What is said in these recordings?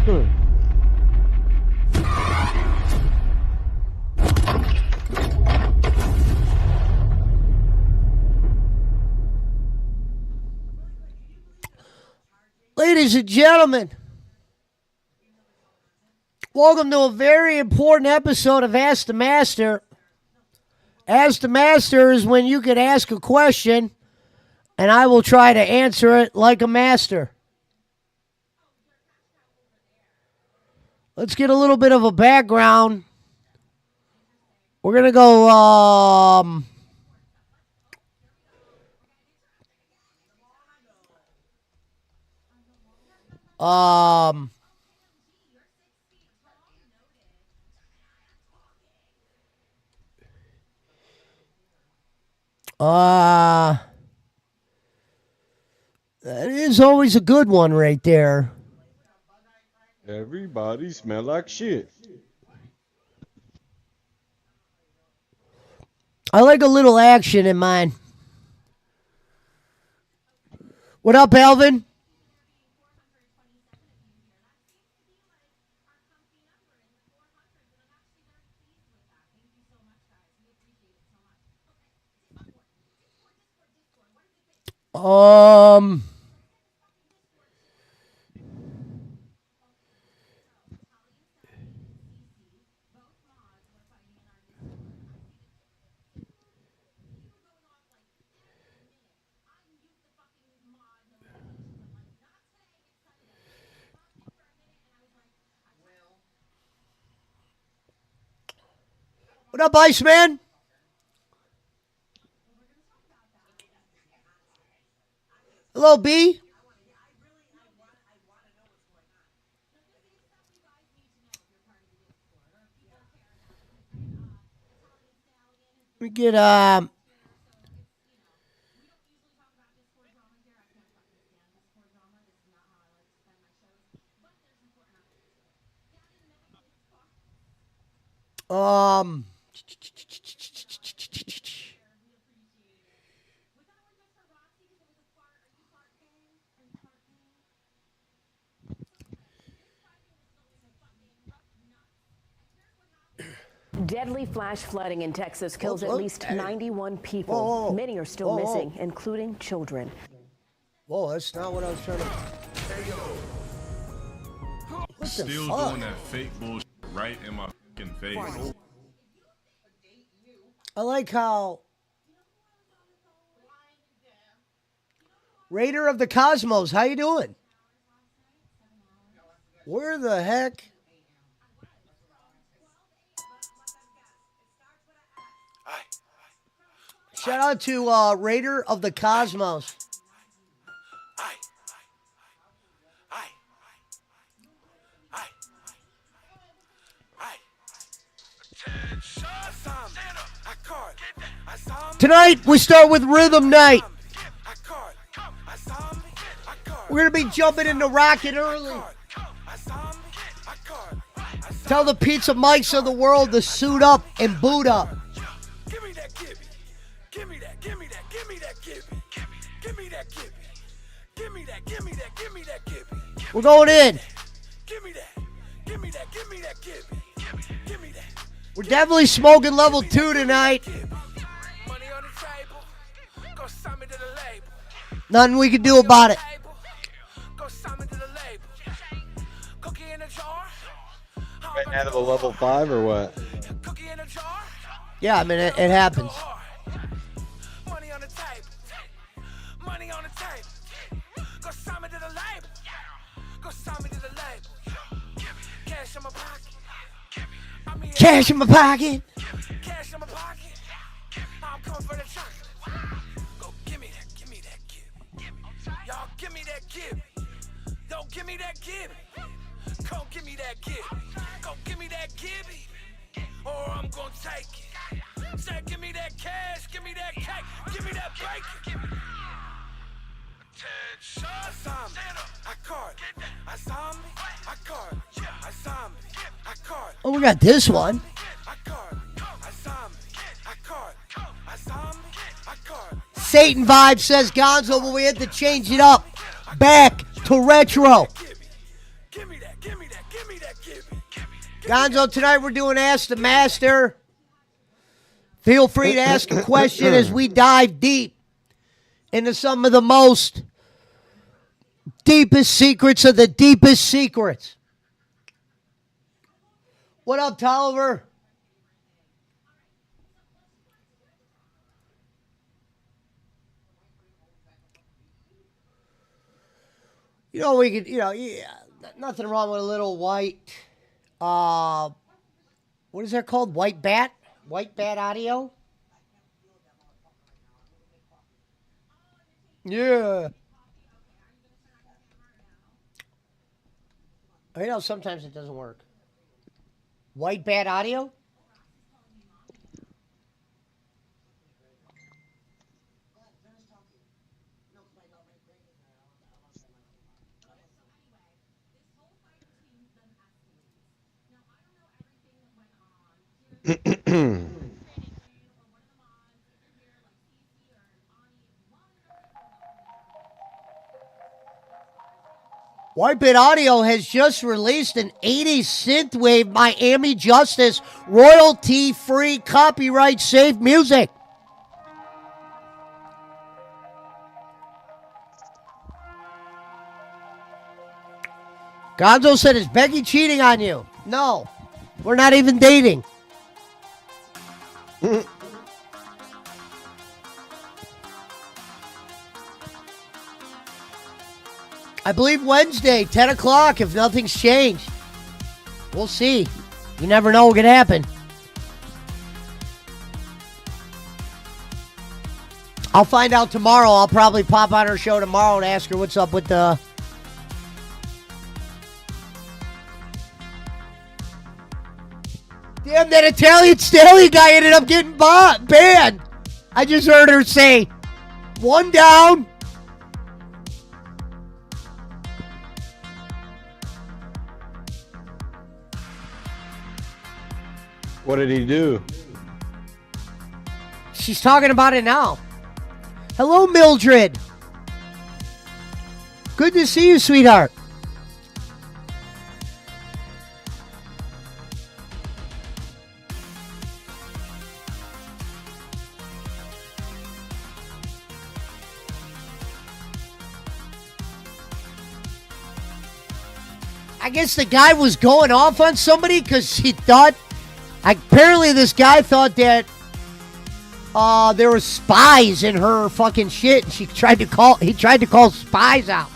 Ladies and gentlemen, welcome to a very important episode of Ask the Master. Ask the Master is when you can ask a question, and I will try to answer it like a master. Let's get a little bit of a background. We're going to go, that is always a good one right there. Everybody smell like shit. I like a little action in mine. What up, Alvin? What up, Iceman? Hello, B. We get Deadly flash flooding in Texas kills at least 91 people. Many are still missing, including children. Whoa, that's not what I was trying to... What the Still fuck? doing that fake bullshit right in my fucking face. I like how... Raider of the Cosmos, how you doing? Where the heck... Shout out to Raider of the Cosmos. Tonight, we start with Rhythm Night. We're going to be jumping into Rocket early. Tell the pizza mics of the world to suit up and boot up. We're going in. We're definitely smoking level 2 tonight. Nothing we can do about it. Getting out of the level 5 or what? Yeah, I mean, it happens. Cash in my pocket. Cash in my pocket. I'm coming for the chocolate. Go give me that, give me that, give me. Y'all give me that, give me. Yo, give me that, give me. Come give me that, give me. Go give me that, give me. Or I'm gonna take it. Say, give me that cash, give me that cake, give me that bacon. I saw me, I caught it. I saw me, I caught it. I saw me, I caught it. Oh, we got this one. Satan Vibe says Gonzo, but we had to change it up. Back to retro. Give me that, give me that, Gonzo, tonight we're doing Ask the Master. Feel free to ask a question as we dive deep into some of the most deepest secrets of the deepest secrets. What up, Tolliver? You know, we could, nothing wrong with a little white, what is that called? White bat? White bat audio? Yeah. You know, sometimes it doesn't work. White bat audio? Whitebit Audio has just released an 80s synthwave Miami Justice royalty-free, copyright-safe music. Gonzo said, is Becky cheating on you? No, we're not even dating. I believe Wednesday, 10 o'clock, if nothing's changed. We'll see. You never know what could happen. I'll find out tomorrow. I'll probably pop on her show tomorrow and ask her what's up with the... Damn, that Italian stallion guy ended up getting banned. I just heard her say, one down. What did he do? She's talking about it now. Hello, Mildred. Good to see you, sweetheart. I guess the guy was going off on somebody because he thought... Apparently, this guy thought that there were spies in her fucking shit, and he tried to call spies out.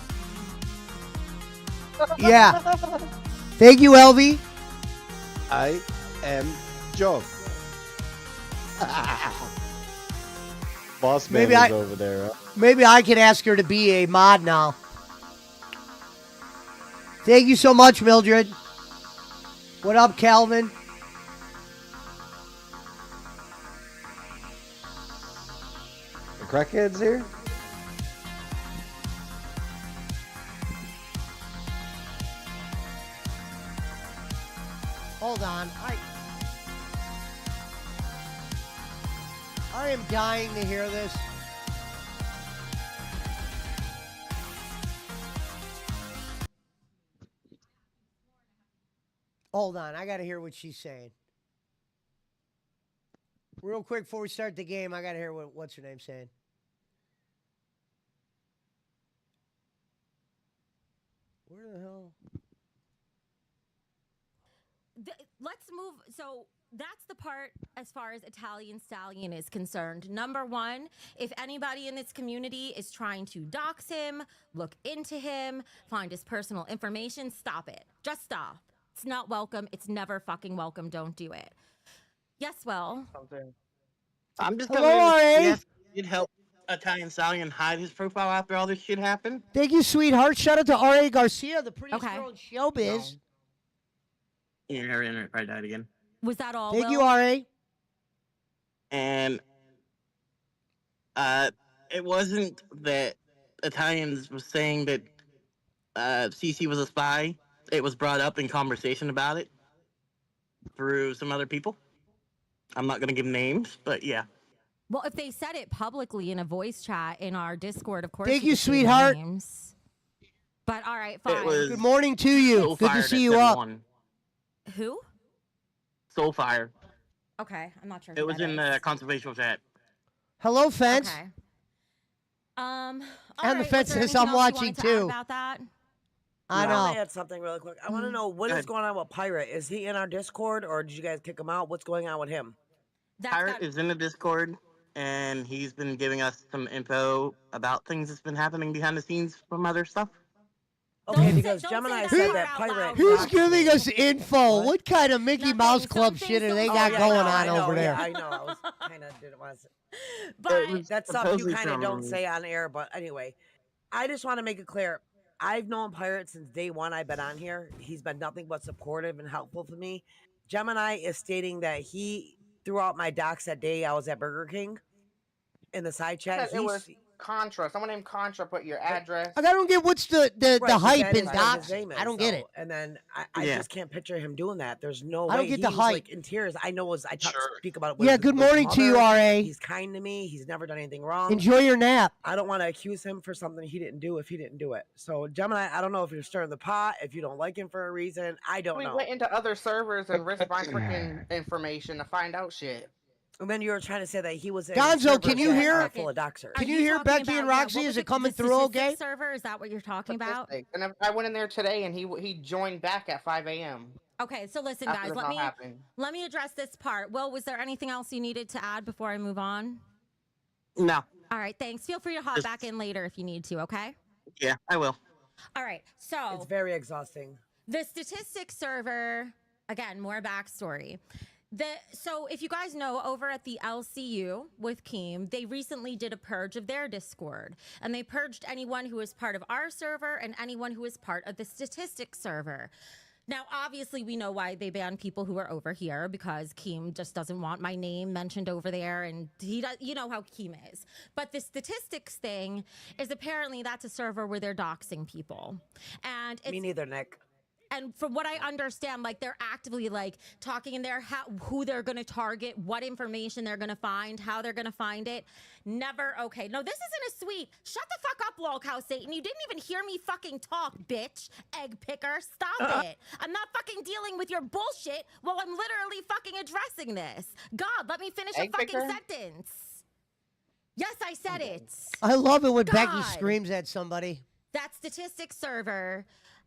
Yeah. Thank you, LV. I am Joe. Boss man Maybe is over there. Huh? Maybe I can ask her to be a mod now. Thank you so much, Mildred. What up, Calvin? The crackheads here? Hold on. I am dying to hear this. Hold on. I got to hear what she's saying. Real quick before we start the game, I got to hear what's her name saying. Where the hell? Let's move. So that's the part as far as Italian Stallion is concerned. Number one, if anybody in this community is trying to dox him, look into him, find his personal information, stop it. Just stop. It's not welcome. It's never fucking welcome. Don't do it. Yes, well. I'm just Hello, coming RA. in. Yes, you'd help Italian Stallion hide his profile after all this shit happened. Thank you, sweetheart. Shout out to R.A. Garcia, the prettiest Okay. girl in showbiz. Yeah, her internet probably died again. Was that all? Thank Will? you, R.A. And it wasn't that Italians was saying that CC was a spy. It was brought up in conversation about it through some other people. I'm not gonna give names, but yeah. Well, if they said it publicly in a voice chat in our Discord, of course. Thank you you, could say sweetheart. names. But all right, fine. It was Good morning to you. Good to fired see at you up. 7-1. Who? Soulfire. Okay, I'm not sure. It who was that in is. the conservation chat. Hello, Fence. Okay. And the alright, fence was there says, anything "I'm else you watching wanted to add too." about that. I I want to know. add something really quick. I want to know what Go is ahead. going on with Pirate. Is he in our Discord or did you guys kick him out? What's going on with him? That's Pirate got- is in the Discord, and he's been giving us some info about things that's been happening behind the scenes from other stuff. Okay, Don't say- because don't say Gemini that said part that out Pirate. loud. Who's doxed giving me. us info? What? What kind of Mickey Nothing. Mouse Club Something, shit are they something. got yeah, going I on know, over there? Yeah, I know. I was kind of didn't want to. But That's stuff you Supposedly kind of from- don't say on air. But anyway, I just want to make it clear. I've known Pirate since day one. I've been on here. He's been nothing but supportive and helpful for me. Gemini is stating that he threw out my docs that day I was at Burger King in the side chat. It was Contra. Someone named Contra put your address. I don't get what's the Right, but hype that in is what docs. his name I don't is, get though. it. And then I Yeah. just can't picture him doing that. There's no I don't way. get He the was hype. like in tears. I know I talk, Sure. speak about it. With Yeah, his- good with his morning to you, mother. RA. He's kind to me. He's never done anything wrong. Enjoy your nap. I don't want to accuse him for something he didn't do if he didn't do it. So Gemini, I don't know if you're stirring the pot, if you don't like him for a reason. I don't We know. went into other servers and risked my freaking information to find out shit. And then you were trying to say that he was in Gonzo, servers can you that hear- are full of doxers. Can Are you hear talking Becky and about- Roxy? what Is was it coming the through statistics okay? server? Is that what you're talking about? Statistics. And I went in there today and he joined back at 5 a.m. Okay, so listen, after guys. this Let all me happened. address this part. Will, was there anything else you needed to add before I move on? No. All right, thanks. Feel free to hop Just- back in later if you need to. Okay. Yeah, I will. All right. So It's very exhausting. the statistics server, again, more backstory. So if you guys know, over at the LCU with Keem, they recently did a purge of their Discord, and they purged anyone who was part of our server and anyone who was part of the statistics server. Now, obviously, we know why they banned people who are over here, because Keem just doesn't want my name mentioned over there, and he does, you know how Keem is. But the statistics thing is apparently that's a server where they're doxing people, and it's Me neither, Nick. and from what I understand, like they're actively like talking in there who they're going to target, what information they're going to find, how they're going to find it. Never okay. No, this isn't a suite. Shut the fuck up, lol cow Satan. You didn't even hear me fucking talk, bitch. Egg picker. Stop it. I'm not fucking dealing with your bullshit while I'm literally fucking addressing this. God, let me finish Egg a fucking picker? sentence. Yes, I said it. I love it when Becky God. screams at somebody. That statistics server,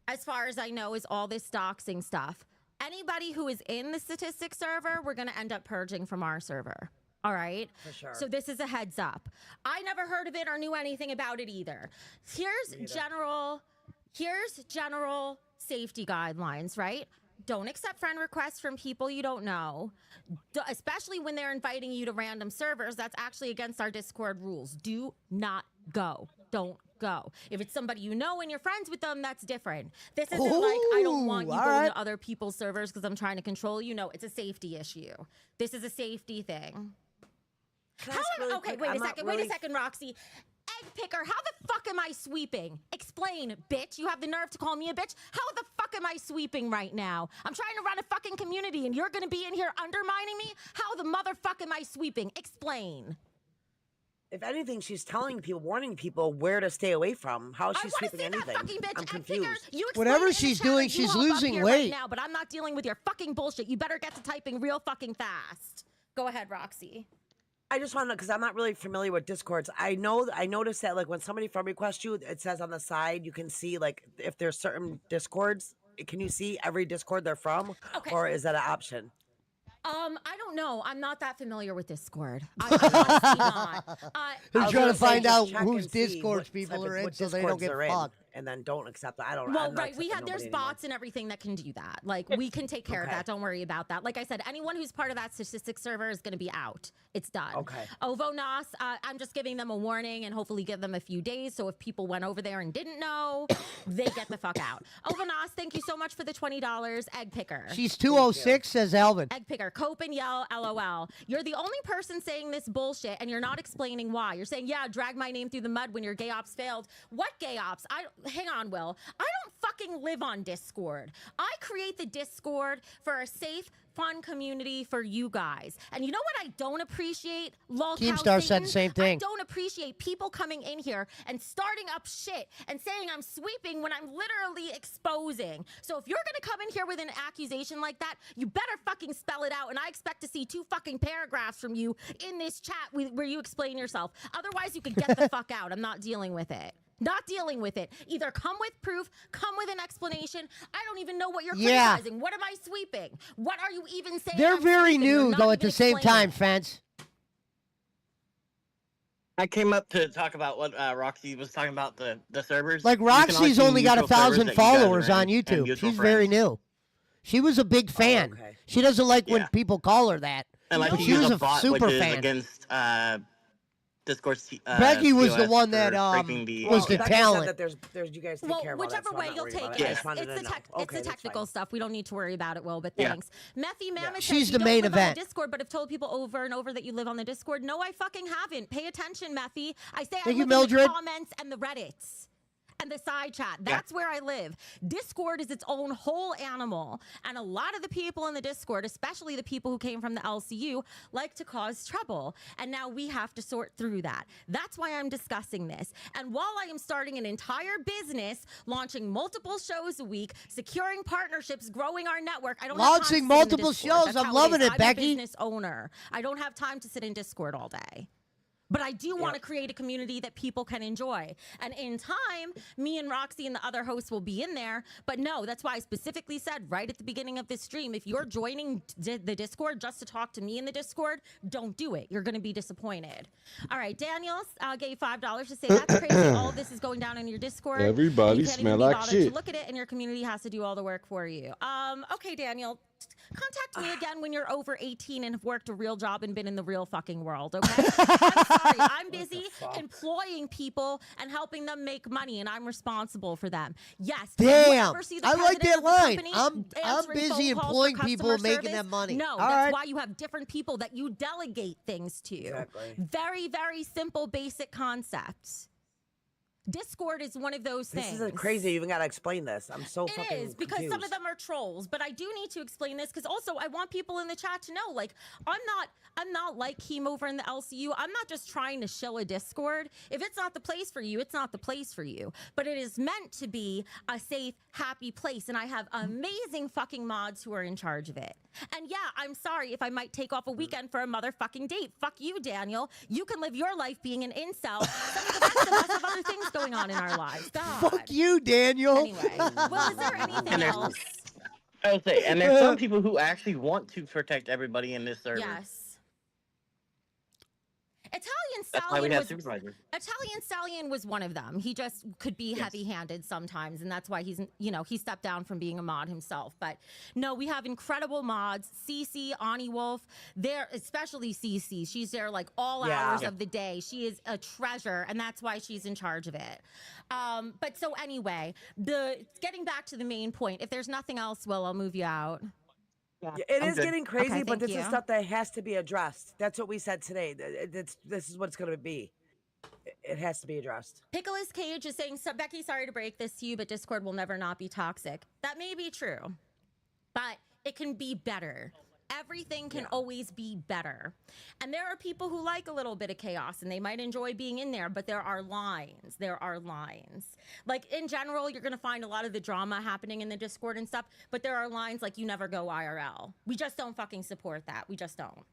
as far as I know, is all this doxing stuff. Anybody who is in the statistics server, we're going to end up purging from our server. All right. For sure. So this is a heads up. I never heard of it or knew anything about it either. Here's general safety guidelines, right? Don't accept friend requests from people you don't know, especially when they're inviting you to random servers. That's actually against our Discord rules. Do not go. Don't go. If it's somebody you know and you're friends with them, that's different. This isn't like I don't want Ooh, you all going right. to other people's servers because I'm trying to control you. No, it's a safety issue. This is a safety thing. Can I ask really Okay, quick? wait I'm a not second, really- wait a second, Roxy. Egg picker, how the fuck am I sweeping? Explain, bitch. You have the nerve to call me a bitch? How the fuck am I sweeping right now? I'm trying to run a fucking community and you're gonna be in here undermining me? How the motherfuck am I sweeping? Explain. If anything, she's telling people, warning people where to stay away from. How is I she want to sweeping see anything? that fucking bitch. I'm Egg picker, confused. you explain Whatever it in the she's chat or doing, you she's hop up losing here weight. right now, but I'm not dealing with your fucking bullshit. You better get to typing real fucking fast. Go ahead, Roxy. I just want to know, because I'm not really familiar with Discords. I noticed that like when somebody friend requests you, it says on the side you can see like if there's certain Discords. Can you see every Discord they're from, Okay. or is that an option? I don't know. I'm not that familiar with Discord. I'm honestly not. They're I was trying gonna to say, find just out check whose and see Discords what people type are of- in what so they don't Discords get they're in, fucked. and then don't accept it. I don't. Well, I'm not right. There's accepting nobody bots and everything that can do that. Like we can take care of Okay. that. Don't worry about that. Like I said, anyone who's part of that statistics server is going to be out. It's done. Okay. Ovo Nas, I'm just giving them a warning and hopefully give them a few days. So if people went over there and didn't know, they get the fuck out. Ovo Nas, thank you so much for the $20. Egg picker. She's 206, says Alvin. Egg picker, cope and yell, LOL. You're the only person saying this bullshit, and you're not explaining why. You're saying, yeah, drag my name through the mud when your gay ops failed. What gay ops? Hang on, Will. I don't fucking live on Discord. I create the Discord for a safe, fun community for you guys. And you know what I don't appreciate? Lol Keemstar said the same thing. I don't appreciate people coming in here and starting up shit and saying I'm sweeping when I'm literally exposing. So if you're going to come in here with an accusation like that, you better fucking spell it out. And I expect to see 2 fucking paragraphs from you in this chat where you explain yourself. Otherwise, you can get the fuck out. I'm not dealing with it. Not dealing with it. Either come with proof, come with an explanation. I don't even know what you're criticizing. What am I sweeping? What are you even saying? They're I'm very sweeping? You're new, not though, at even the same time, explaining it. Fence. I came up to talk about what Roxy was talking about, the servers. Like, You can Roxy's see only got mutual servers 1,000 that you guys are followers in on and YouTube. mutual She's very friends. new. She was a big fan. okay. She doesn't like when Yeah. people call her that. And like, But she she used was a a bot, super which is fan. against Discord. Becky was the TOS one that for scraping the was the Becky said talent. that there's you guys take Well, care of all that, whichever so I'm way not you'll worried take about it, I just wanted it's to the, know. it's Okay, the that's technical fine. stuff. We don't need to worry about it, Will, but Yeah. thanks. Methy Mammoth She's says the you main don't live event. on Discord, but have told people over and over that you live on the Discord. No, I fucking haven't. Pay attention, Methy. I say I Thank you, live in the Mildred. comments and the Reddits. And the side chat. That's where I live. Discord is its own whole animal. And a lot of the people in the Discord, especially the people who came from the LCU, like to cause trouble. And now we have to sort through that. That's why I'm discussing this. And while I am starting an entire business, launching multiple shows a week, securing partnerships, growing our network, I don't have time to sit Launching in multiple Discord. shows. That's I'm how loving is. it, I'm Becky. a business owner. I don't have time to sit in Discord all day. But I do want to create a community that people can enjoy. And in time, me and Roxy and the other hosts will be in there. But no, that's why I specifically said right at the beginning of this stream, if you're joining the Discord just to talk to me in the Discord, don't do it. You're going to be disappointed. All right, Daniel gave $5 to say that's crazy. All of this is going down in your Discord. Everybody You can't even smell be like bothered shit. to look at it, and your community has to do all the work for you. Okay, Daniel. Contact me again when you're over 18 and have worked a real job and been in the real fucking world, okay? I'm sorry. I'm busy employing people and helping them make money, and I'm responsible for them. Yes. did you Damn. ever see the I like president that of the line. company I'm answering busy phone calls for employing people, customer making service? them money. No, All that's right. why you have different people that you delegate things to. Exactly. Very, very simple, basic concepts. Discord is one of those This things. isn't crazy. You even got to explain this. I'm so It fucking is because some of confused. them are trolls, but I do need to explain this because also I want people in the chat to know, like, I'm not like Keem over in the LCU. I'm not just trying to shill a Discord. If it's not the place for you, it's not the place for you. But it is meant to be a safe, happy place, and I have amazing fucking mods who are in charge of it. And yeah, I'm sorry if I might take off a weekend for a motherfucking date. Fuck you, Daniel. You can live your life being an incel. Some of the rest of us have other things going on in our lives. God. Fuck you, Daniel. Anyway, well, is there anything And there's- else? I would say, and there's some people who actually want to protect everybody in this server. Yes. That's why we Italian have was supervisors. Italian Stallion was one of them. He just could be heavy-handed sometimes, and that's why he's, he stepped down from being a mod himself. But no, we have incredible mods. Cece, Ani Wolf, there, especially Cece. She's there like all hours of the day. She is a treasure, and that's why she's in charge of it. But so anyway, getting back to the main point. If there's nothing else, Will, I'll move you out. Yeah, it I'm is good. getting crazy, Okay, but thank this is you. stuff that has to be addressed. That's what we said today. This is what it's going to be. It has to be addressed. Pickles Cage is saying, so Becky, sorry to break this to you, but Discord will never not be toxic. That may be true, but it can be better. Everything can always be better. And there are people who like a little bit of chaos and they might enjoy being in there, but there are lines. There are lines. Like in general, you're going to find a lot of the drama happening in the Discord and stuff, but there are lines like you never go IRL. We just don't fucking support that. We just don't,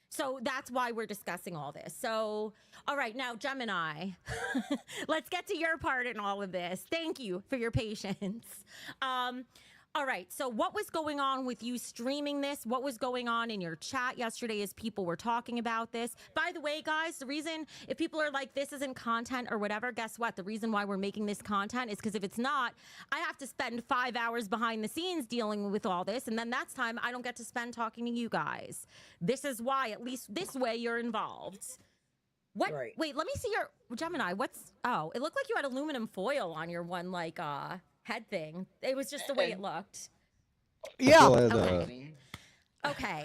So that's why we're discussing all this. So, all right, now Gemini, let's get to your part in all of this. Thank you for your patience. All right, so what was going on with you streaming this? What was going on in your chat yesterday as people were talking about this? By the way, guys, the reason, if people are like, this isn't content or whatever, guess what? The reason why we're making this content is because if it's not, I have to spend 5 hours behind the scenes dealing with all this, and then that's time I don't get to spend talking to you guys. This is why, at least this way, you're involved. What? Right. Wait, let me see your, Gemini, it looked like you had aluminum foil on your one, head thing. It was just the way it looked. Yeah. Okay.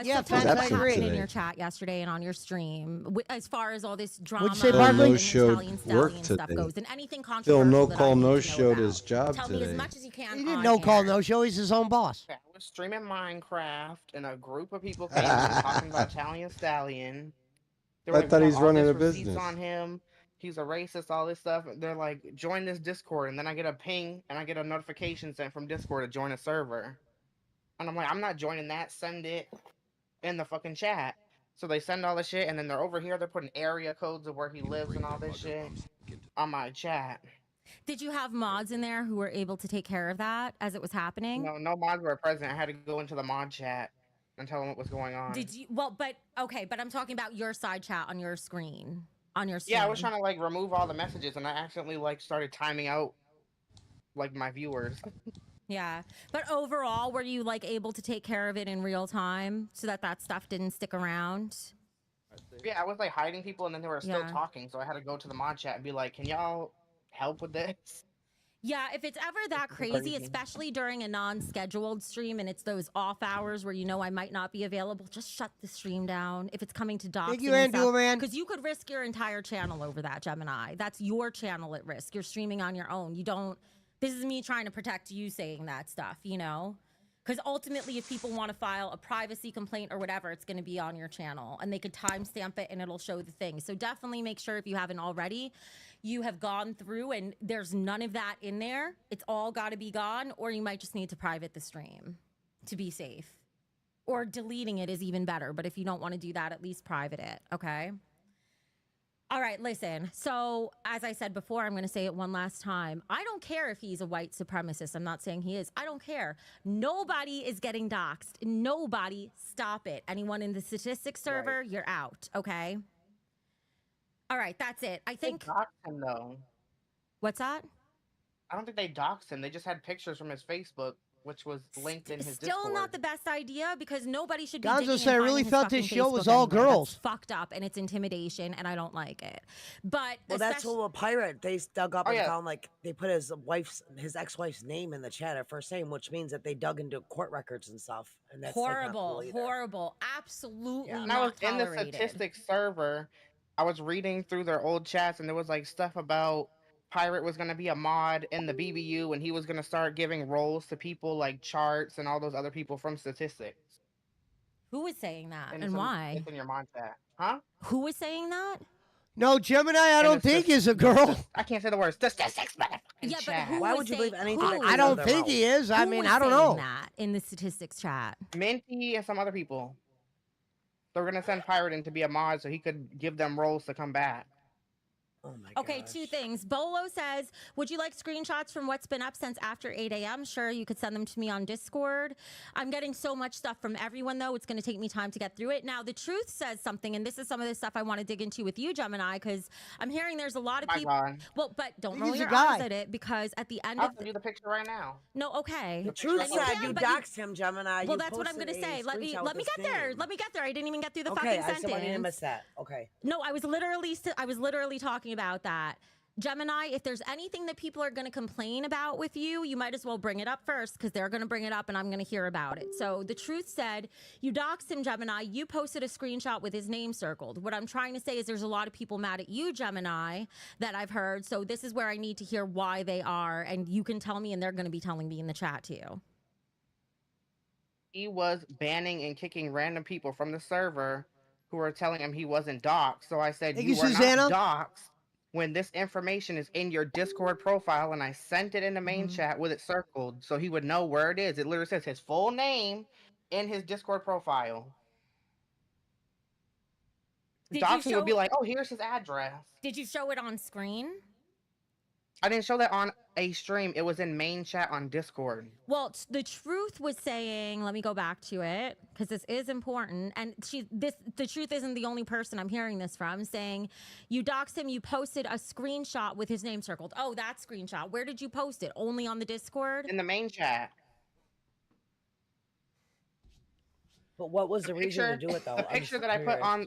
Yeah, so tell me Fans, I what happened agree. in your chat yesterday and on your stream as far as all this drama What'd you say, and Barkley? the No-showed Italian work Stallion stuff today. goes and anything Still controversial no that I call, need no to know showed about. his job Tell me today. as much as you can. He didn't on no call, air. no show. He's his own boss. was streaming Minecraft, and a group of people came in talking about Italian Stallion. They were I like, thought "We have he's all running this a receipts business. on him. He's a racist, all this stuff." They're like, "Join this Discord," and then I get a ping and I get a notification sent from Discord to join a server. And I'm like, "I'm not joining that. Send it in the fucking chat." So they send all the shit, and then they're over here. They're putting area codes of where he lives and all this shit on my chat. Did you have mods in there who were able to take care of that as it was happening? No mods were present. I had to go into the mod chat and tell them what was going on. Did you? Well, but okay, but I'm talking about your side chat on your screen. On your screen. Yeah, I was trying to like remove all the messages, and I accidentally like started timing out like my viewers. Yeah, but overall, were you like able to take care of it in real time so that that stuff didn't stick around? Yeah, I was like hiding people, and then they were still Yeah. talking, so I had to go to the mod chat and be like, "Can y'all help with this?" Yeah, if it's ever that crazy, crazy. especially during a non-scheduled stream and it's those off hours where you know I might not be available, just shut the stream down. If it's coming to doxing, Thank you, Andrew, man. because you could risk your entire channel over that, Gemini. That's your channel at risk. You're streaming on your own. You don't. This is me trying to protect you saying that stuff, you know. Because ultimately, if people want to file a privacy complaint or whatever, it's going to be on your channel, and they could timestamp it and it'll show the thing. So definitely make sure if you haven't already, you have gone through and there's none of that in there. It's all got to be gone, or you might just need to private the stream to be safe. Or deleting it is even better. But if you don't want to do that, at least private it. Okay. All right, listen. So, as I said before, I'm going to say it one last time. I don't care if he's a white supremacist. I'm not saying he is. I don't care. Nobody is getting doxxed. Nobody. Stop it. Anyone in the statistics server, you're out. Okay. All right, that's it. I think. They doxed him though. What's that? I don't think they doxed him. They just had pictures from his Facebook, which was linked in his Still Discord. not the best idea because nobody should be. Gonzo digging said, and "I really finding his thought this fucking show was Facebook all anyway. girls." That's fucked up, and it's intimidation, and I don't like it. But Well, that's especially- what a pirate they dug up Oh, and yeah. found like they put his ex-wife's name in the chat, her first name, which means that they dug into court records and stuff. And that's like, not horrible, cool either. horrible, absolutely Yeah, not and I was in the tolerated. statistics server. I was reading through their old chats, and there was like stuff about Pirate was going to be a mod in the BBU, and he was going to start giving roles to people like Charts and all those other people from statistics. Who was saying that and some- why? It's in your mod chat, huh? Who was saying that? No, Gemini, I And don't it's think just- is a girl. I can't say the word statistics, motherfucking Yeah, but chat. who Why was would you saying- believe anything who- that I comes out don't of their think mouth? he is. I Who mean, was I don't saying know. that in the statistics chat. Minty and some other people. So we're gonna send Pirate in to be a mod so he could give them roles to come back. Oh my Okay, gosh. two things. Bolo says, would you like screenshots from what's been up since after 8 a.m.? Sure, you could send them to me on Discord. I'm getting so much stuff from everyone, though. It's going to take me time to get through it. Now, the truth says something, and this is some of the stuff I want to dig into with you, Gemini, because I'm hearing there's a lot of My people. God. Well, but don't Think roll he's a your eyes guy. at it, because at the end I'll of send you the picture right now. no, okay. The truth And you said can, you but you- doxed him, Gemini. Well, You that's what I'm posted going to a say. Let me screenshot let me with get his there. name. Let me get there. I didn't even get through the Okay, fucking I sentence. still want you to miss that. Okay. No, I was literally talking about that. Gemini, if there's anything that people are going to complain about with you, you might as well bring it up first because they're going to bring it up and I'm going to hear about it. So the truth said, you doxed him, Gemini. You posted a screenshot with his name circled. What I'm trying to say is there's a lot of people mad at you, Gemini, that I've heard. So this is where I need to hear why they are. And you can tell me and they're going to be telling me in the chat too. He was banning and kicking random people from the server who were telling him he wasn't doxxed. So I said, Thank you you, were Susanna. not doxxed when this information is in your Discord profile, and I sent it in the main chat with it circled so he would know where it is. It literally says his full name in his Discord profile. Did you Doxing would be show- like, oh, here's his address. Did you show it on screen? I didn't show that on a stream. It was in main chat on Discord. Well, the truth was saying, let me go back to it because this is important. And the truth isn't the only person I'm hearing this from saying you doxed him. You posted a screenshot with his name circled. Oh, that screenshot. Where did you post it? Only on the Discord? In the main chat. But what was the reason to do it though? The I'm picture just that I put curious. on,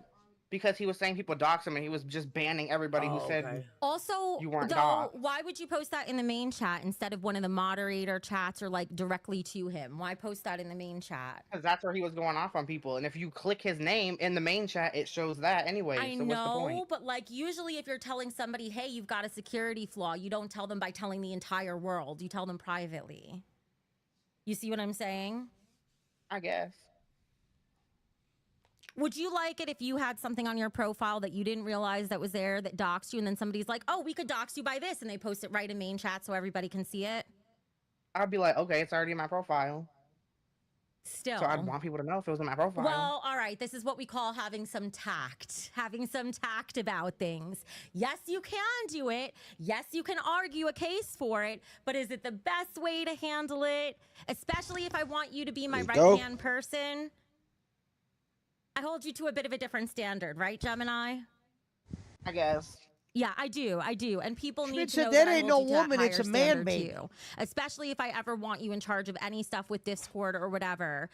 because he was saying people dox him and he was just banning everybody who Oh, said okay. Also, you weren't though, doxed. why would you post that in the main chat instead of one of the moderator chats or like directly to him? Why post that in the main chat? Because that's where he was going off on people. And if you click his name in the main chat, it shows that anyway. I so what's the know, point? but like usually if you're telling somebody, hey, you've got a security flaw, you don't tell them by telling the entire world. You tell them privately. You see what I'm saying? I guess. Would you like it if you had something on your profile that you didn't realize that was there that doxed you, and then somebody's like, "Oh, we could dox you by this," and they post it right in main chat so everybody can see it? I'd be like, okay, it's already in my profile. Still. So I'd want people to know if it was in my profile. Well, all right. This is what we call having some tact. Having some tact about things. Yes, you can do it. Yes, you can argue a case for it. But is it the best way to handle it? Especially if I want you to be my right-hand person. I hold you to a bit of a different standard, right, Gemini? I guess. Yeah, I do. And people need Schmidt to know said that I ain't hold no you to woman, higher it's a standard, man-made. too. Especially if I ever want you in charge of any stuff with Discord or whatever.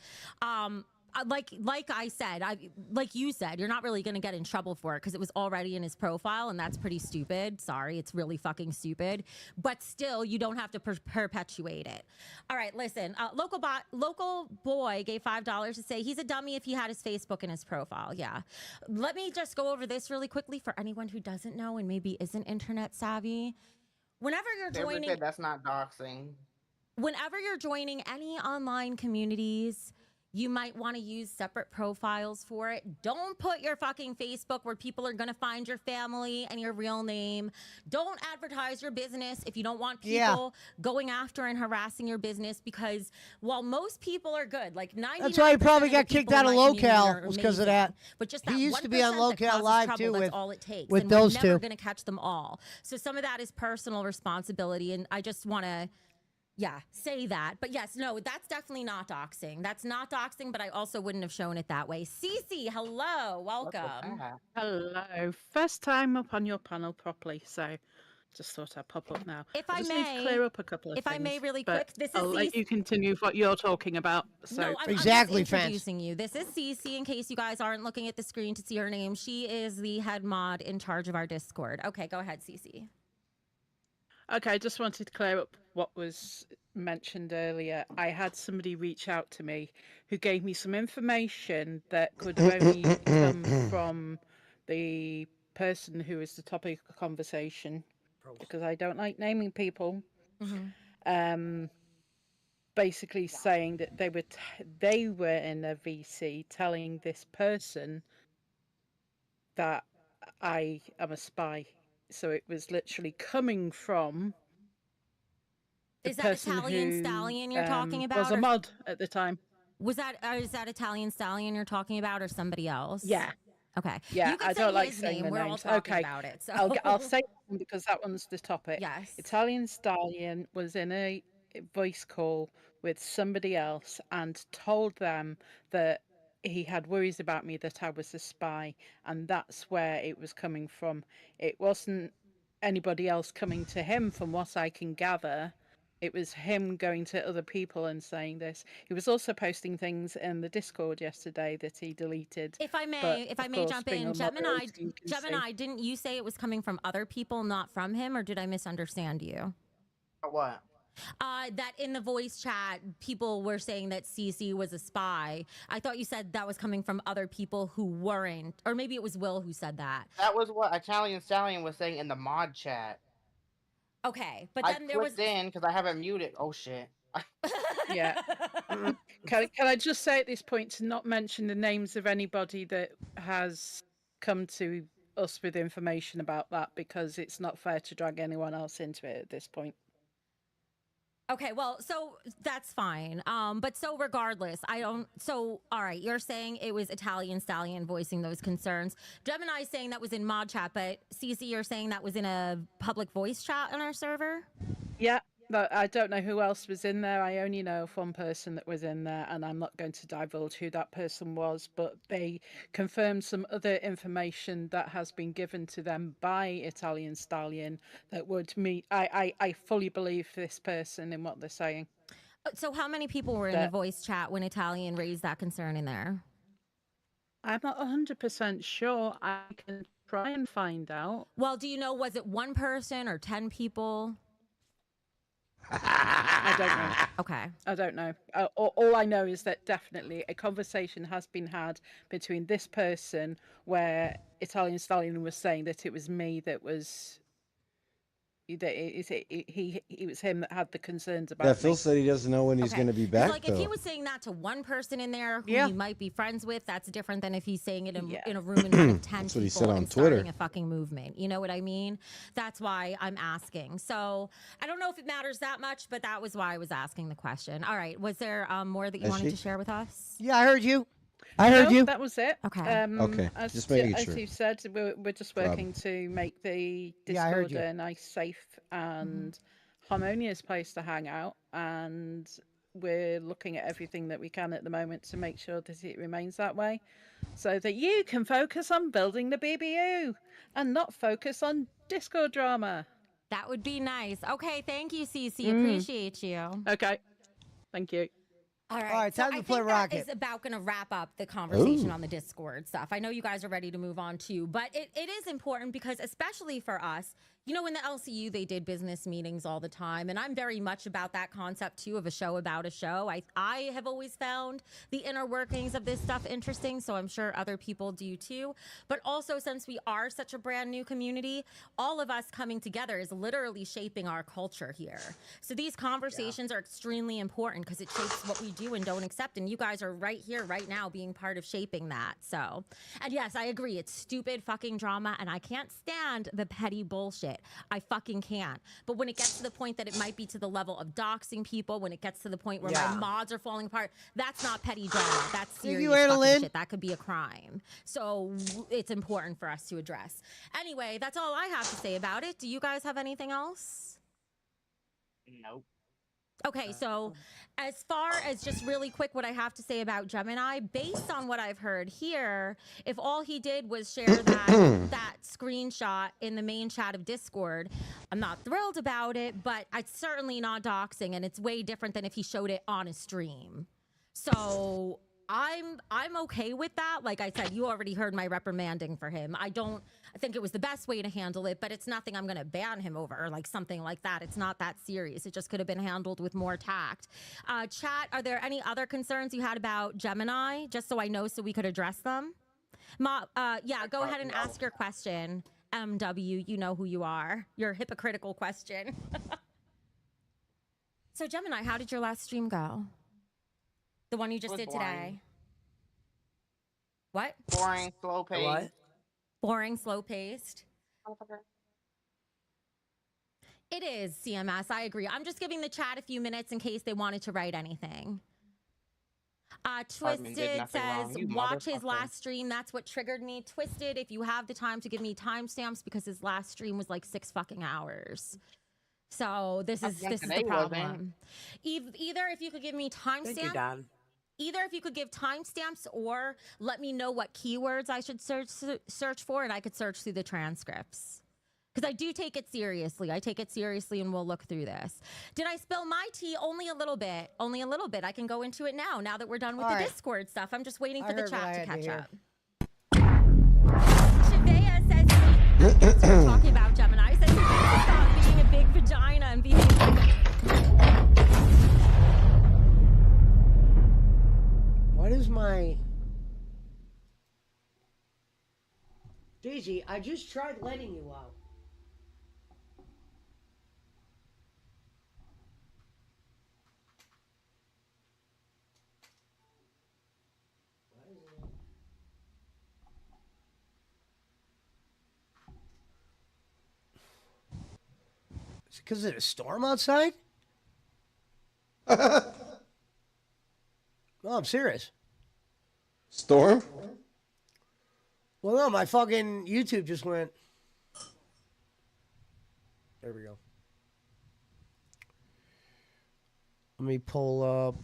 Like I said, like you said, you're not really going to get in trouble for it because it was already in his profile, and that's pretty stupid. Sorry, it's really fucking stupid. But still, you don't have to perpetuate it. All right, listen. Local boy gave $5 to say he's a dummy if he had his Facebook in his profile. Yeah. Let me just go over this really quickly for anyone who doesn't know and maybe isn't internet savvy. Whenever you're joining, that's not doxing. Whenever you're joining any online communities, you might want to use separate profiles for it. Don't put your fucking Facebook where people are going to find your family and your real name. Don't advertise your business if you don't want people going after and harassing your business, because while most people are good, like 99% That's why he probably of the got kicked people out in of my community Locale, are was because of amazing. that. But just He that used to be on 1% that Locale causes Live, trouble, too, that's with- all it takes. with and those we're never two. going to catch them all. So some of that is personal responsibility, and I just want to say that. But yes, no, that's definitely not doxing. That's not doxing, but I also wouldn't have shown it that way. Cece, hello, welcome. Hello. First time up on your panel properly, so just thought I'd pop up now. If I I just need to may- clear up a couple of if things. I may really but quick, this is I'll let Cece. you continue with what you're talking about. So No, I'm Exactly, just introducing you. This is Cece, in case you guys aren't looking at the screen to see her name. She is the head mod in charge of our Discord. Okay, go ahead, Cece. Okay, I just wanted to clear up what was mentioned earlier. I had somebody reach out to me who gave me some information that could have only come from the person who is the topic of conversation, because I don't like naming people. Basically saying that they were in a VC telling this person that I am a spy. So it was literally coming from the Is that person Italian who, Stallion you're talking about? was a or- mod at the time. is that Italian Stallion you're talking about, or somebody else? Yeah. Okay. Yeah, You can I say don't like his saying name. the We're all names. talking Okay, about it. So I'll say one because that one's the topic. Yes. Italian Stallion was in a voice call with somebody else and told them that he had worries about me, that I was a spy, and that's where it was coming from. It wasn't anybody else coming to him, from what I can gather. It was him going to other people and saying this. He was also posting things in the Discord yesterday that he deleted. if I may, but, if I of may course, jump being in, a Gemini, moderator, you can see- Gemini, didn't you say it was coming from other people, not from him, or did I misunderstand you? What? That in the voice chat, people were saying that CC was a spy. I thought you said that was coming from other people who weren't, or maybe it was Will who said that. That was what Italian Stallion was saying in the mod chat. Okay, but I then there was. clicked in because I haven't muted. Oh shit. Yeah. Can I just say at this point to not mention the names of anybody that has come to us with information about that, because it's not fair to drag anyone else into it at this point. Okay, well, so that's fine. But so regardless, all right, you're saying it was Italian Stallion voicing those concerns. Gemini saying that was in mod chat, but Cece, you're saying that was in a public voice chat on our server? Yeah, but I don't know who else was in there. I only know of one person that was in there, and I'm not going to divulge who that person was, but they confirmed some other information that has been given to them by Italian Stallion that would meet. I fully believe this person in what they're saying. So how many people were in the voice chat when Italian raised that concern in there? I'm not 100% sure. I can try and find out. Well, do you know, was it one person or 10 people? I don't know. Okay. I don't know. All I know is that definitely a conversation has been had between this person where Italian Stallion was saying that it was me that was It was him that had the concerns about Yeah, me. Phil said he doesn't know when he's Okay. going to be 'Cause, back, like, though. if he was saying that to one person in there who Yeah. he might be friends with, that's different than if he's saying it Yeah. in a room in front of 10 That's what he people said on and starting Twitter. a fucking movement. You know what I mean? That's why I'm asking. So I don't know if it matters that much, but that was why I was asking the question. All right. Was there more that you Is wanted she? to share with us? Yeah, I heard you. I heard No, you. that was it. Okay. Okay, As, just making as sure. you said, we're just Rob. working to make the Yeah, I heard Discord you. a nice, safe, and harmonious place to hang out. And we're looking at everything that we can at the moment to make sure that it remains that way, so that you can focus on building the BBU and not focus on Discord drama. That would be nice. Okay. Thank you, Cece. Mm. Appreciate you. Okay, thank you. All right. All right, time I to play think Rocket. That is about going to wrap up the conversation Ooh. on the Discord stuff. I know you guys are ready to move on too, but it is important because, especially for us, you know, in the LCU, they did business meetings all the time. And I'm very much about that concept too, of a show about a show. I have always found the inner workings of this stuff interesting. So I'm sure other people do too. But also, since we are such a brand new community, all of us coming together is literally shaping our culture here. So these conversations are extremely important because it shapes what we do and don't accept. And you guys are right here, right now, being part of shaping that. So, and yes, I agree. It's stupid fucking drama. And I can't stand the petty bullshit. I fucking can't. But when it gets to the point that it might be to the level of doxing people, when it gets to the point where my mods are falling apart, that's not petty drama. That's serious you, fucking Annalyn. shit. That could be a crime. So it's important for us to address. Anyway, that's all I have to say about it. Do you guys have anything else? Nope. Okay, so as far as just really quick what I have to say about Gemini, based on what I've heard here, if all he did was share that screenshot in the main chat of Discord, I'm not thrilled about it, but it's certainly not doxing, and it's way different than if he showed it on a stream. So I'm okay with that. Like I said, you already heard my reprimanding for him. I think it was the best way to handle it, but it's nothing I'm going to ban him over or like something like that. It's not that serious. It just could have been handled with more tact. Chat, are there any other concerns you had about Gemini, just so I know so we could address them? Yeah, go ahead and ask your question. MW, you know who you are. Your hypocritical question. So Gemini, how did your last stream go? The one you just did today. What? Boring, slow paced. What? Boring, slow paced. It is CMS. I agree. I'm just giving the chat a few minutes in case they wanted to write anything. Hardman did Twisted nothing wrong, says, you watch his motherfucker." last stream. That's what triggered me. Twisted, if you have the time to give me timestamps, because his last stream was like 6 fucking hours. So this is the today wasn't. problem. Either if you could give me Thank you, timestamps. Don. Either if you could give timestamps or let me know what keywords I should search for, and I could search through the transcripts. Because I do take it seriously. I take it seriously, and we'll look through this. Did I spill my tea? Only a little bit. Only a little bit. I can go into it now that we're done with All the right. Discord stuff. I'm just waiting I for the heard what I chat to had to catch hear. up. Shavea says, we're talking about Gemini, says he needs to stop being a big vagina and being... What is my... Daisy, I just tried letting you out. Is it because of a storm outside? No, I'm serious. Storm? Well, no, my fucking YouTube just went. There we go. Let me pull up.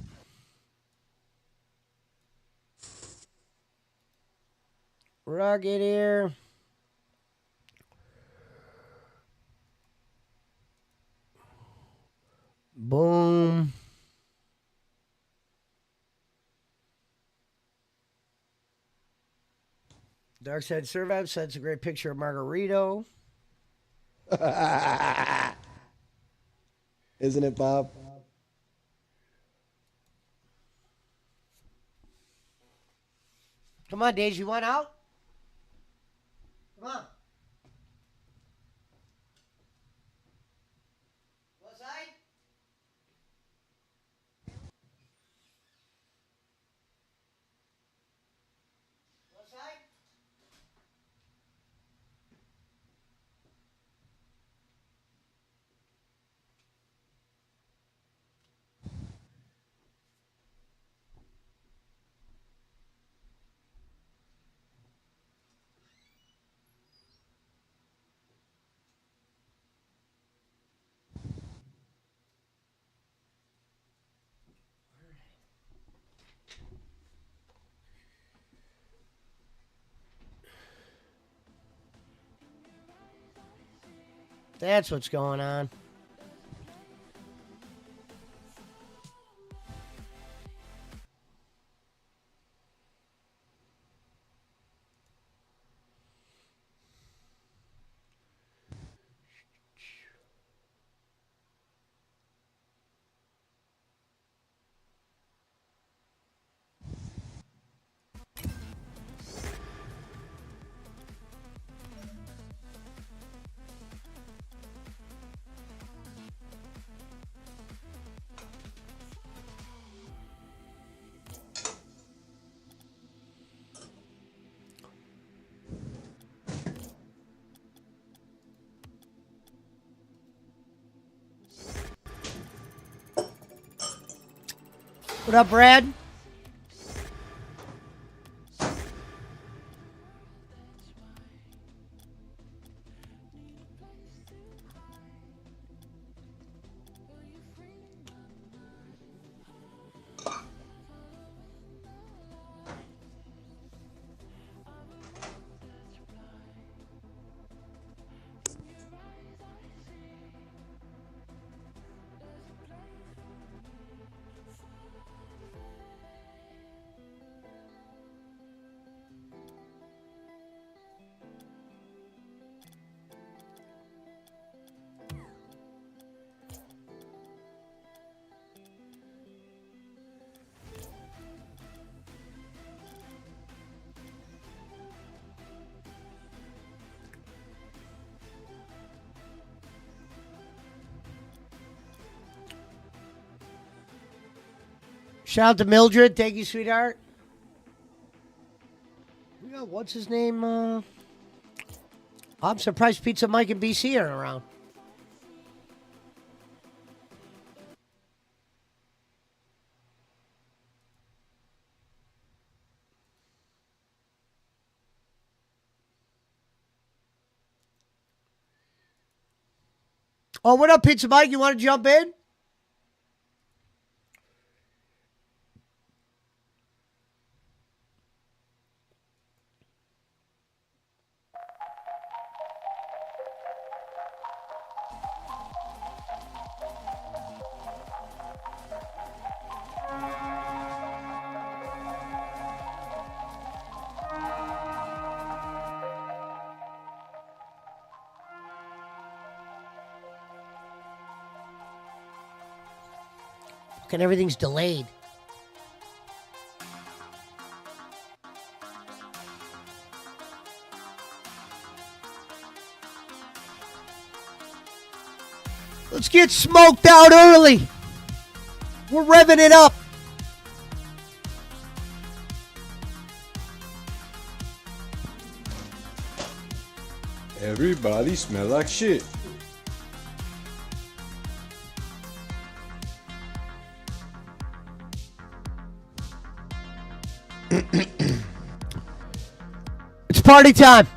Rocket here. Boom. Darkside Survive said it's a great picture of Margarito. Isn't it, Bob? Come on, Daisy, you want out? Come on. That's what's going on. What up, Brad? Shout out to Mildred. Thank you, sweetheart. Yeah, what's his name? I'm surprised Pizza Mike and BC aren't around. Oh, what up, Pizza Mike? You want to jump in? And everything's delayed. Let's get smoked out early. We're revving it up. Everybody smell like shit. It's party time.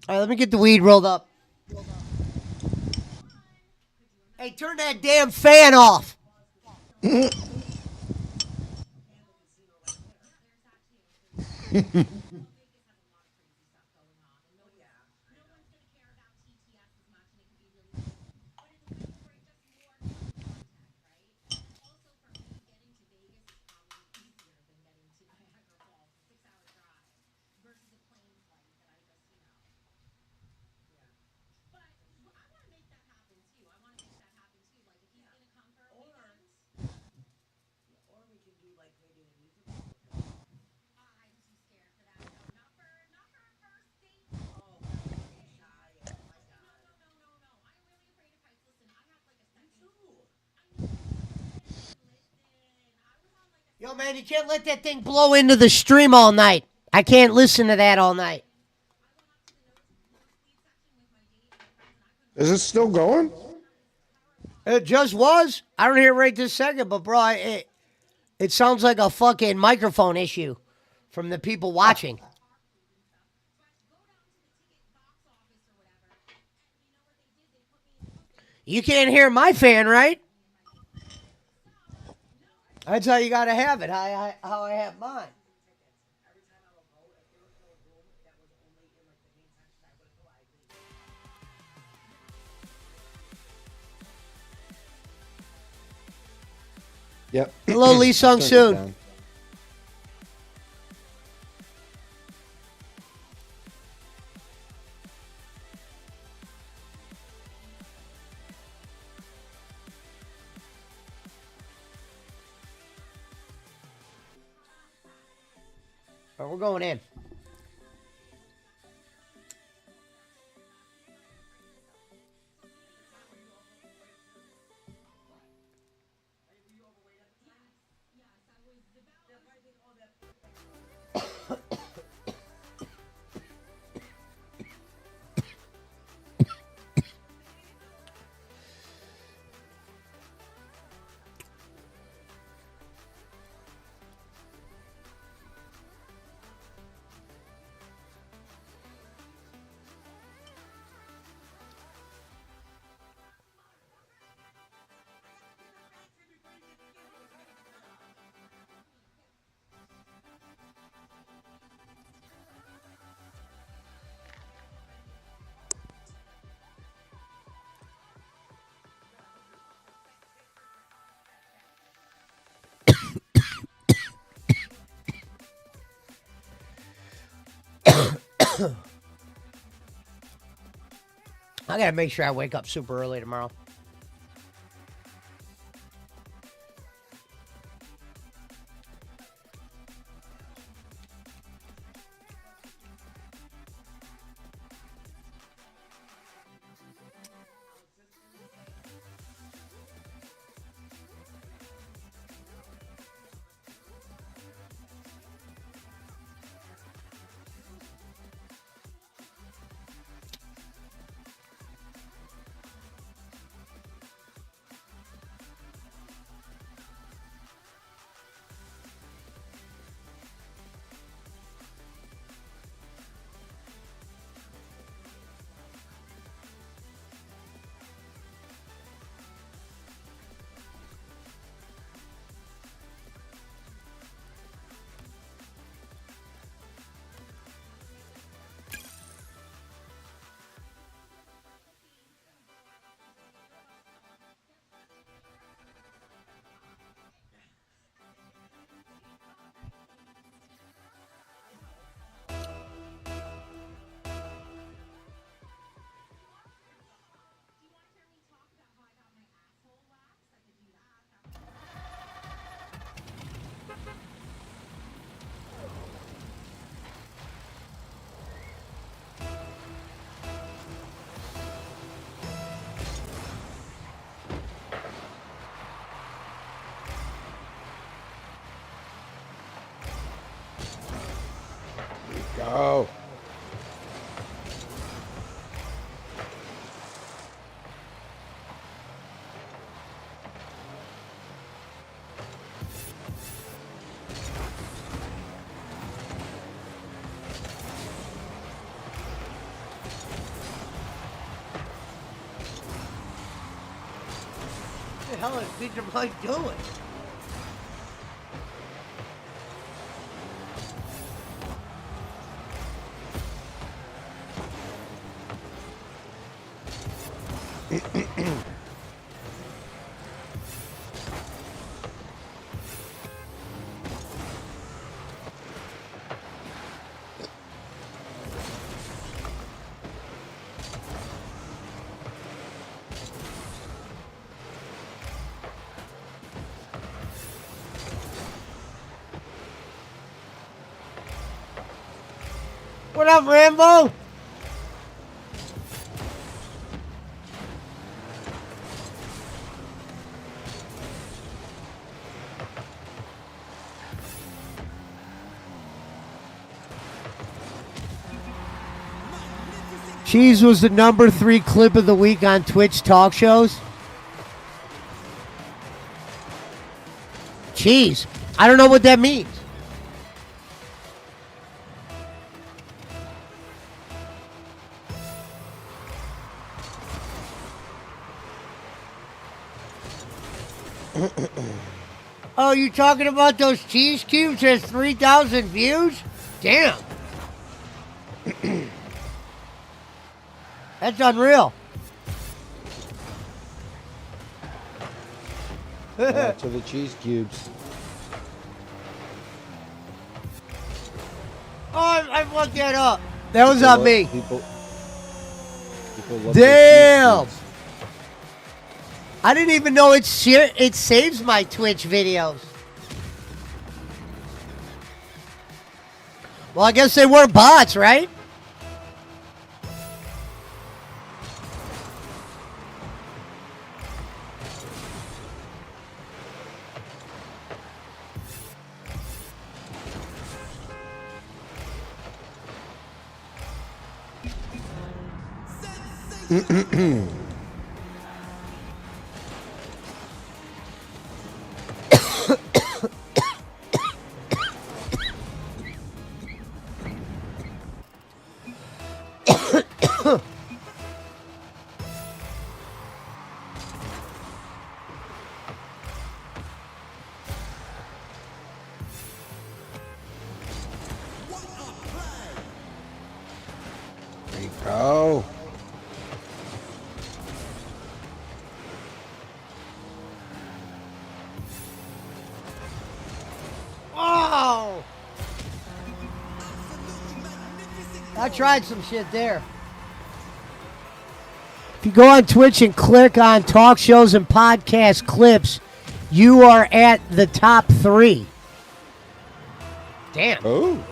All right, let me get the weed rolled up. Hey, turn that damn fan off. Yo, man, you can't let that thing blow into the stream all night. I can't listen to that all night. Is it still going? It just was. I don't hear it right this second, but bro, it sounds like a fucking microphone issue from the people watching. You can't hear my fan, right? That's how you gotta have it. How I have mine. Yep. Hello, Lee Sung Turn it Soon. down. All right, we're going in. I gotta make sure I wake up super early tomorrow. Go. What the hell is Peter Mike doing? What up, Rambo? Cheese was the number 3 clip of the week on Twitch talk shows. Cheese. I don't know what that means. Oh, you talking about those cheese cubes? Has 3,000 views? Damn. That's unreal. Yeah, to the cheese cubes. Oh, I fucked that up. That was on me. People love Damn. I didn't even know it saves my Twitch videos. Well, I guess they weren't bots, right? There you go. Oh! I tried some shit there. If you go on Twitch and click on talk shows and podcast clips, you are at the top 3. Damn. Oh.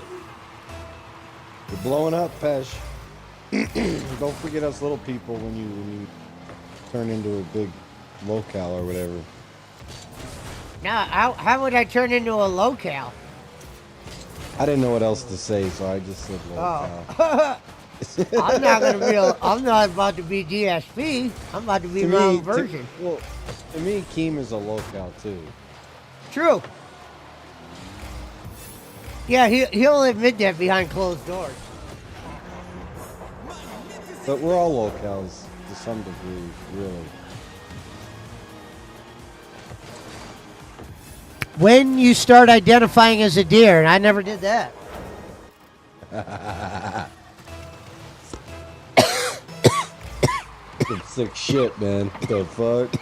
You're blowing up, Pesh. Don't forget us little people when you turn into a big locale or whatever. Now, how would I turn into a locale? I didn't know what else to say, so I just said locale. Oh. I'm not gonna be. I'm not about to be DSP. I'm about to be my own version. To me, Keem is a locale too. True. Yeah, he'll admit that behind closed doors. But we're all locales to some degree, really. When you start identifying as a deer, and I never did that. Some sick shit, man. What the fuck?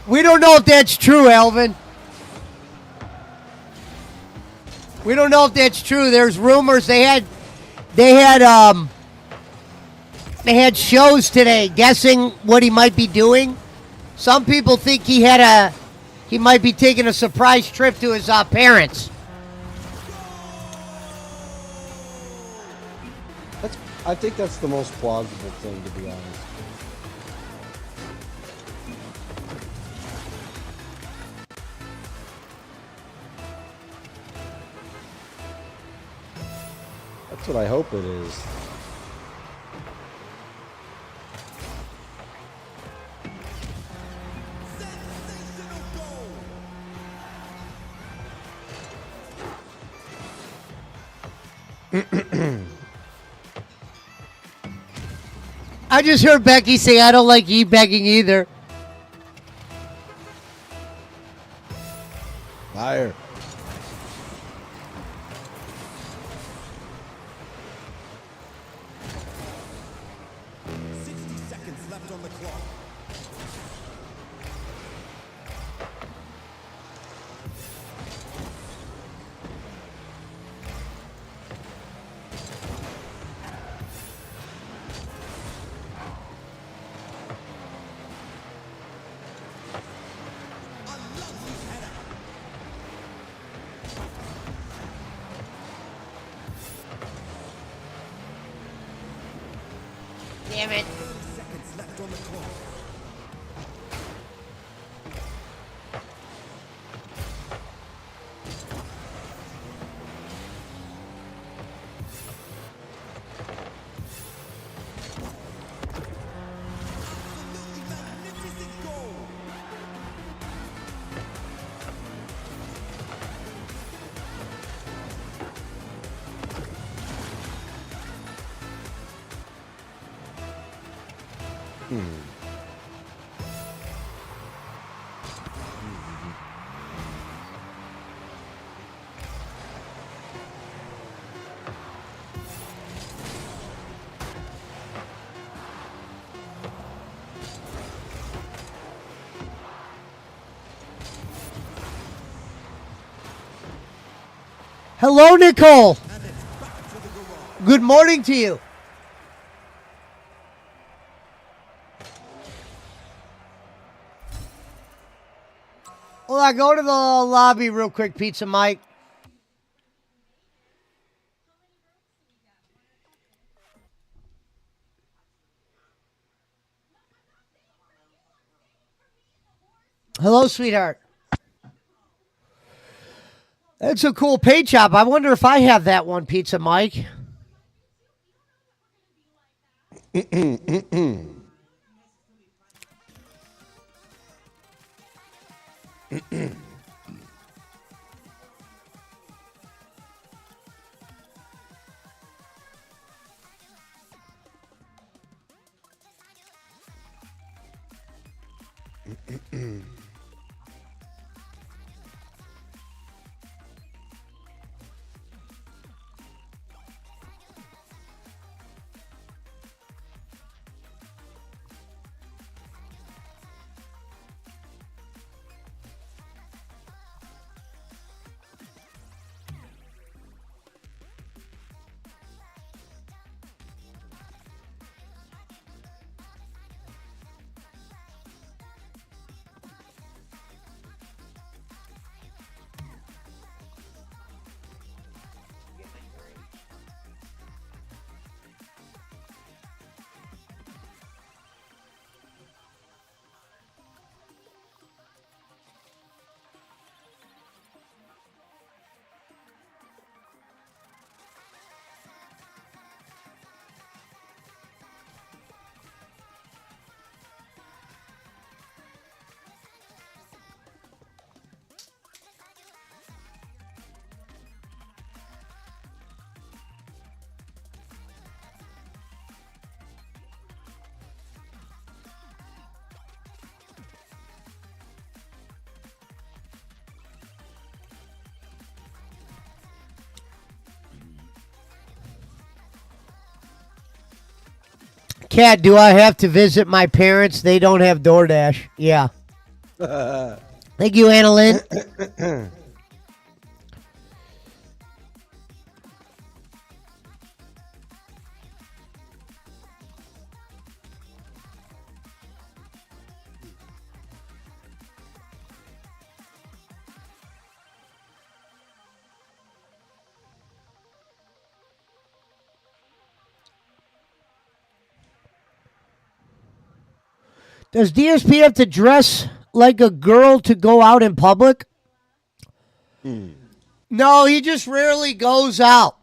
We don't know if that's true, Alvin. We don't know if that's true. There's rumors they had shows today guessing what he might be doing. Some people think he might be taking a surprise trip to his parents. I think that's the most plausible thing, to be honest. That's what I hope it is. I just heard Becky say, I don't like e-begging either. Liar. damn it. Hello, Nicole. Good morning to you. Hold on, go to the lobby real quick, Pizza Mike. Hello, sweetheart. That's a cool paint job. I wonder if I have that one, Pizza Mike. Cat, do I have to visit my parents? They don't have DoorDash. Yeah. Thank you, Annalyn. Does DSP have to dress like a girl to go out in public? No, he just rarely goes out.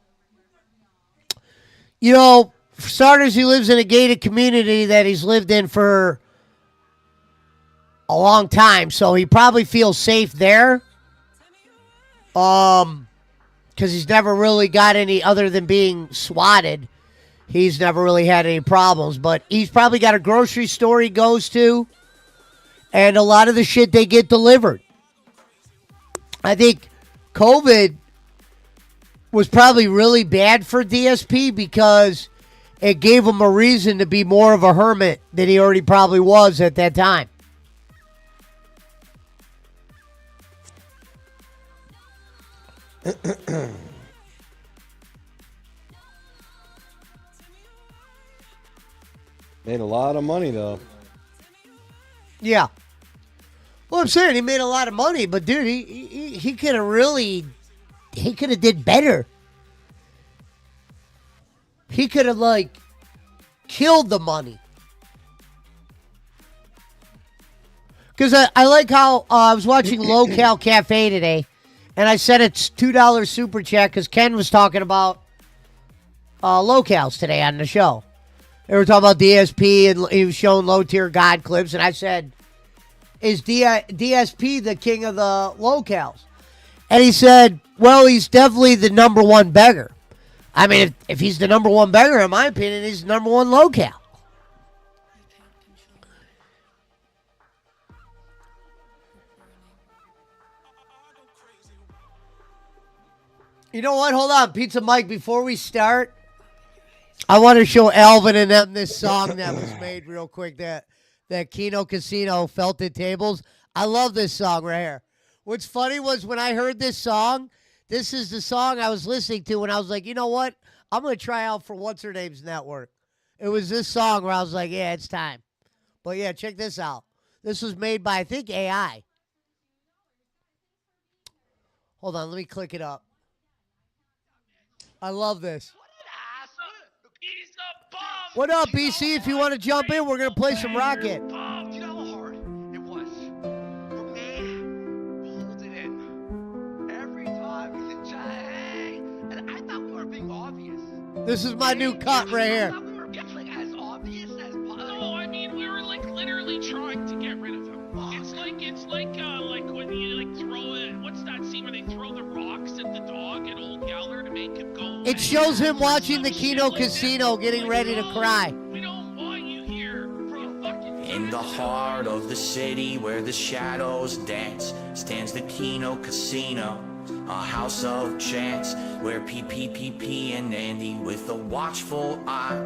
You know, for starters, he lives in a gated community that he's lived in for a long time, so he probably feels safe there. Because he's never really got any, other than being swatted, he's never really had any problems. But he's probably got a grocery store he goes to, and a lot of the shit they get delivered. I think COVID was probably really bad for DSP because it gave him a reason to be more of a hermit than he already probably was at that time. Made a lot of money, though. Yeah. Well, I'm saying he made a lot of money, but dude, he could have really, he could have did better. He could have, like, killed the money. Because I like how I was watching Local Cafe today, and I said it's $2 super chat because Ken was talking about locales today on the show. They were talking about DSP, and he was showing low-tier God clips, and I said, is DSP the king of the locales? And he said, well, he's definitely the number one beggar. I mean, if he's the number one beggar, in my opinion, he's the number one locale. You know what? Hold on, Pizza Mike, before we start, I want to show Alvin and them this song that was made real quick, that Keno Casino, Felted Tables. I love this song right here. What's funny was when I heard this song, this is the song I was listening to, and I was like, you know what? I'm going to try out for What's-Her-Name's network. It was this song where I was like, yeah, it's time. But yeah, check this out. This was made by, I think, AI. Hold on, let me click it up. I love this. What up, BC? If you want to jump in, we're going to play some Rocket. You know how hard it was for me to hold it in every time we said, hey, and I thought we were being obvious. This is my new cut right here. I thought we were being as obvious as possible. No, I mean, we were like literally trying to get rid of him. It's like when you like throw it. What's that scene where they throw the rocks at the dog at Old Geller to make him go? It shows him watching the Keno Casino getting ready to cry. We don't want you here for a fucking. In the heart of the city where the shadows dance stands the Keno Casino, a house of chance where PPPP and Andy with a watchful eye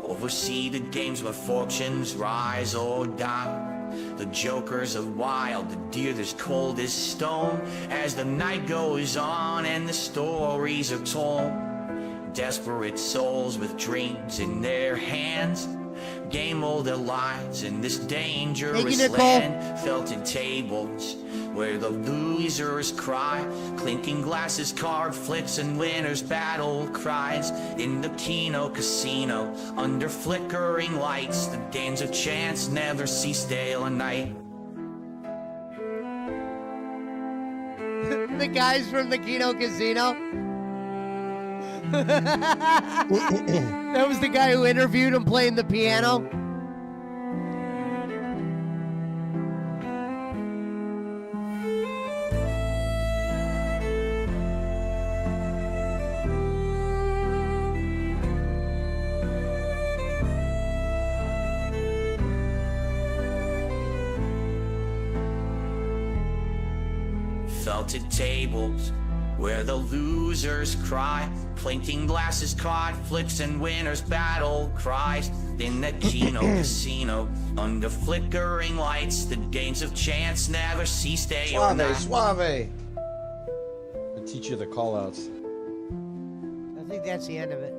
oversee the games where fortunes rise or die. The jokers are wild, the deer that's cold as stone as the night goes on and the stories are told. Desperate souls with dreams in their hands game all their lives in this dangerous land. Felted tables where the losers cry, clinking glasses, card flips, and winners battle cries. In the Keno Casino, under flickering lights, the games of chance never cease day or night. The guys from the Keno Casino. That was the guy who interviewed him playing the piano. Felted tables where the losers cry, clinking glasses, card flips, and winners battle cries. In the Keno Casino, under flickering lights, the games of chance never cease day or night. Suave. I'll teach you the call-outs. I think that's the end of it.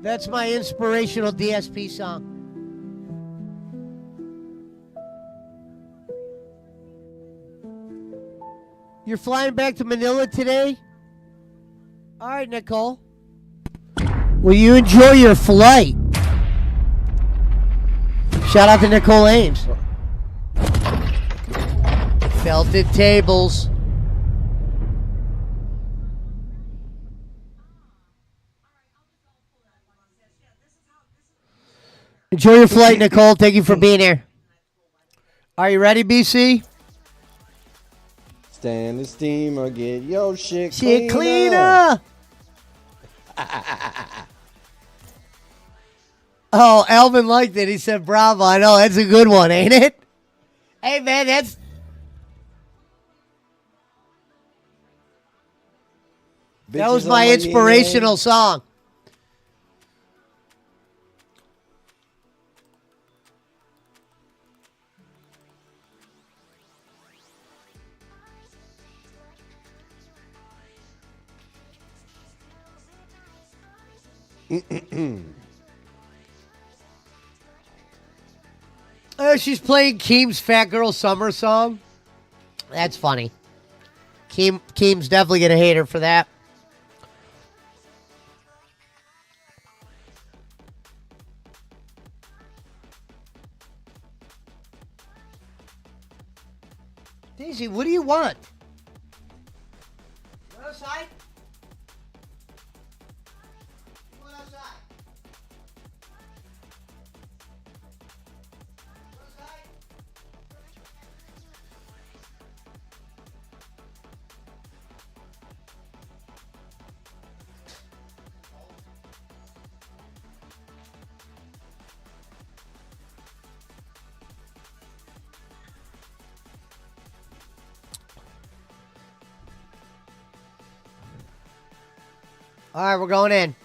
That's my inspirational DSP song. You're flying back to Manila today? All right, Nicole. Will you enjoy your flight? Shout out to Nicole Ames. Felted tables. Enjoy your flight, Nicole. Thank you for being here. Are you ready, BC? Stand the steam or get your shit cleaner. Oh, Alvin liked it. He said, bravo. I know. That's a good one, ain't it? Hey, man, that was my inspirational song. She's playing Keem's Fat Girl Summer song. That's funny. Keem's definitely gonna hate her for that. Daisy, what do you want? You want outside? You want outside? All right, we're going in.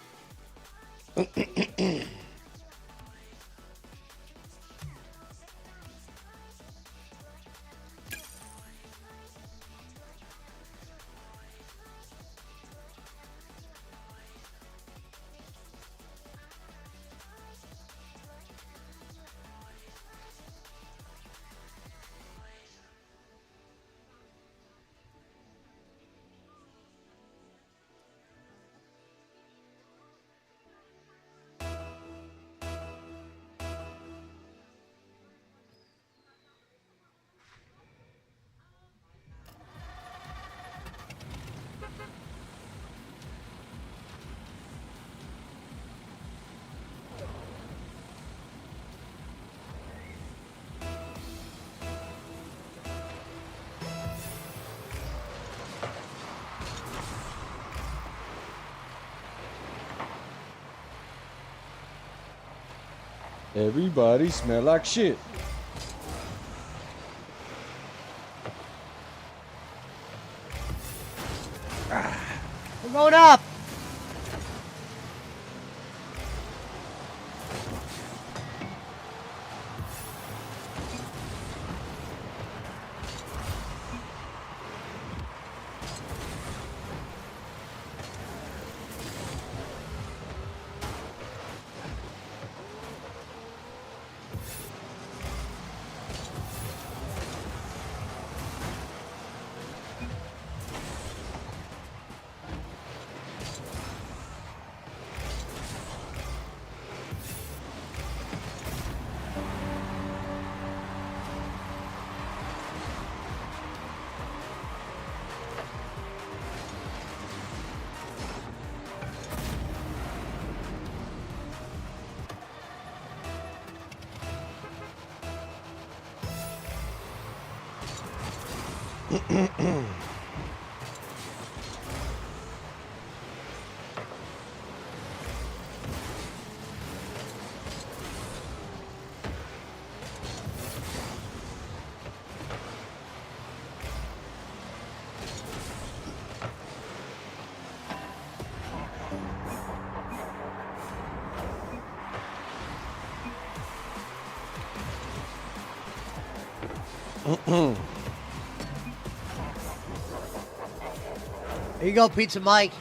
Everybody smell like shit. We're going up. Here you go, Pizza Mike.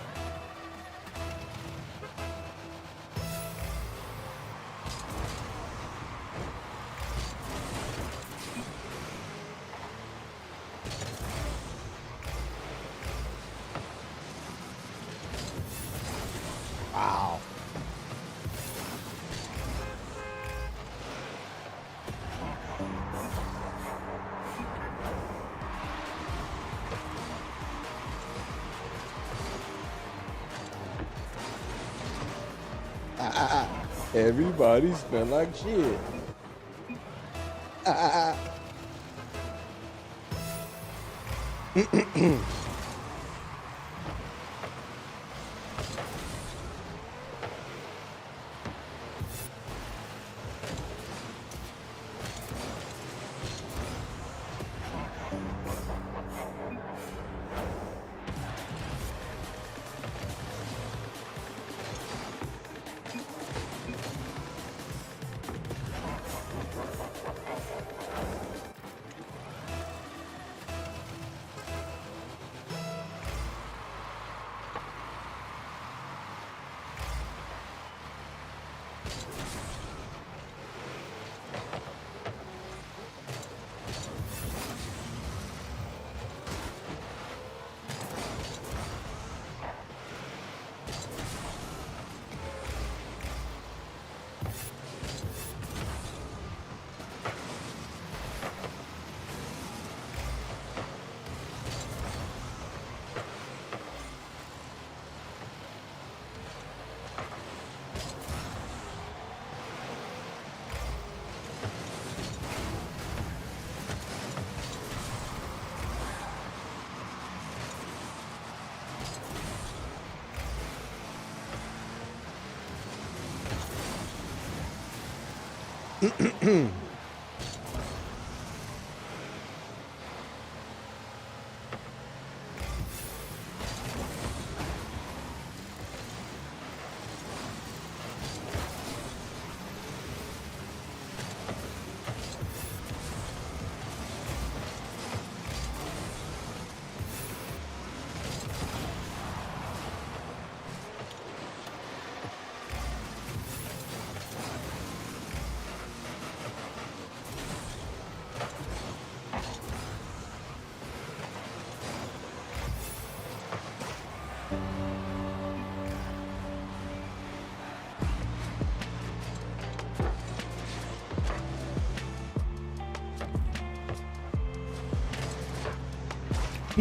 Wow. Everybody smell like shit.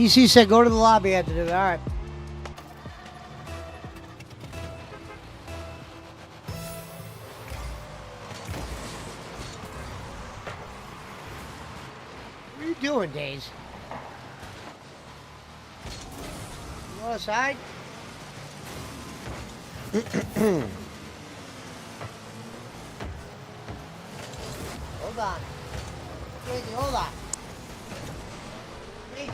BC said go to the lobby after do. All right. What are you doing, Days? You go outside? Hold on. Crazy, hold on. Crazy.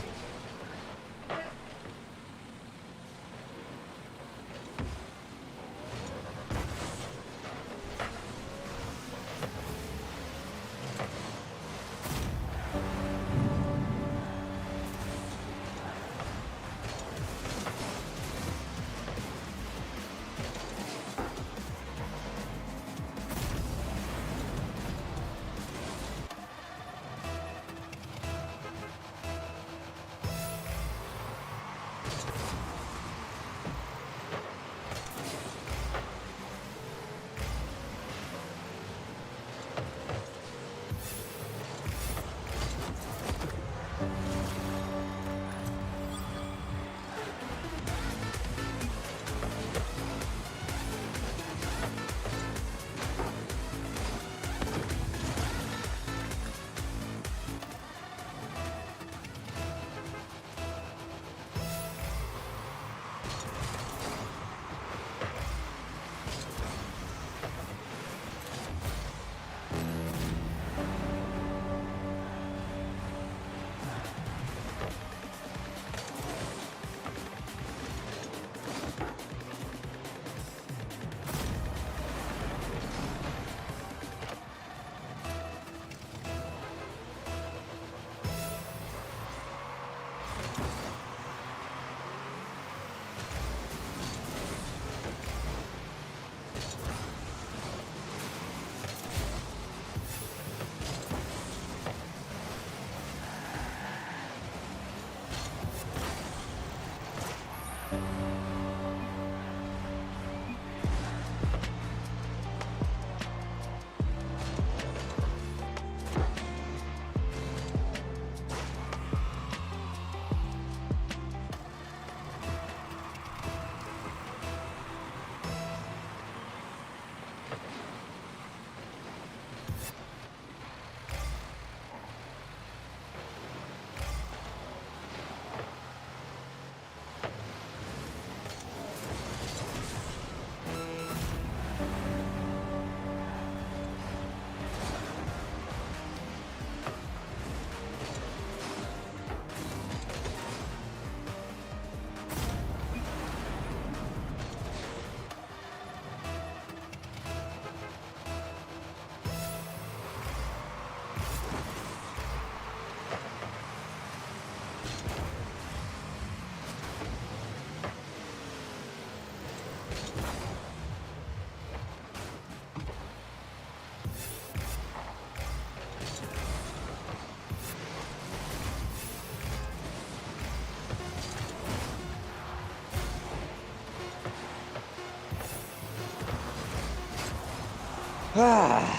Ah.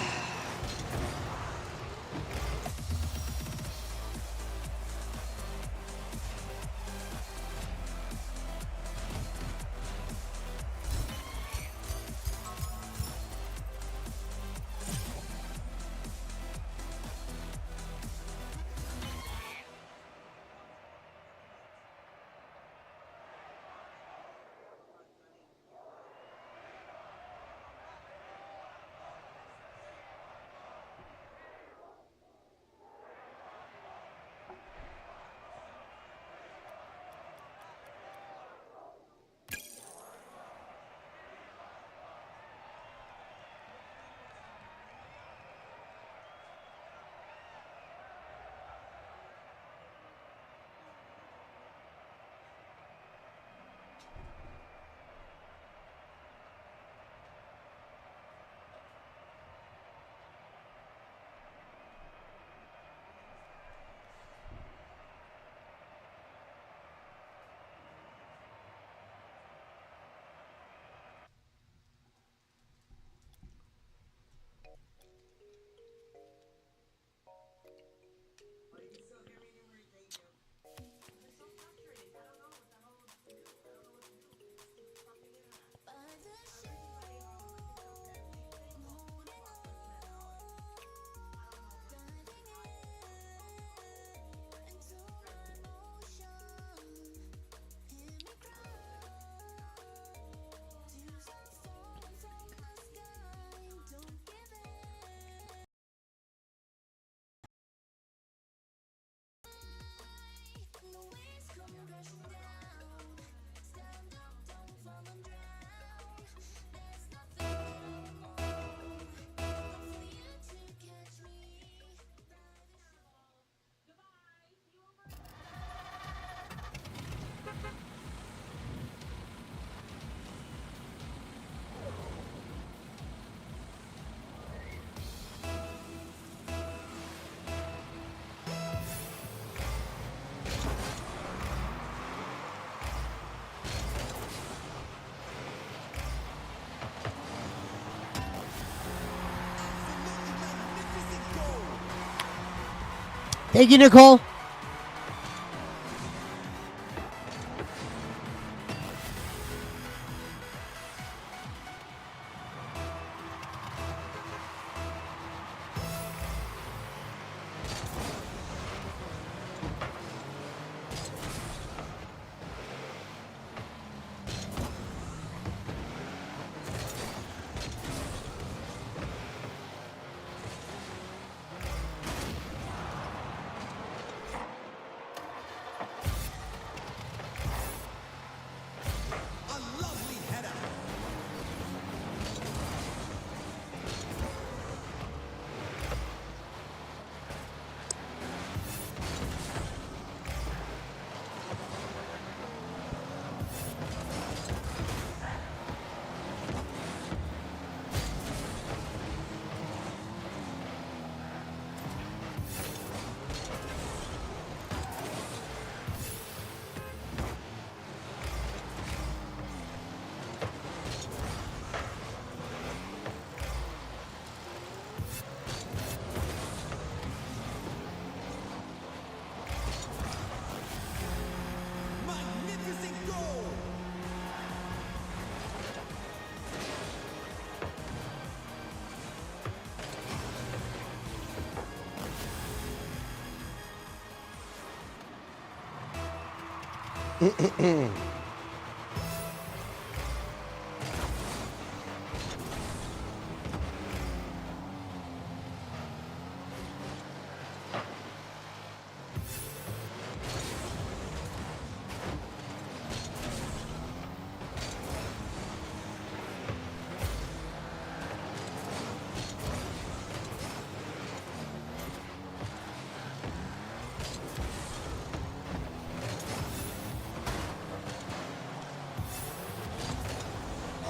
Thank you, Nicole.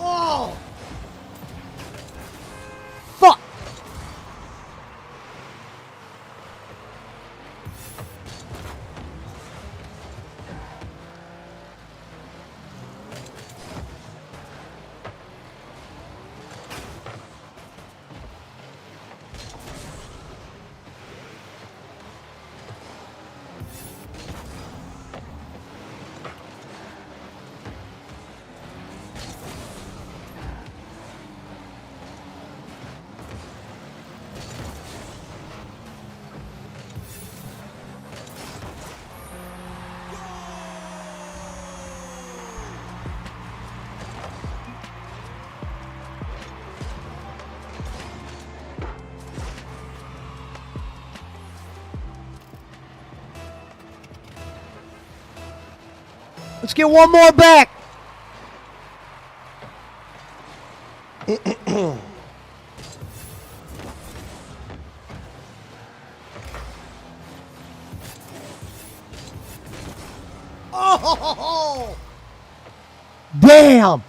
Oh! Fuck! Let's get one more back. Oh! Damn!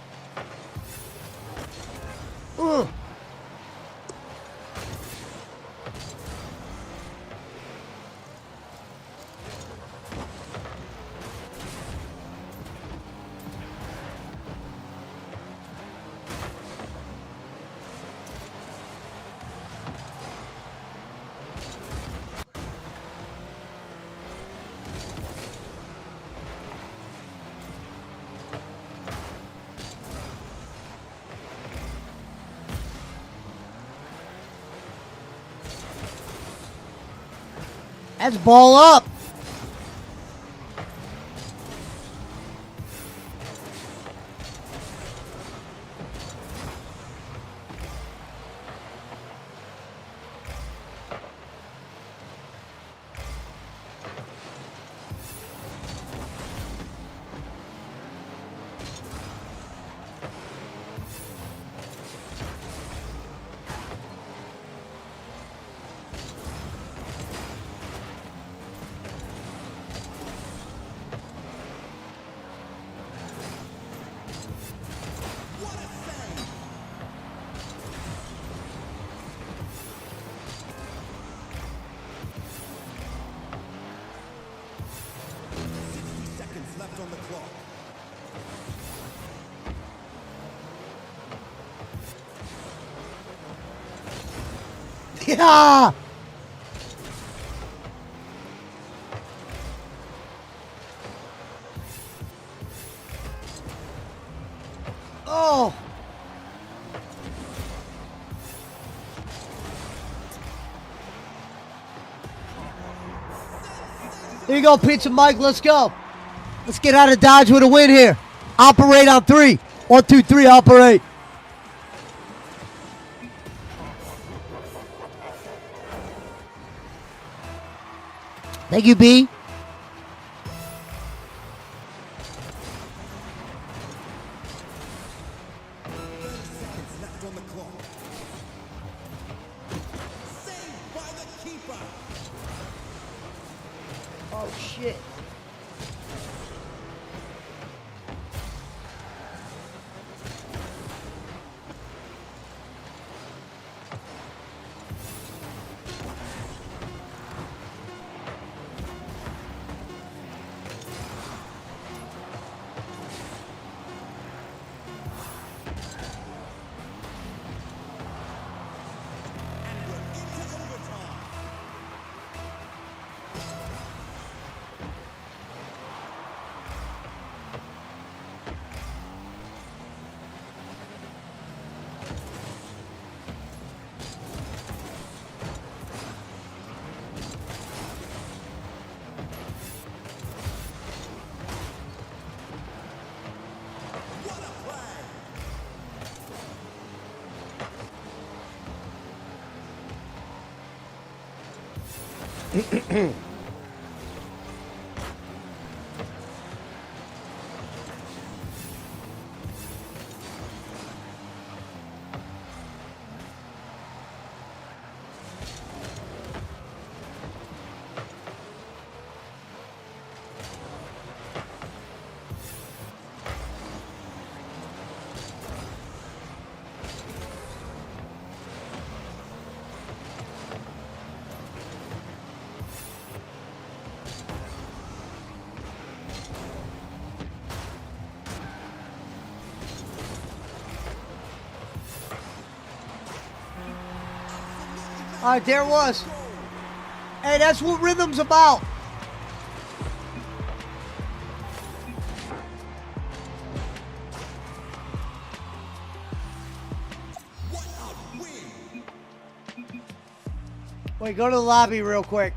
That's ball up. Yeah! Oh. Here you go, Pizza Mike. Let's go. Let's get out of Dodge with a win here. Operate on 3. 1, 2, 3, operate. Thank you, B. Oh, shit. All right, there it was. Hey, that's what rhythm's about. Wait, go to the lobby real quick.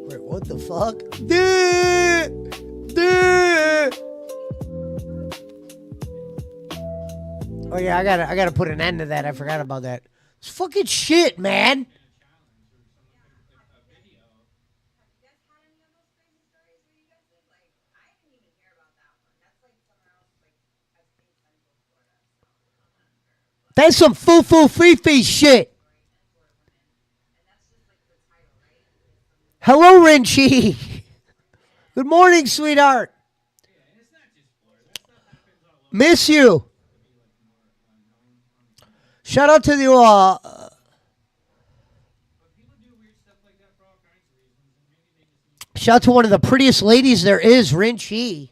Wait, what the fuck? Oh yeah, I gotta put an end to that. I forgot about that. It's fucking shit, man. That's some foo-foo fee-fee shit. Hello, Renchi. Good morning, sweetheart. Miss you. Shout out to the shout out to one of the prettiest ladies there is, Renchi.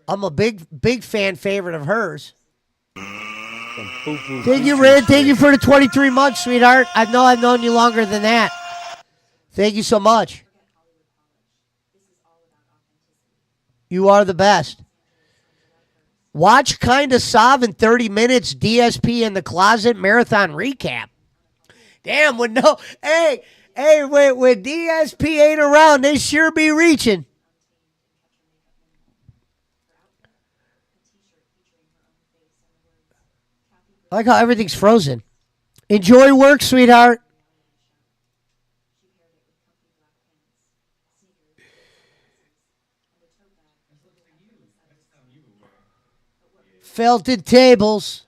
I'm a big fan favorite of hers. Thank you, Red. Thank you for the 23 months, sweetheart. I know I've known you longer than that. Thank you so much. You are the best. Watch Kinda Sov in 30 minutes. DSP in the Closet marathon recap. Damn, when no, hey, when DSP ain't around, they sure be reaching. I like how everything's frozen. Enjoy work, sweetheart. Felted tables.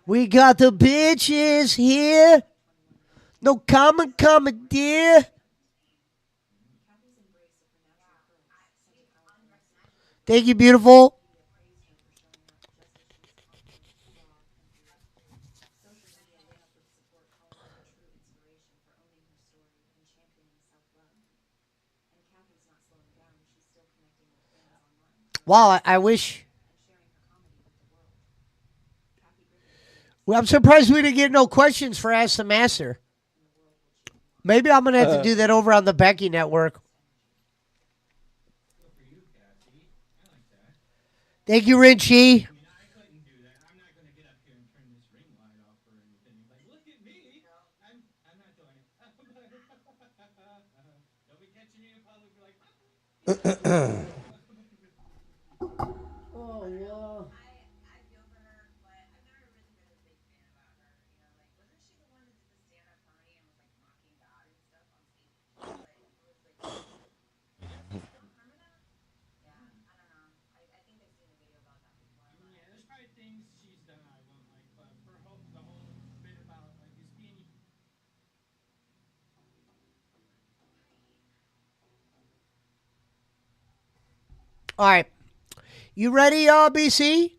We got the bitches here. No common, dear. Thank you, beautiful. Wow, I wish. Well, I'm surprised we didn't get no questions for Ask the Master. Maybe I'm going to have to do that over on the Becky Network. Thank you, Richie. All right. You ready, BC?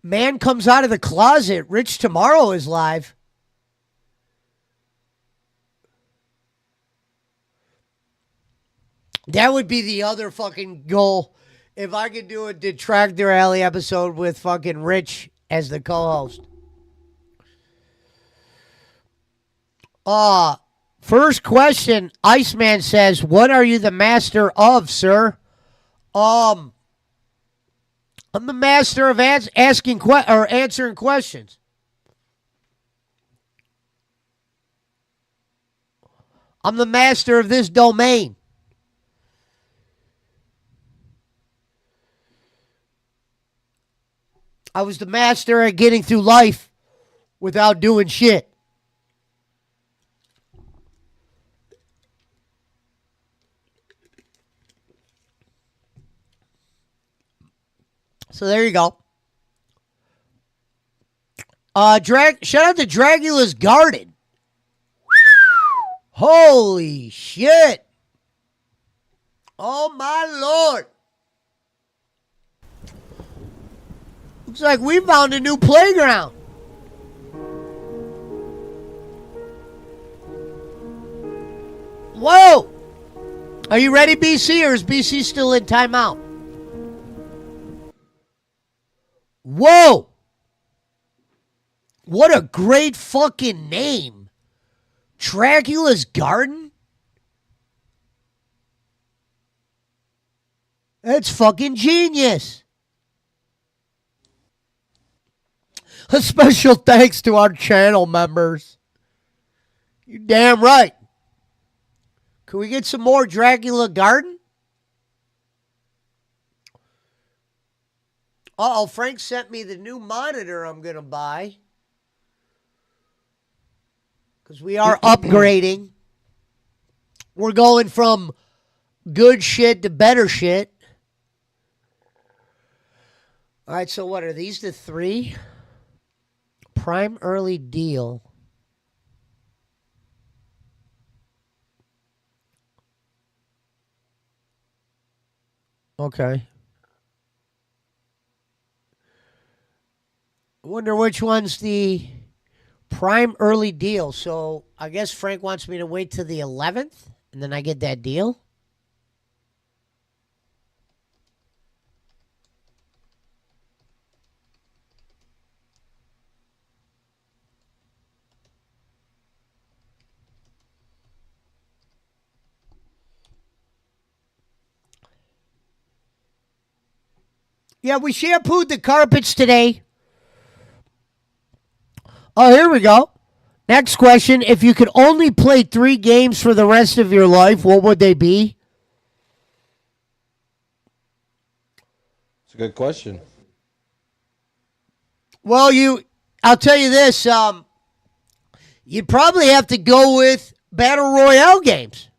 Man comes out of the closet. Rich Tomorrow is live. That would be the other fucking goal. If I could do a Detractor Alley episode with fucking Rich as the co-host. First question, Iceman says, what are you the master of, sir? I'm the master of answering questions. I'm the master of this domain. I was the master at getting through life without doing shit. So there you go. Shout out to Dracula's Garden. Holy shit. Oh my Lord. Looks like we found a new playground. Whoa. Are you ready, BC, or is BC still in timeout? Whoa! What a great fucking name. Dracula's Garden? That's fucking genius. A special thanks to our channel members. You damn right. Can we get some more Dracula Garden? Uh-oh, Frank sent me the new monitor I'm going to buy. Because we are upgrading. We're going from good shit to better shit. All right, so what are these the three? Prime early deal. Okay. I wonder which one's the prime early deal. So I guess Frank wants me to wait till the 11th and then I get that deal. Yeah, we shampooed the carpets today. Oh, here we go. Next question. If you could only play 3 games for the rest of your life, what would they be? It's a good question. Well, I'll tell you this. You'd probably have to go with Battle Royale games.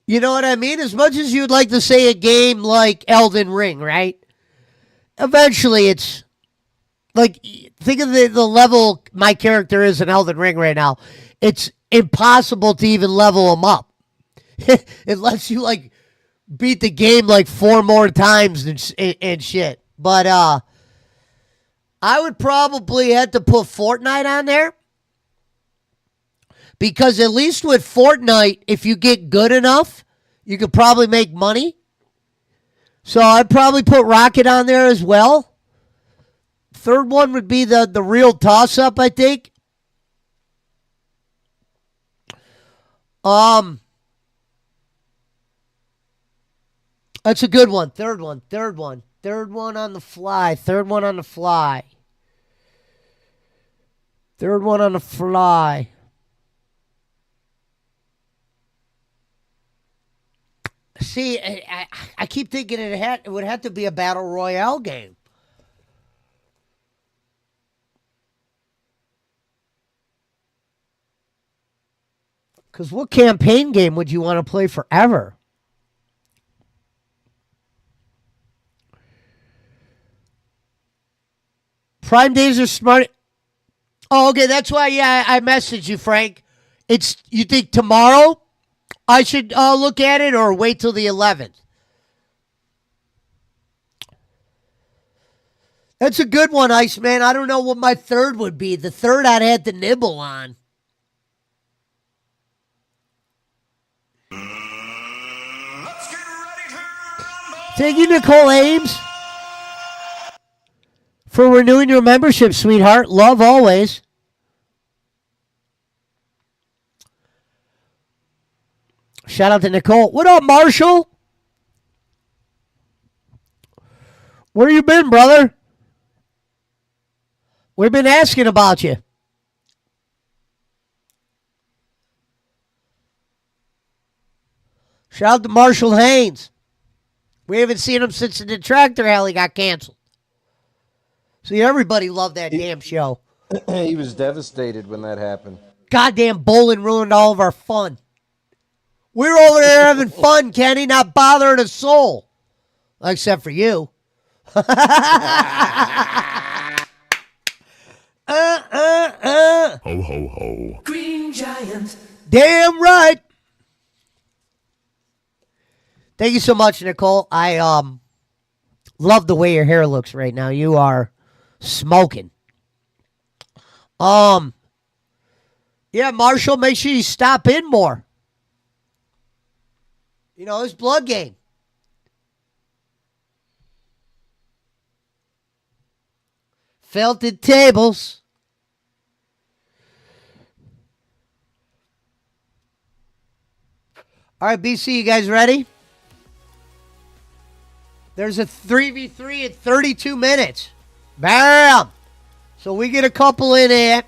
You know what I mean? As much as you'd like to say a game like Elden Ring, right? Eventually it's like, think of the level my character is in Elden Ring right now. It's impossible to even level him up. Unless you like beat the game like 4 more times and shit. But I would probably have to put Fortnite on there. Because at least with Fortnite, if you get good enough, you could probably make money. So I'd probably put Rocket on there as well. Third one would be the real toss-up, I think. That's a good one. Third one on the fly. See, I keep thinking it would have to be a Battle Royale game. Because what campaign game would you want to play forever? Prime days are smart. Oh, okay, that's why, yeah, I messaged you, Frank. You think tomorrow I should look at it or wait till the 11th? That's a good one, Iceman. I don't know what my third would be. The third I'd have to nibble on. Thank you, Nicole Ames, for renewing your membership, sweetheart. Love always. Shout out to Nicole. What up, Marshall? Where you been, brother? We've been asking about you. Shout out to Marshall Haynes. We haven't seen him since the Detractor Alley got canceled. See, everybody loved that damn show. He was devastated when that happened. Goddamn bowling ruined all of our fun. We were over there having fun, Kenny, not bothering a soul. Except for you. Ho, ho, ho. Green Giant. Damn right. Thank you so much, Nicole. I love the way your hair looks right now. You are smoking. Yeah, Marshall, make sure you stop in more. You know, it's blood game. Felted tables. All right, BC, you guys ready? There's a 3v3 at 32 minutes. Bam! So we get a couple in it.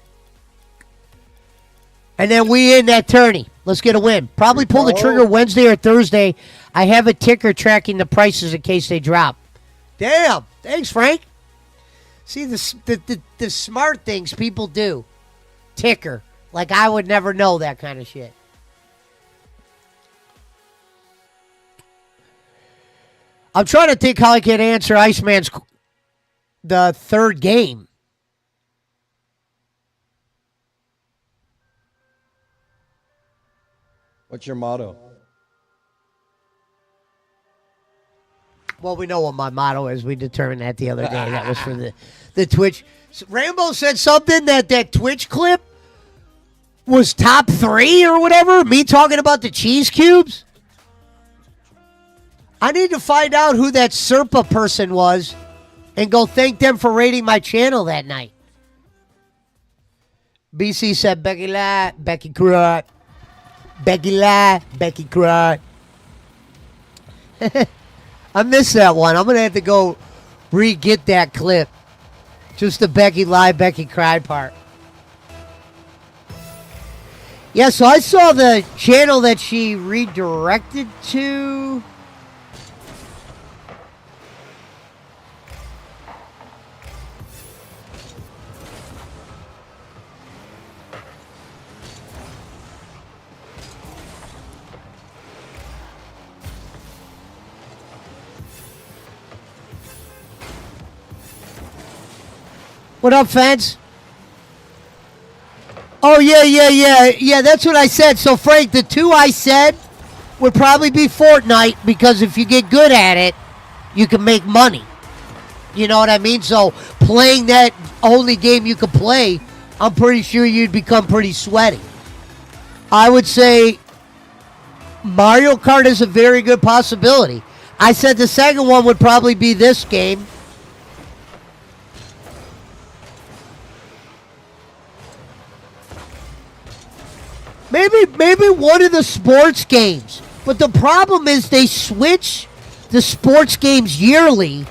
And then we in that tourney. Let's get a win. Probably pull the trigger Wednesday or Thursday. I have a ticker tracking the prices in case they drop. Damn. Thanks, Frank. See, the smart things people do. Ticker. Like I would never know that kind of shit. I'm trying to think how I can answer Iceman's the third game. What's your motto? Well, we know what my motto is. We determined that the other day. That was for the Twitch. So Rambo said something that Twitch clip was top 3 or whatever. Me talking about the cheese cubes. I need to find out who that Serpa person was and go thank them for rating my channel that night. BC said Becky La, Becky Crut. Becky La, Becky Crut. I missed that one. I'm going to have to go re-get that clip. Just the Becky Lie, Becky Cried part. Yeah, so I saw the channel that she redirected to. What up, fans? Oh, yeah. That's what I said. So, Frank, the two I said would probably be Fortnite because if you get good at it, you can make money. You know what I mean? So, playing that only game you could play, I'm pretty sure you'd become pretty sweaty. I would say Mario Kart is a very good possibility. I said the second one would probably be this game. Maybe one of the sports games. But the problem is they switch the sports games yearly.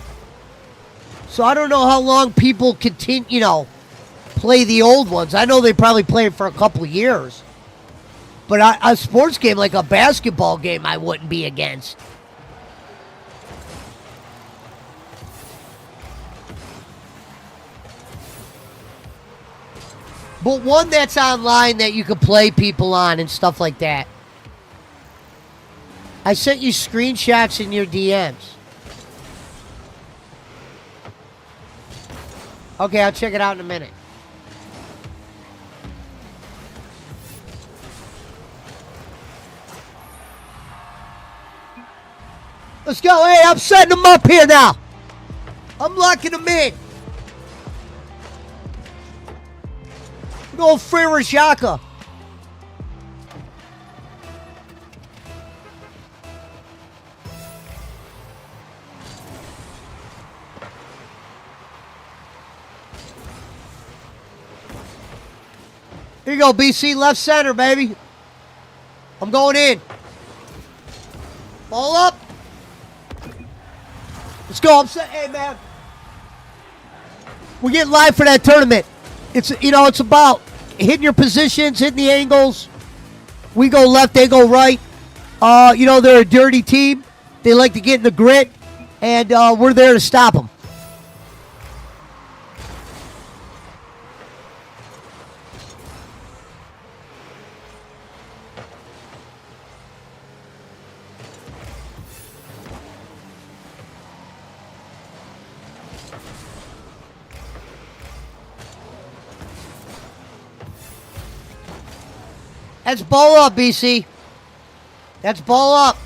So I don't know how long people continue, play the old ones. I know they probably play it for a couple of years. But a sports game like a basketball game, I wouldn't be against. But one that's online that you could play people on and stuff like that. I sent you screenshots in your DMs. Okay, I'll check it out in a minute. Let's go. Hey, I'm setting them up here now. I'm locking them in. Good old Frere Xhaka. Here you go, BC, left center, baby. I'm going in. Ball up. Let's go. Hey, man. We're getting live for that tournament. It's about hitting your positions, hitting the angles. We go left, they go right. They're a dirty team. They like to get in the grit, and we're there to stop them. That's ball up, BC. That's ball up.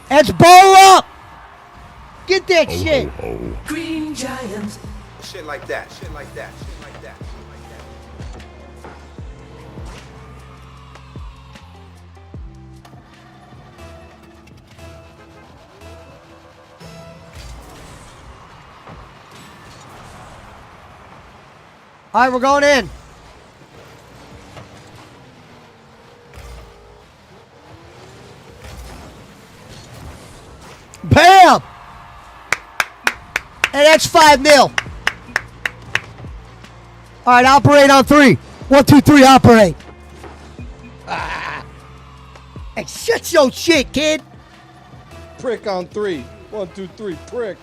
That's ball up. Get that shit. Green Giant. Shit like that. Shit like that. Shit like that. Shit like that. All right, we're going in. Bam! And that's 5-0. All right, operate on 3. 1, 2, 3, operate. Hey, shut your shit, kid. Prick on 3. 1, 2, 3, prick.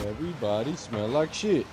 Everybody smell like shit.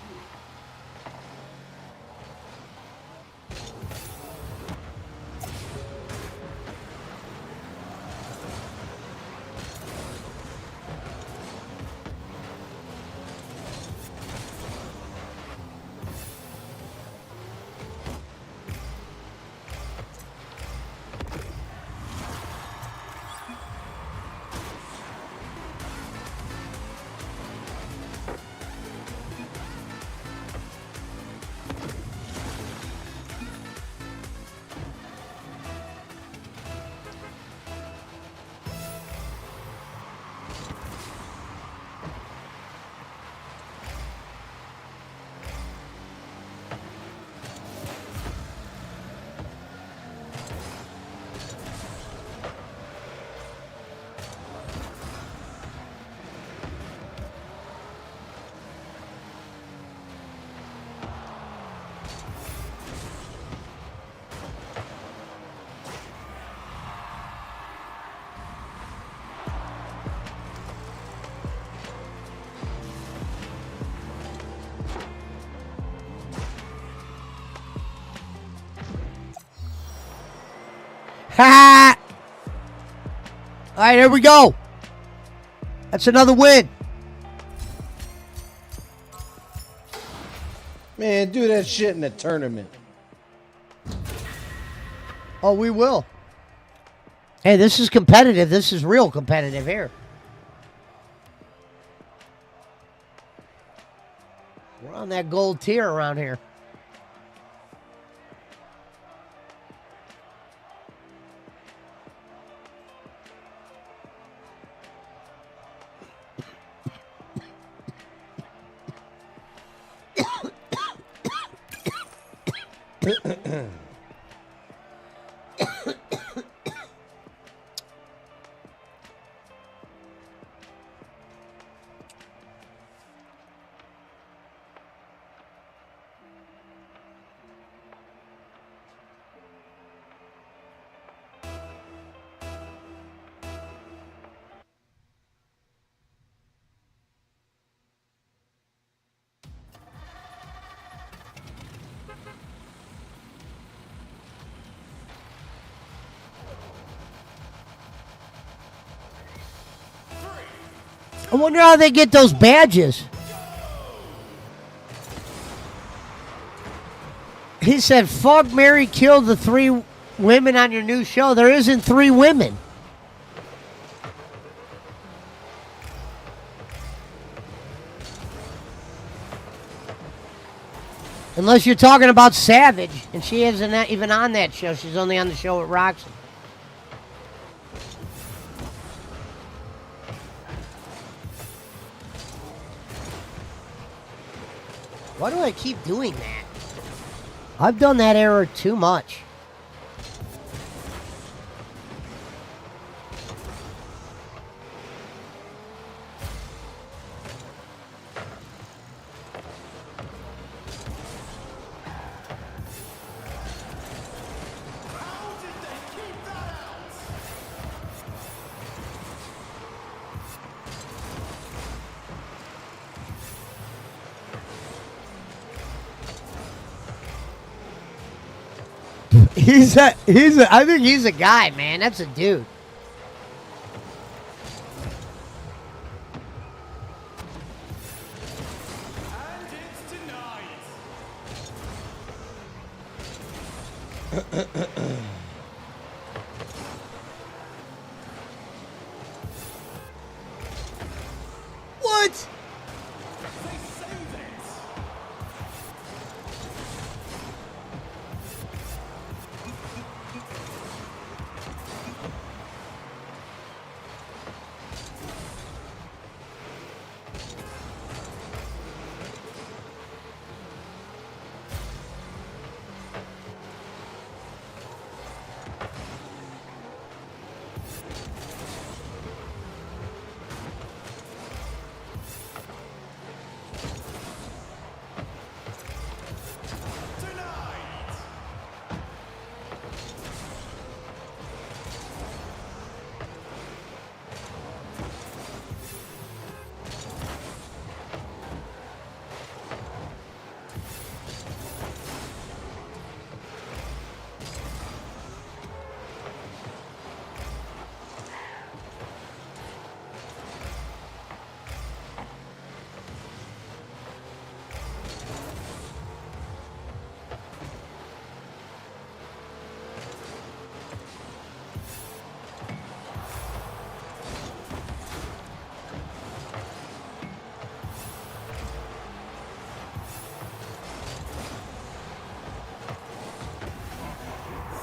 Ha! All right, here we go. That's another win. Man, do that shit in a tournament. Oh, we will. Hey, this is competitive. This is real competitive here. We're on that gold tier around here. I wonder how they get those badges. He said, fuck, Mary, kill the 3 women on your new show. There isn't 3 women. Unless you're talking about Savage, and she isn't even on that show. She's only on the show with Roxy. Why do I keep doing that? I've done that error too much. I think he's a guy, man. That's a dude. What?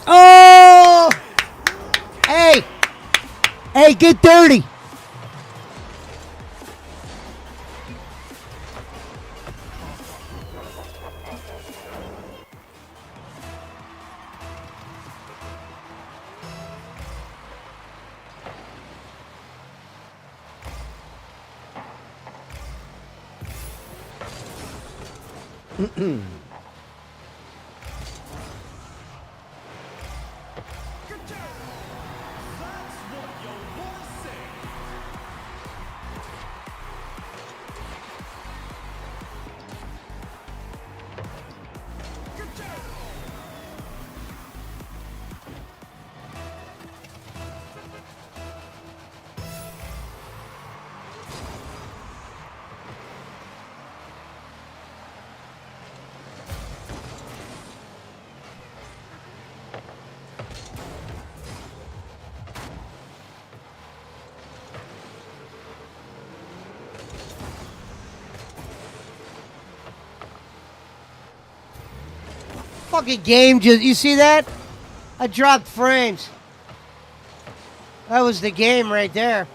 Oh! Hey! Hey, get dirty! Fucking game just, you see that? I dropped frames. That was the game right there.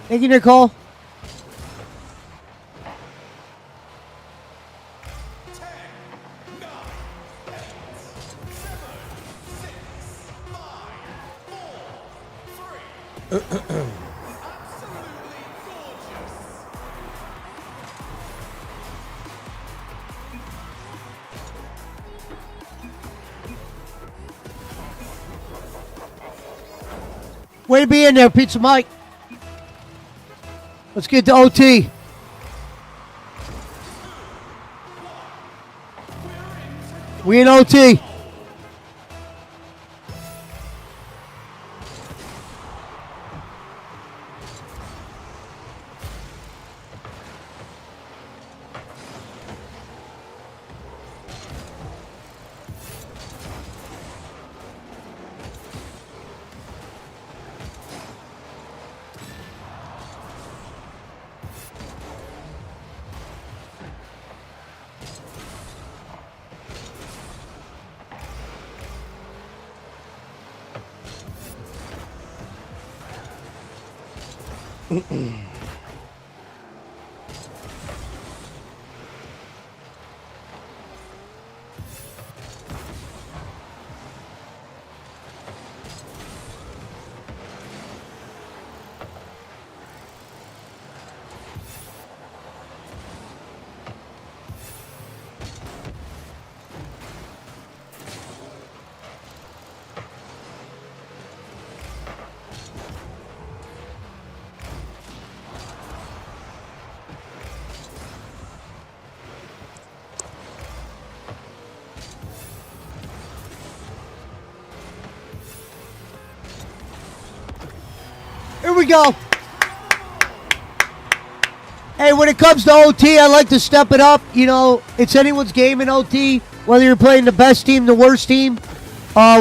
Thank you, Nicole. Way to be in there, Pizza Mike. Let's get to OT. We in OT. Here we go. Hey, when it comes to OT, I like to step it up. You know, it's anyone's game in OT, whether you're playing the best team, the worst team.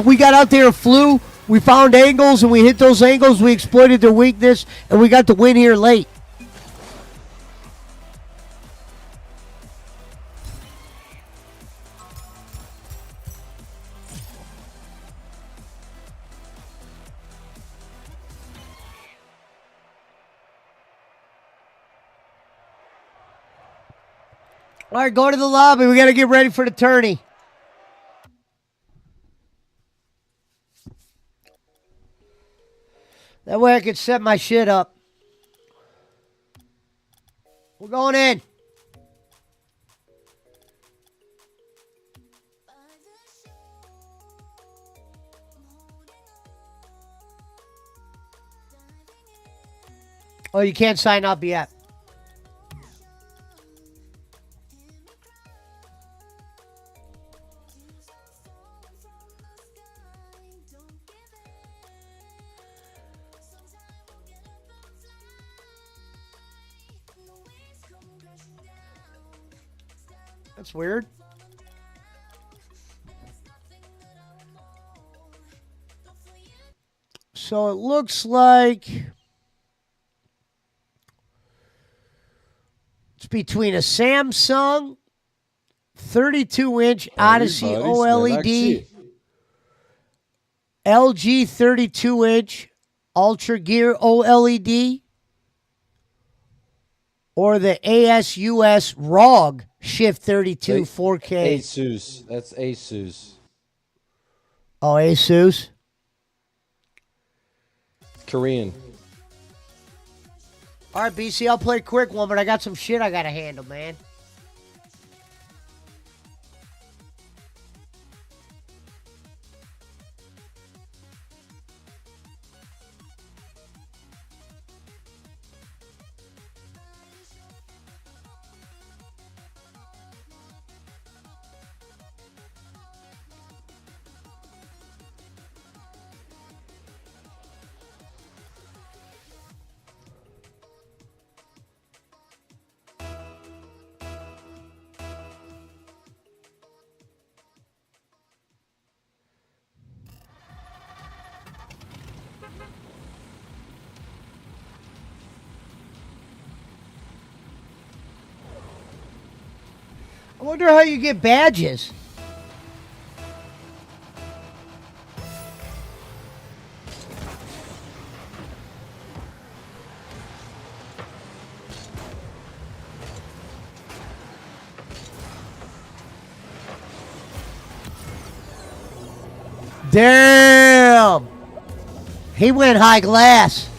We got out there and flew. We found angles, and we hit those angles. We exploited their weakness, and we got the win here late. All right, go to the lobby. We got to get ready for the tourney. That way I can set my shit up. We're going in. Oh, you can't sign up yet. That's weird. So it looks like it's between a Samsung 32-inch Odyssey OLED, LG 32-inch Ultra Gear OLED, or the ASUS ROG Shift 32 4K. Asus. That's Asus. Oh, Asus. Korean. All right, BC, I'll play a quick one, but I got some shit I got to handle, man. I wonder how you get badges. Damn! He went high glass.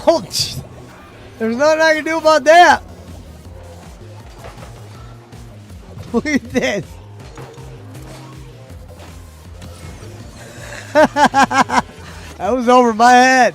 Oh, there's nothing I can do about that. Look at this. That was over my head.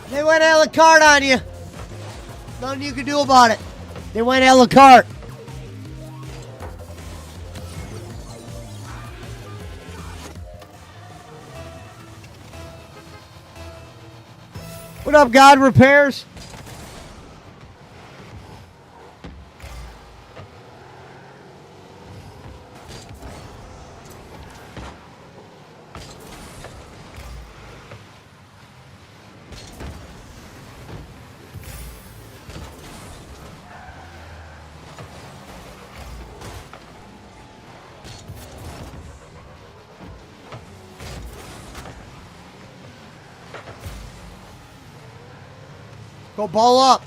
They went a la carte on you. Nothing you can do about it. They went a la carte. What up, God Repairs? Go ball up.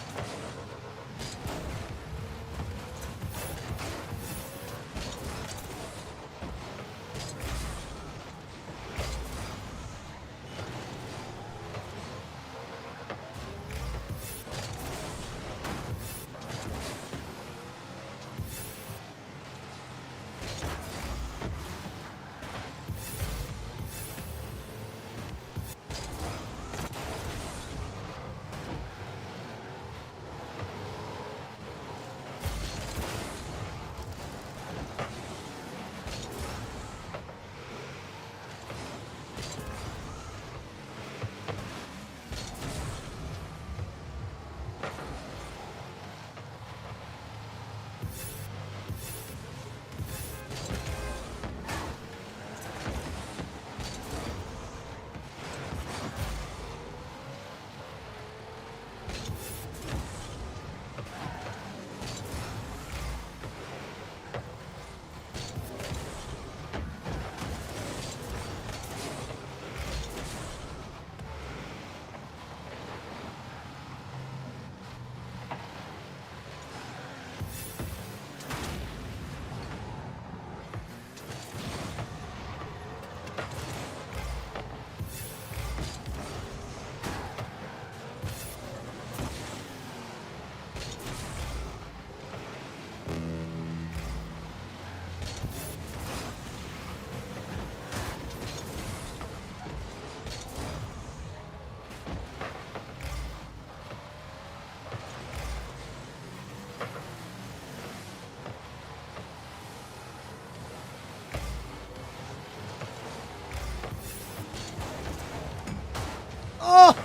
Oh!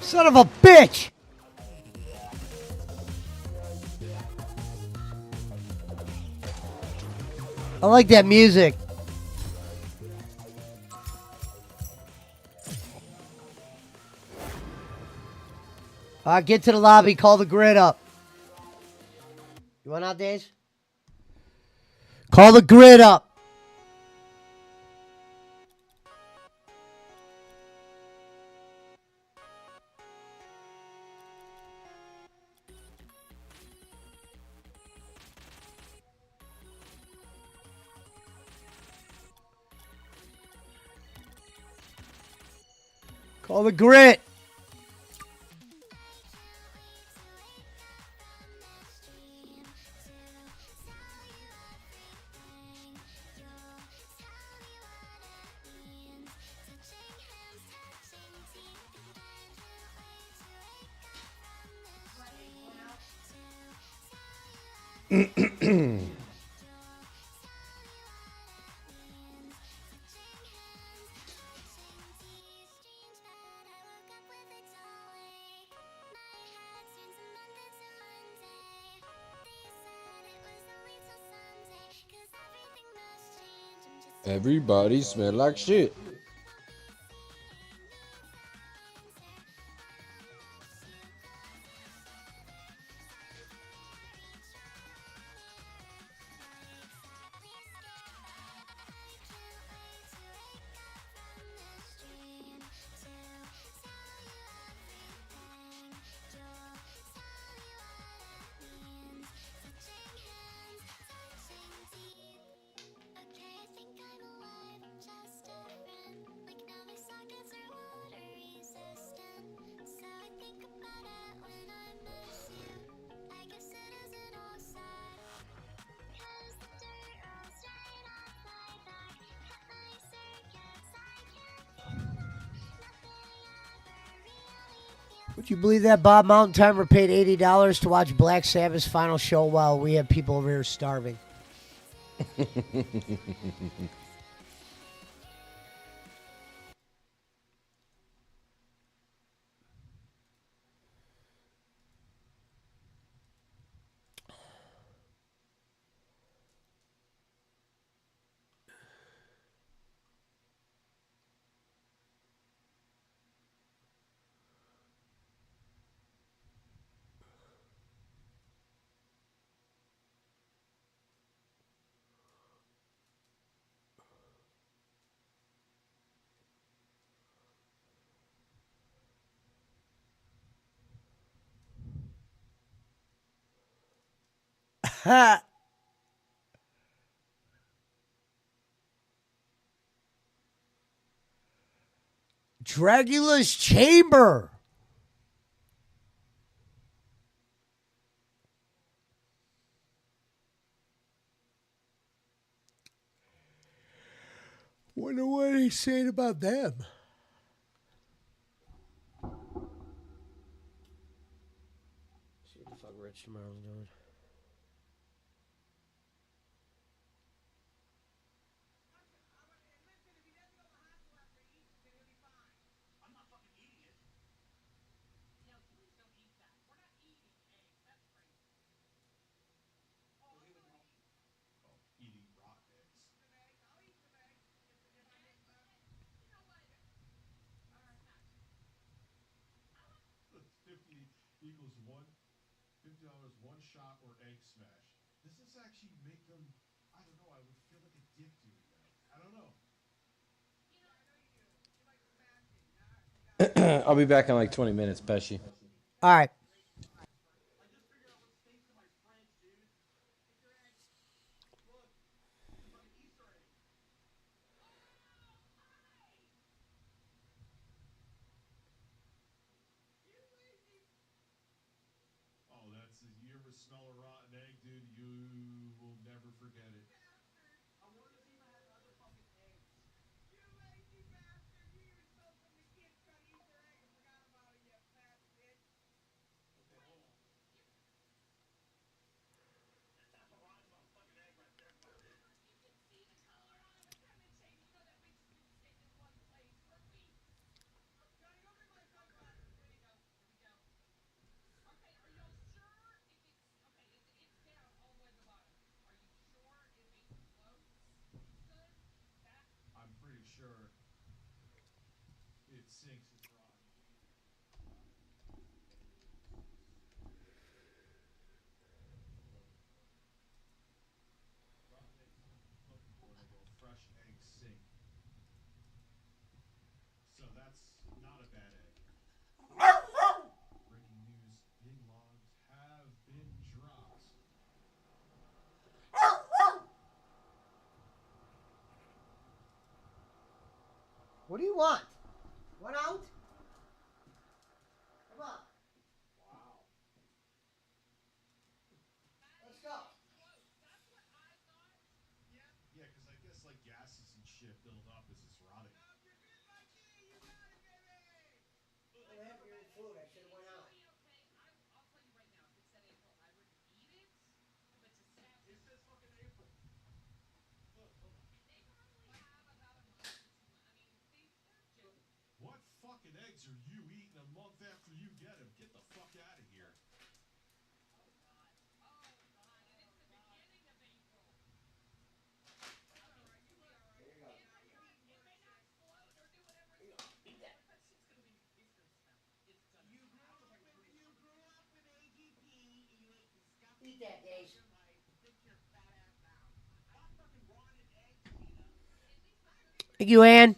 Son of a bitch! I like that music. Get to the lobby. Call the grid up. You want out, Days? Call the grid up. Call the grit. Everybody smell like shit. Would you believe that Bob Mountain Timer paid $80 to watch Black Sabbath's final show while we have people over here starving? Dracula's Chamber. Wonder what he's saying about them. See what the fuck Rich tomorrow's doing. Equals $50 one shot or egg smash. Does this actually make them? I don't know. I would feel like a dick doing that. I don't know. I'll be back in like 20 minutes, Pesci. All right. Oh, that's you ever smell a rotten egg, dude? You will never forget it. I'm pretty sure it sinks as rotten meat. Rotten eggs looking for they go fresh eggs sink. So that's not a bad egg. Breaking news: big logs have been dropped. What do you want? What out? Come on. Wow. Let's go. Yeah, because I guess like gases and shit build up as it's rotting. What happened to your food? I should have went out. It says fucking April. Look, hold on. What fucking eggs are you eating a month after you get them? Get the fuck out of here. Eat that, Days. Thank you, Ann.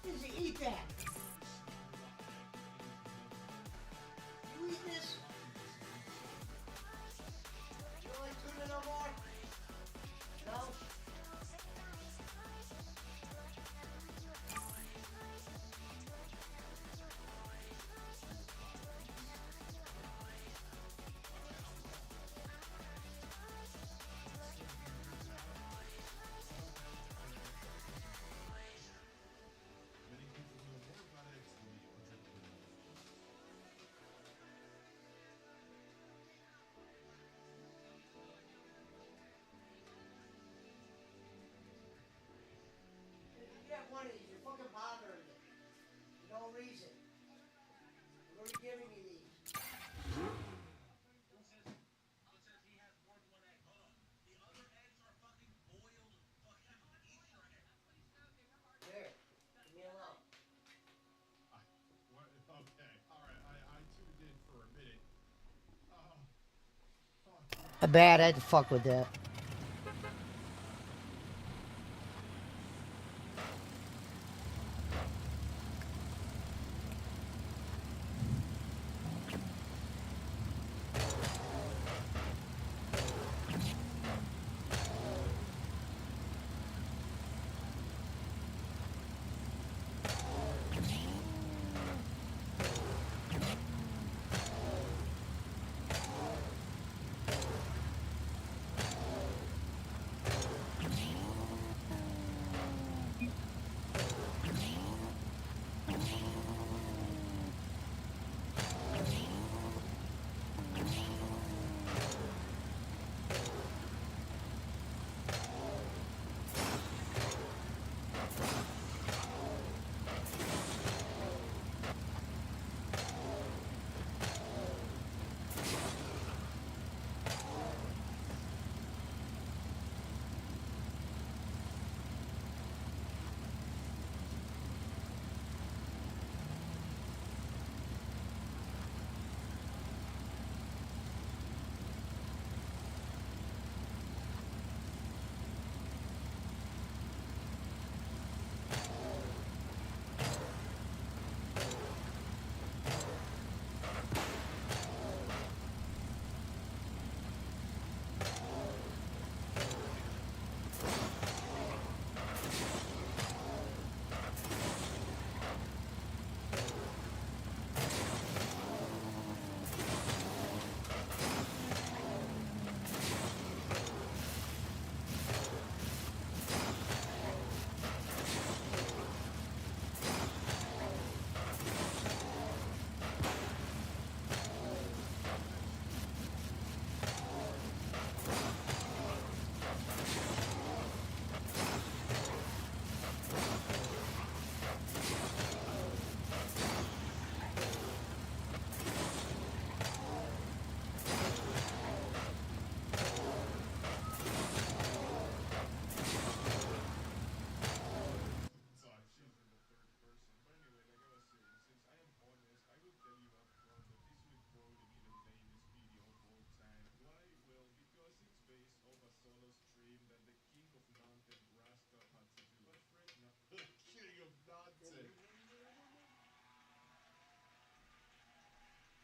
Izzy, eat that. You eat this? You don't like tuna no more? No? What? Okay. All right. I tuned in for a minute. Bad. I had to fuck with that.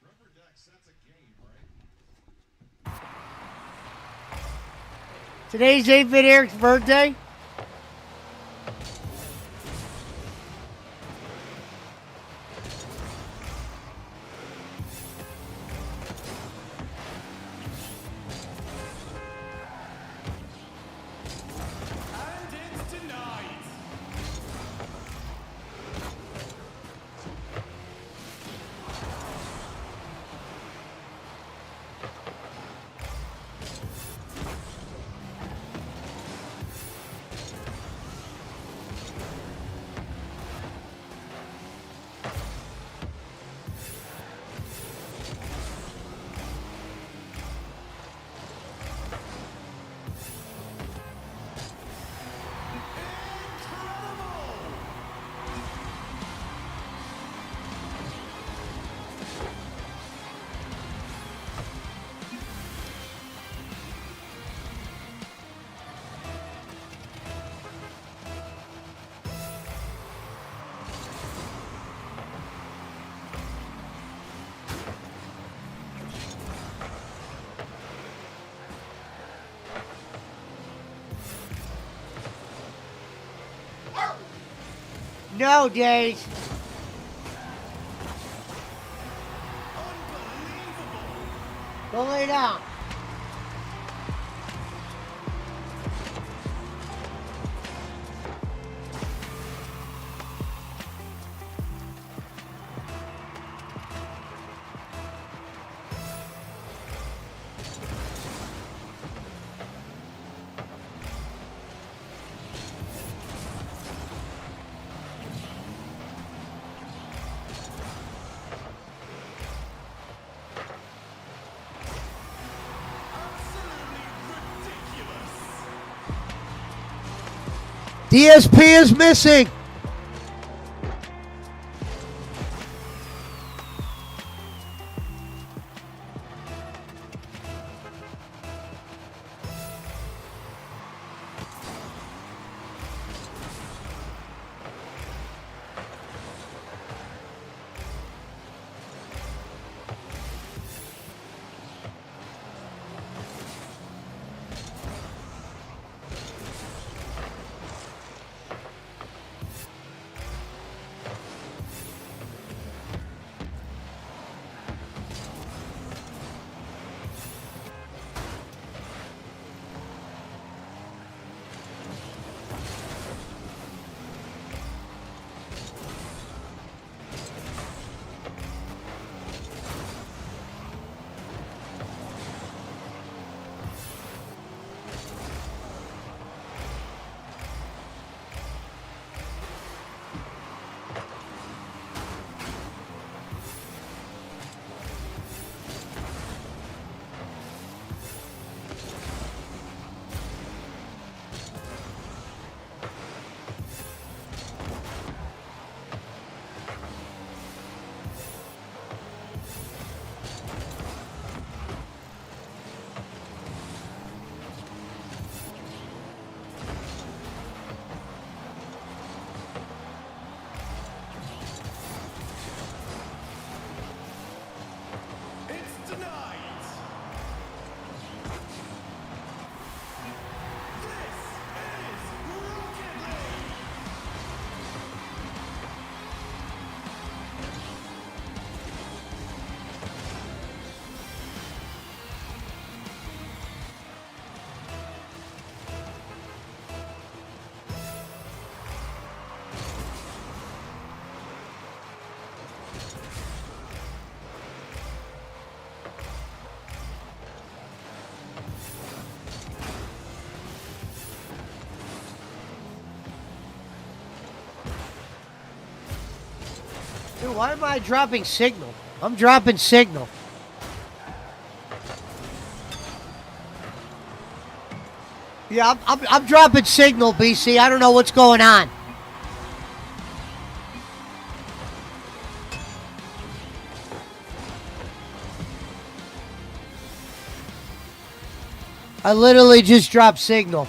Rubber Decks, that's a game, right? Today's 8-Bit Eric's birthday. No, Days. Go lay down. DSP is missing. Dude, why am I dropping signal? I'm dropping signal. Yeah, I'm dropping signal, BC. I don't know what's going on. I literally just dropped signal.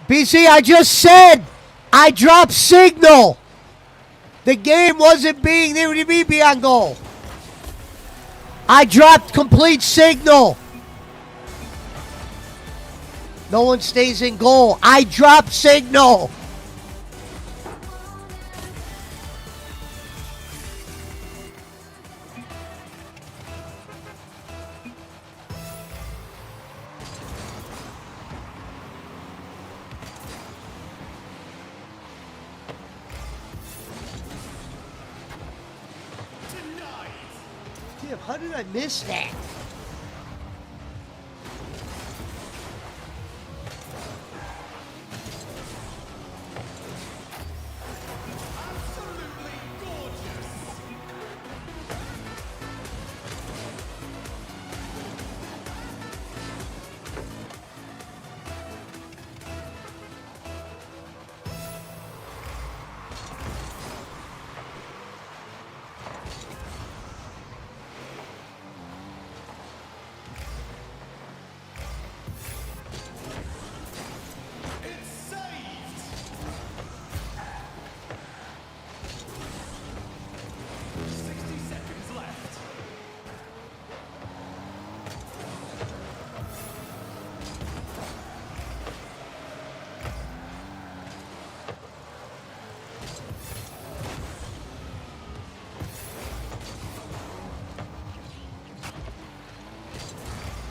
BC, I just said I dropped signal. The game wasn't being there to be on goal. I dropped complete signal. No one stays in goal. I dropped signal. Damn, how did I miss that?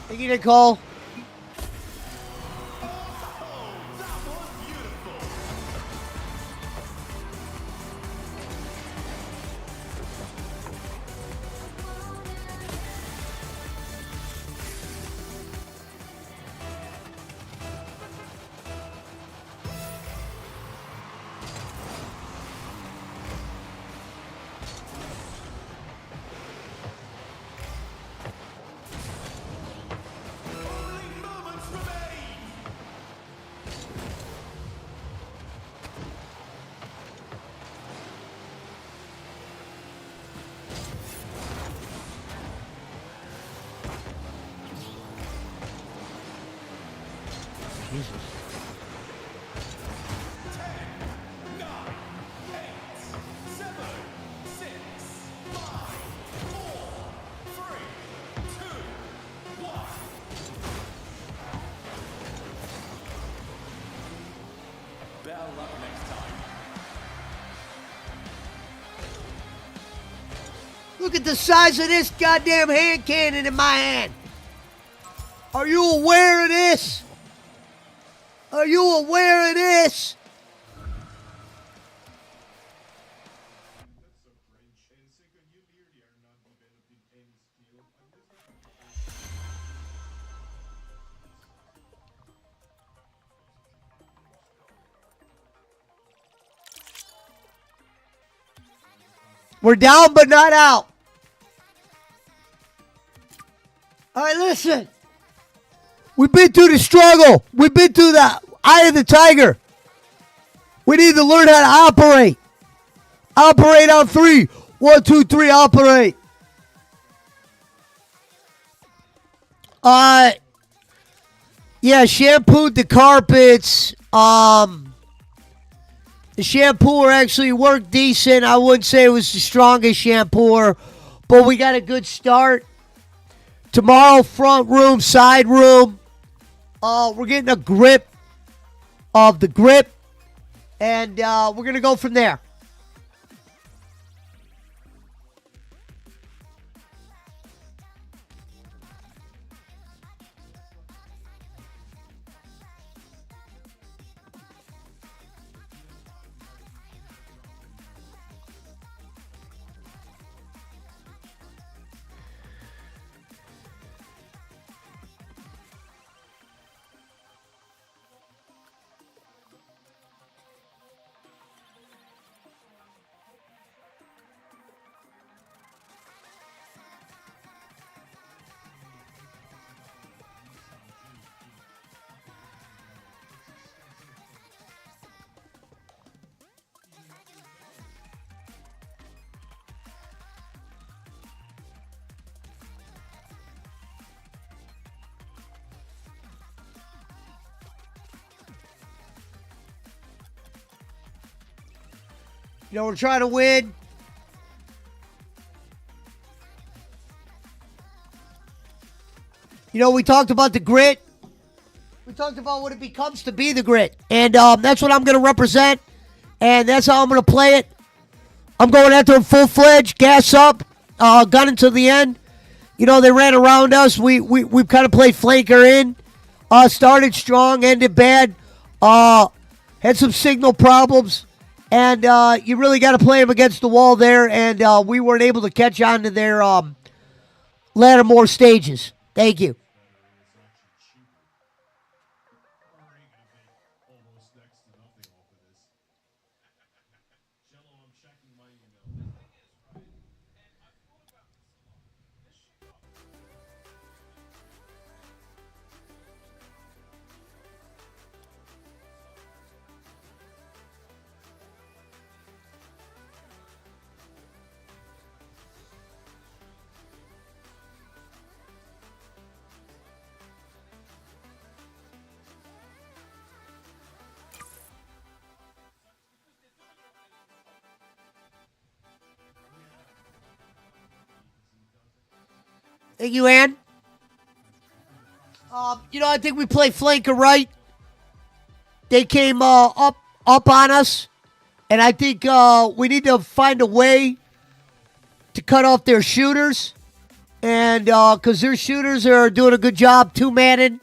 Thank you, Nicole. Jesus. Look at the size of this goddamn hand cannon in my hand. Are you aware of this? Are you aware of this? We're down but not out. All right, listen. We've been through the struggle. We've been through the eye of the tiger. We need to learn how to operate. Operate on 3. 1, 2, 3, operate. Yeah, shampooed the carpets. The shampooer actually worked decent. I wouldn't say it was the strongest shampooer, but we got a good start. Tomorrow, front room, side room. We're getting a grip of the grip, and we're going to go from there. You know, we're trying to win. You know, we talked about the grit. We talked about what it becomes to be the grit. And that's what I'm going to represent. And that's how I'm going to play it. I'm going after them full-fledged, gas up, gun until the end. You know, they ran around us. We kind of played flanker in. Started strong, ended bad. Had some signal problems. And you really got to play them against the wall there. And we weren't able to catch on to their Lattimore stages. Thank you. Thank you, Ann. You know, I think we played flanker right. They came up on us. And I think we need to find a way to cut off their shooters. And because their shooters are doing a good job two-manning.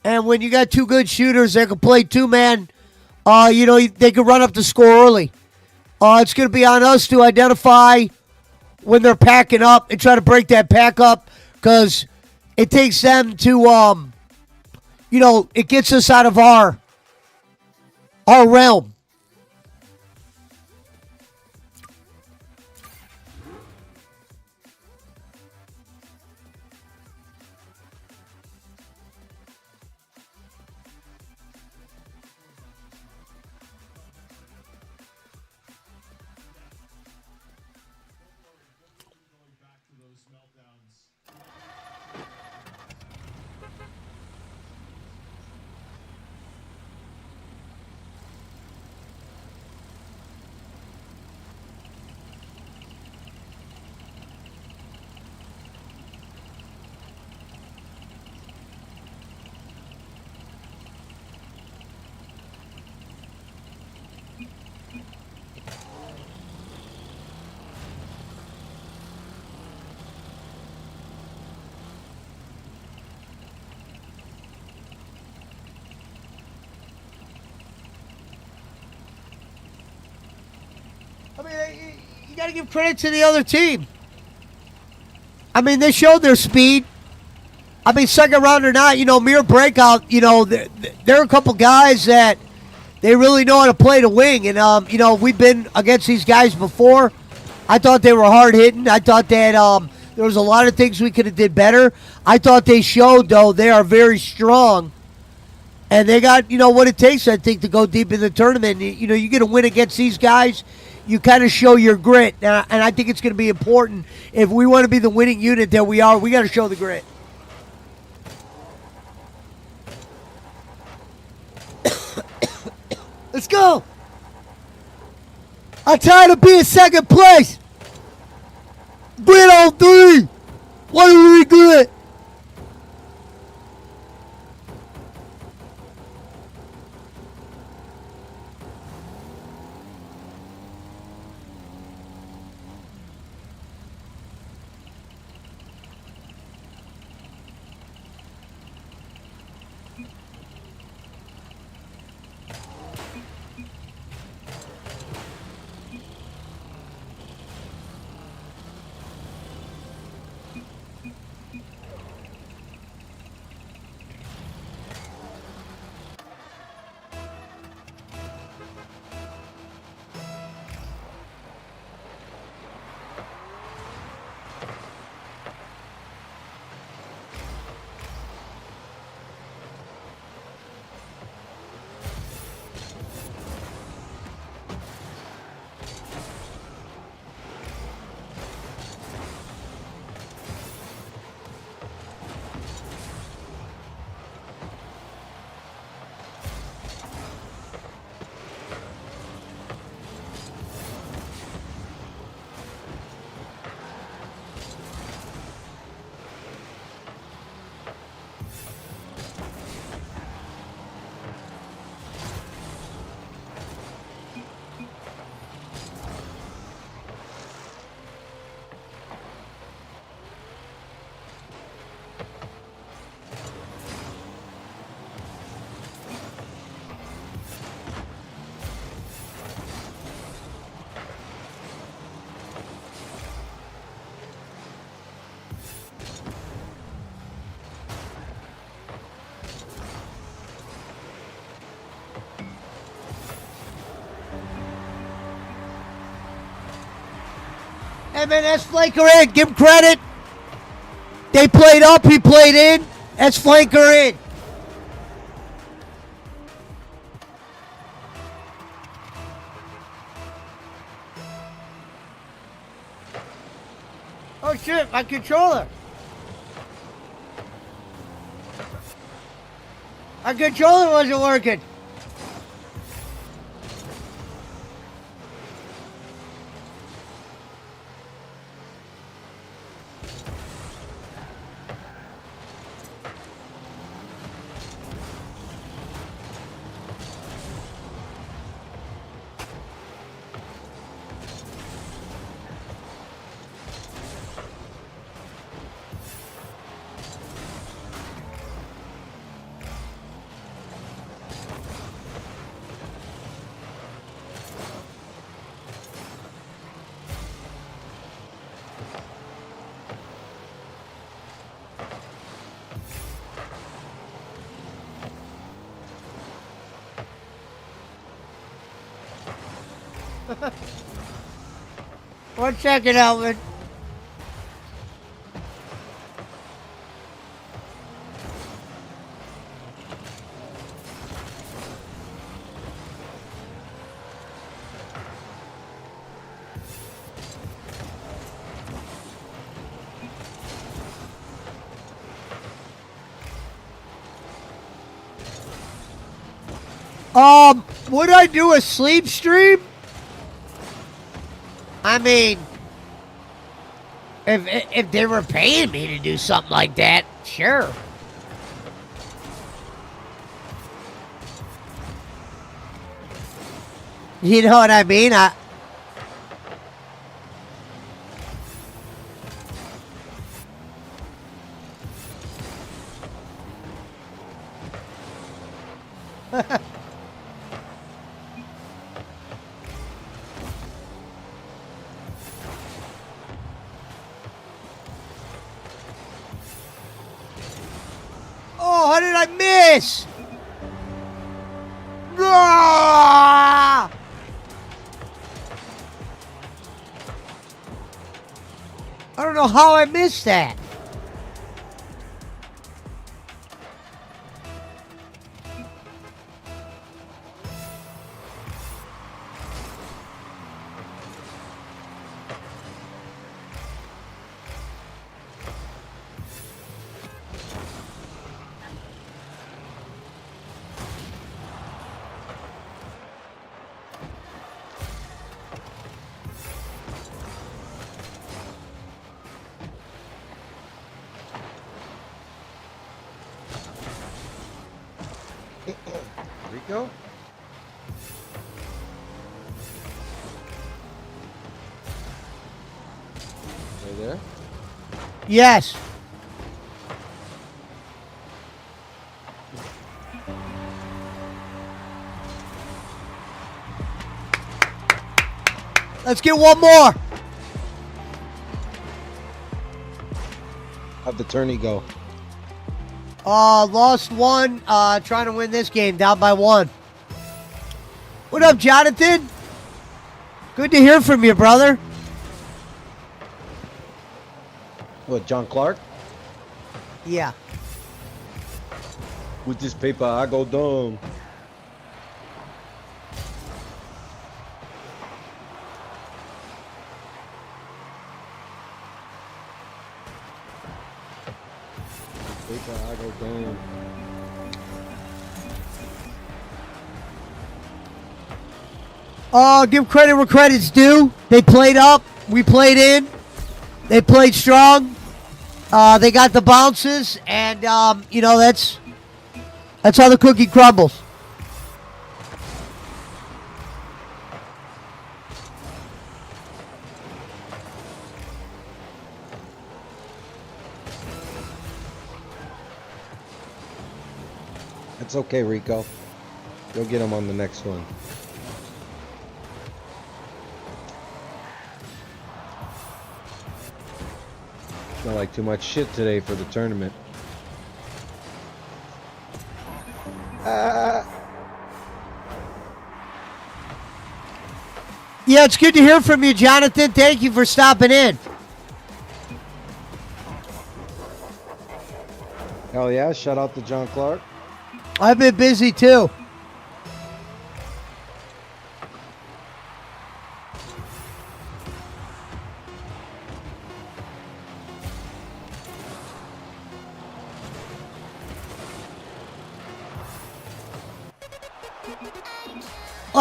And when you got two good shooters that can play two-man, you know, they can run up the score early. It's going to be on us to identify when they're packing up and try to break that pack up. Because it takes them to, you know, it gets us out of our realm. you got to give credit to the other team. I mean, they showed their speed. I mean, second round or not, Mirror Breakout, there are a couple guys that they really know how to play the wing. And, we've been against these guys before. I thought they were hard hitting. I thought that there was a lot of things we could have did better. I thought they showed, though, they are very strong. And they got, what it takes, I think, to go deep in the tournament. You get a win against these guys, you kind of show your grit. And I think it's going to be important. If we want to be the winning unit that we are, we got to show the grit. Let's go. I'm tired of being second place. Win on 3. What do we regret? Hey, man, that's Flanker in. Give him credit. They played up. He played in. That's Flanker in. Oh, shit. My controller. My controller wasn't working. One second, Alvin. Would I do a sleep stream? I mean, if they were paying me to do something like that, sure. You know what I mean? What did I miss? Ah! I don't know how I missed that. Rico? Are you there? Yes. Let's get one more. How'd the tourney go? Lost one. Trying to win this game, down by 1. What up, Jonathan? Good to hear from you, brother. What, John Clark? Yeah. With this paper, I go dumb. Paper, I go dumb. Give credit where credit's due. They played up. We played in. They played strong. They got the bounces, and you know that's how the cookie crumbles. It's okay, Rico. You'll get him on the next one. Smell like too much shit today for the tournament. Yeah, it's good to hear from you, Jonathan. Thank you for stopping in. Hell yeah, shout out to John Clark. I've been busy too.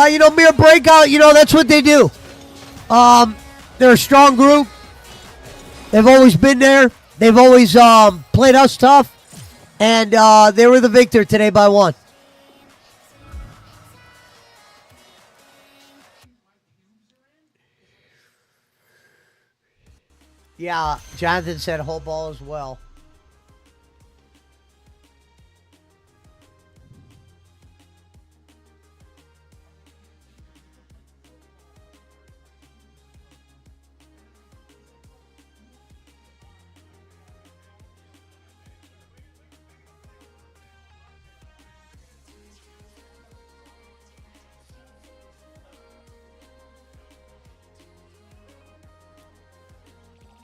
You know, Mere Breakout, you know, that's what they do. They're a strong group. They've always been there. They've always played us tough. And they were the victor today by 1. Yeah, Jonathan said whole ball as well.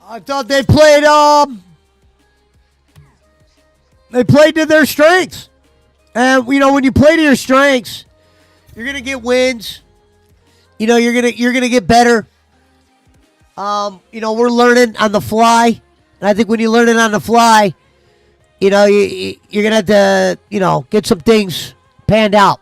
I thought they played to their strengths. And you know, when you play to your strengths, you're going to get wins. You know, you're going to get better. You know, we're learning on the fly. And I think when you learn it on the fly, you know, you're going to have to, you know, get some things panned out.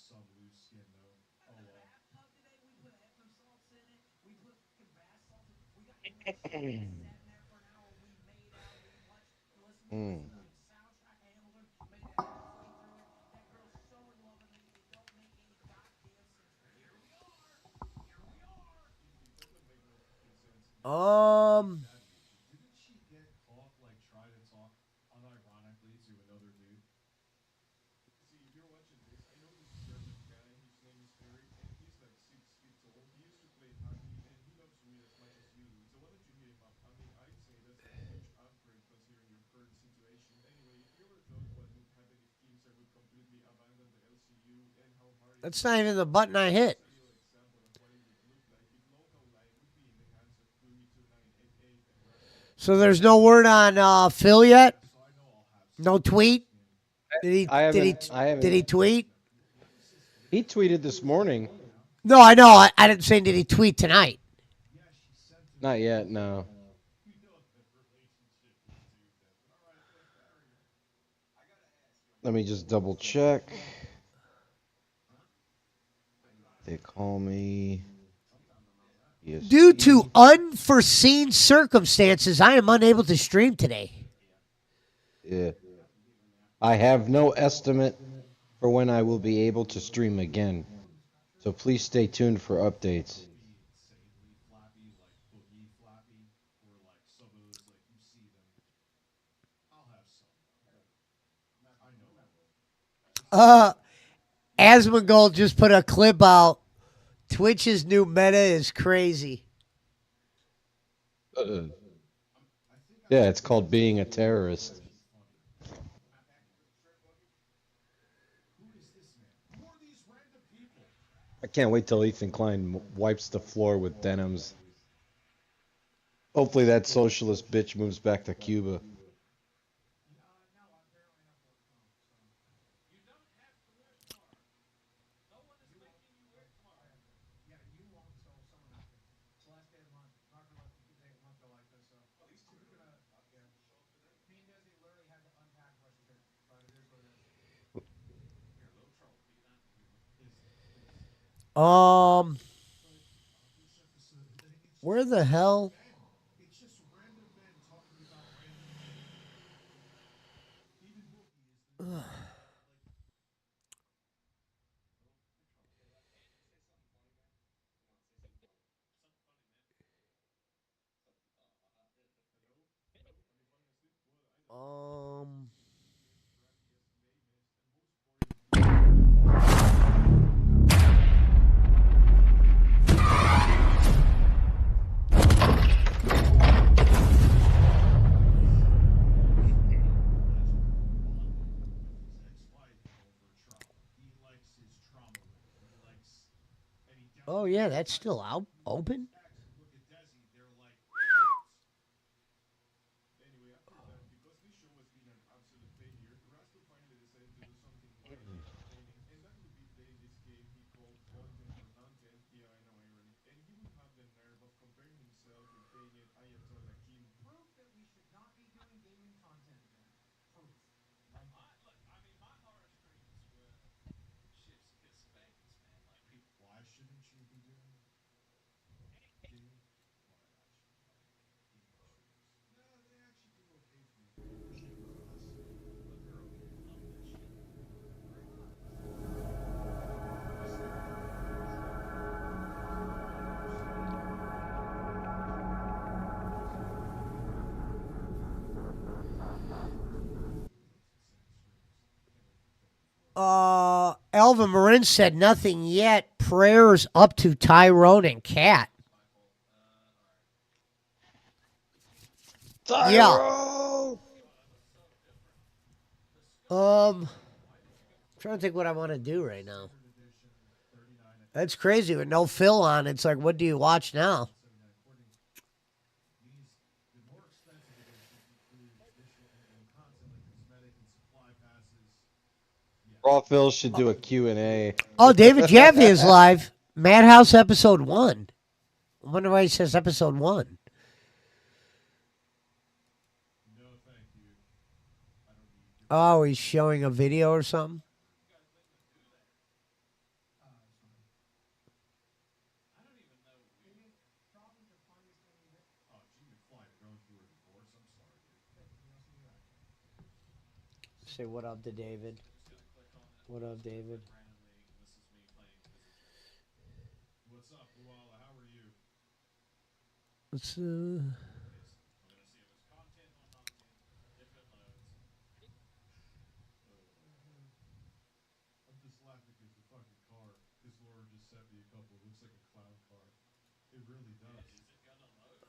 some loose skin though. Oh well. Mm. Didn't she get caught like try to talk unironically to another dude? See, if you're watching this, I know this German guy. His name is Eric, and he's like 6 feet tall. He used to play hockey, and he loves weed as much as you do. So why don't you hit him up? I mean, I'd say that's a huge upgrade considering your current situation. Anyway, if you ever thought what would happen if Keemstar would completely abandon the LCU and how hard it That's not even the button I hit. example of what it would look like if local life would be in the hands of Louis 2988 and Russell. So there's no word on Phil yet? No tweet? Did he tweet? He tweeted this morning. No, I know. I didn't say did he tweet tonight. Not yet, no. Let me just double check. They call me. Yes. Due to unforeseen circumstances, I am unable to stream today. Yeah. I have no estimate for when I will be able to stream again. So please stay tuned for updates. Asmongold just put a clip out. Twitch's new meta is crazy. Yeah, it's called being a terrorist. I can't wait till Ethan Klein wipes the floor with denims. Hopefully that socialist bitch moves back to Cuba. Where the hell? Ugh. Oh yeah, that's still out open. Why shouldn't you be doing gaming? No, they actually do okay for me. Elva Marin said nothing yet. Prayers up to Tyrone and Kat. Tyrone! I'm trying to think what I want to do right now. That's crazy with no Phil on. It's like, what do you watch now? Raw Phil should do a Q&A. Oh, David Jaffe is live. Madhouse episode 1. I wonder why he says episode 1. Oh, he's showing a video or something? Say what up to David. What up, David? What's up, Luala? How are you? Let's I'm just laughing because the fucking car, because Laura just sent me a couple. It looks like a clown car. It really does. Is it gonna load?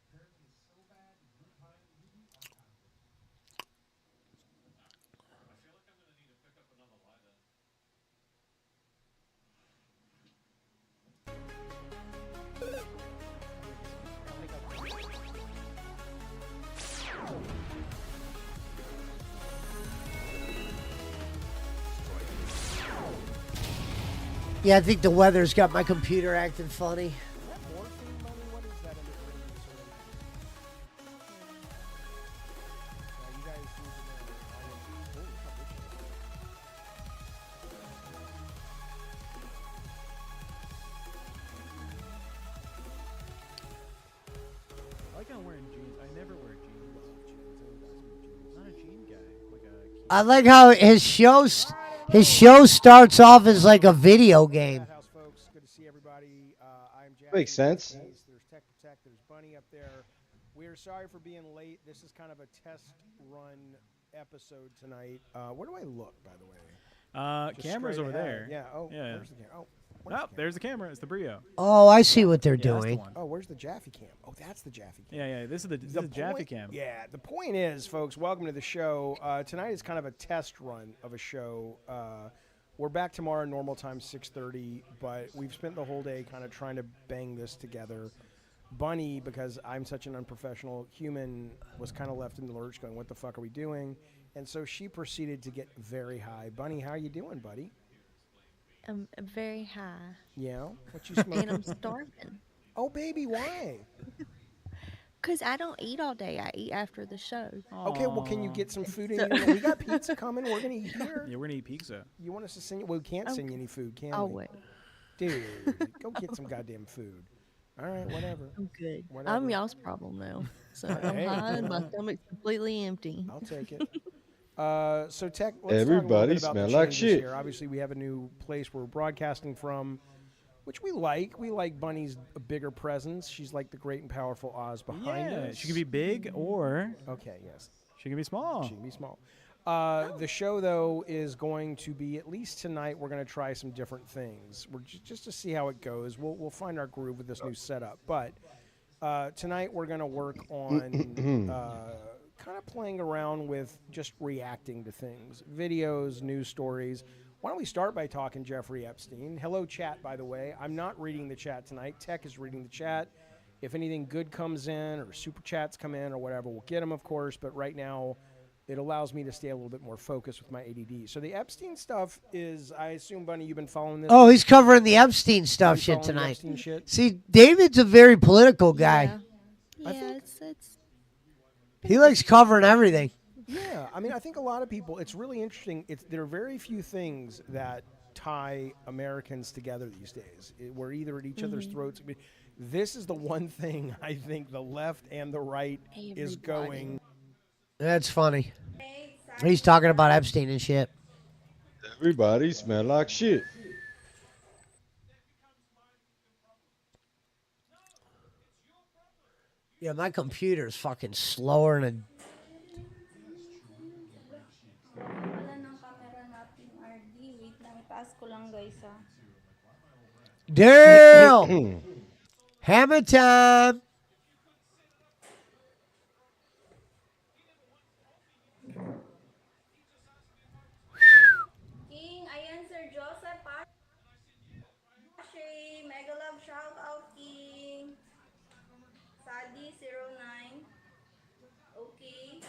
Apparently it's so bad. You're behind the movie. I have it. I feel like I'm gonna need to pick up another lighter. Yeah, I think the weather's got my computer acting funny. I like how I'm wearing jeans. I never wear jeans. I'm not a jean guy. Like a I like how his show starts off as like a video game. House folks, good to see everybody. I'm Jack. Makes sense. There's Tech Protect. There's Bunny up there. We're sorry for being late. This is kind of a test run episode tonight. Where do I look, by the way? Just camera's straight over ahead. there. Yeah. Oh, Yeah. where's the camera? Oh, Oh, there's the camera. It's the Brio. Oh, I see what they're Yeah, that's the doing. one. Oh, where's the Jaffe cam? Oh, that's the Jaffe cam. Yeah. This is the Jaffe point- cam. Yeah, the point is, folks, welcome to the show. Tonight is kind of a test run of a show. We're back tomorrow, normal time, 6:30, but we've spent the whole day kind of trying to bang this together. Bunny, because I'm such an unprofessional human, was kind of left in the lurch going, what the fuck are we doing? And so she proceeded to get very high. Bunny, how are you doing, buddy? I'm very high. Yeah? What you smoking? And I'm starving. Oh, baby, why? Because I don't eat all day. I eat after the show. Okay, well, can you get some food in So- here? We got pizza coming. We're going to eat here. Yeah, we're gonna eat pizza. You want us to send you? Well, we can't send you any food, can I'll we? wait. Dude, go get some goddamn food. All right, whatever. I'm good. Whatever. I'm y'all's problem now. So I'm Hey, high and my well. stomach's completely empty. I'll take it. So Tech, let's Everybody talk a little bit about smell the like changes shit. Here. Obviously, we have a new place we're broadcasting from, which we like. We like Bunny's bigger presence. She's like the great and powerful Oz behind Yeah, us. she can be big or Okay, yes. she can be small. She can be small. The show, though, is going to be, at least tonight, we're going to try some different things. We're just to see how it goes. We'll find our groove with this new setup. But tonight we're going to work on kind of playing around with just reacting to things, videos, news stories. Why don't we start by talking Jeffrey Epstein? Hello, chat, by the way. I'm not reading the chat tonight. Tech is reading the chat. If anything good comes in or super chats come in or whatever, we'll get them, of course. But right now, it allows me to stay a little bit more focused with my ADD. So the Epstein stuff is, I assume, Bunny, you've been following this? Oh, he's covering the Epstein stuff You shit following the tonight. Epstein shit? See, David's a very political guy. Yeah, it's He likes covering everything. Yeah, I mean, I think a lot of people, it's really interesting. There are very few things that tie Americans together these days. We're either at each other's throats. I mean, this is the one thing I think the left and the right is going. That's funny. He's talking about Epstein and shit. Everybody smell like shit. Yeah, my computer's fucking slower than Wala ng camera natin, RD. Wait lang, itaas ko lang guys ha. Damn! Hammer time! King, ayan Sir Joseph Pashay. Mega love shout out King. Sadi09. Okay.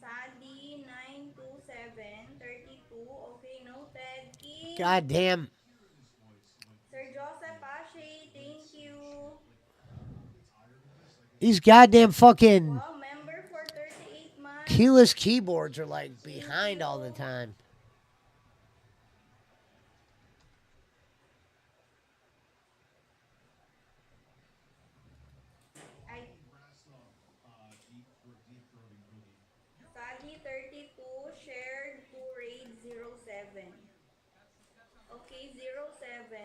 Sadi92732. Okay, noted. King. God damn. Sir Joseph Pashay, thank you. These goddamn fucking Wow, member for 38 months. keyless keyboards are like behind all the time. Sally 32 shared to raid 07. Okay, 07.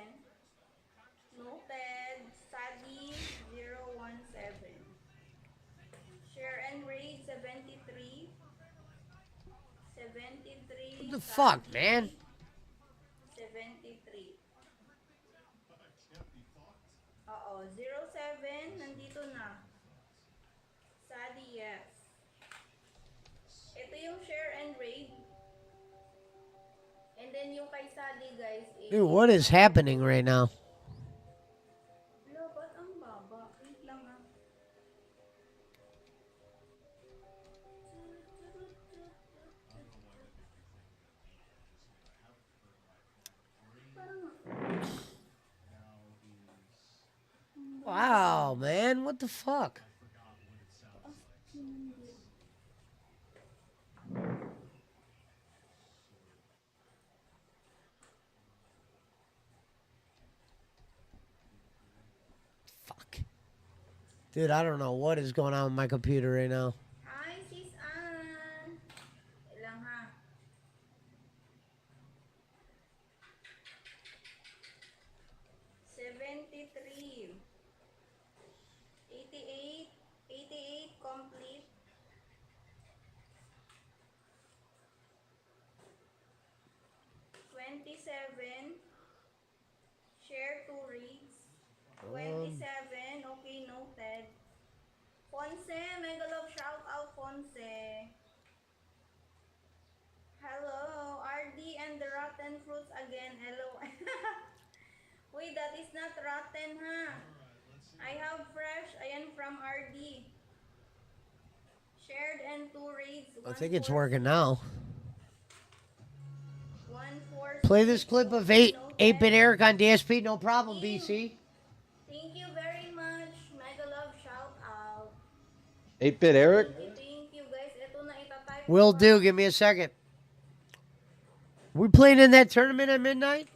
Noted. Sally 017. Share and raid 73. 73. What the fuck, man? 73. Oo, 07, nandito na. Sally, yes. Ito yung share and raid. And then yung kay Sally, guys, is... Dude, what is happening right now? Lo, ba't ang baba? Wait lang ah. Wow, man, what the fuck? Fuck. Dude, I don't know what is going on with my computer right now. Hi, sis Ann. Wait lang ha. $73. 88. 88 complete. 27. Share 2 reads. 27. Okay, noted. Fonse, mega love shout out Fonse. Hello, RD and the rotten fruits again. Hello. Wait, that is not rotten, huh? I have fresh. Ayan from RD. Shared and 2 raids. I think it's working now. 146. Play this clip of 8-Bit Eric on DSP, no problem, BC. Thank you very much. Mega love shout out. 8-Bit Eric? Thank you guys. Ito na itatype. Will do. Give me a second. We playing in that tournament at midnight?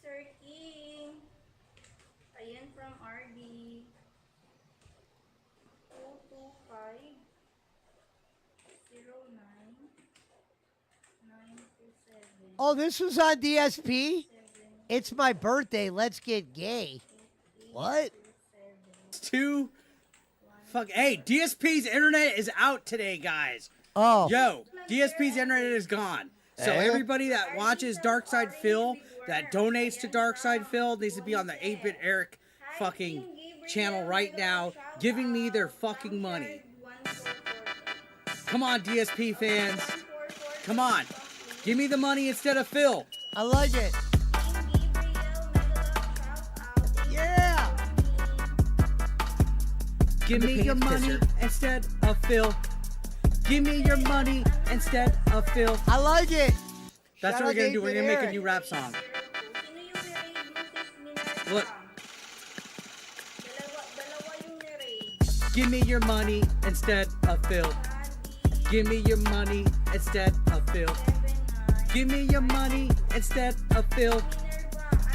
Sir King. Ayan from RD. 225 09 927. Oh, this was on DSP? It's my birthday. Let's get gay. What? Hey, DSP's internet is out today, guys. Oh. Yo, DSP's internet is gone. So Eh? everybody that watches Darkside Phil, that donates to Darkside Phil, needs to be on the 8-Bit Eric fucking channel right now, giving me their fucking money. Come on, DSP fans. Come on. Give me the money instead of Phil. I like it. Yeah. Give me your money instead of Phil. Give me your money instead of Phil. I like it. That's Shout what we're out gonna do. 8-Bit We're gonna make a Eric. new rap song. Look. Give me your money instead of Phil. Give me your money instead of Phil. Give me your money instead of Phil.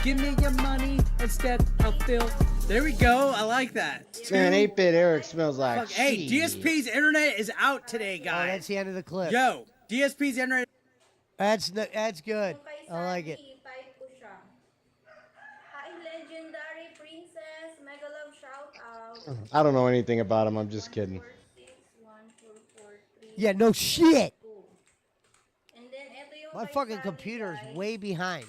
Give me your money instead of Phil. There we go. I like that. Man, 8-Bit Eric smells like Fuck, hey, shit. DSP's internet is out today, guys. Oh, that's the end of the clip. Yo, DSP's internet. That's good. I like it. Type ko siya. Hi, legendary princess. Mega love shout out. I don't know anything about him. I'm just kidding. 1443. Yeah, no shit. And then ito yung My kay fucking Sally, computer is guys. way behind.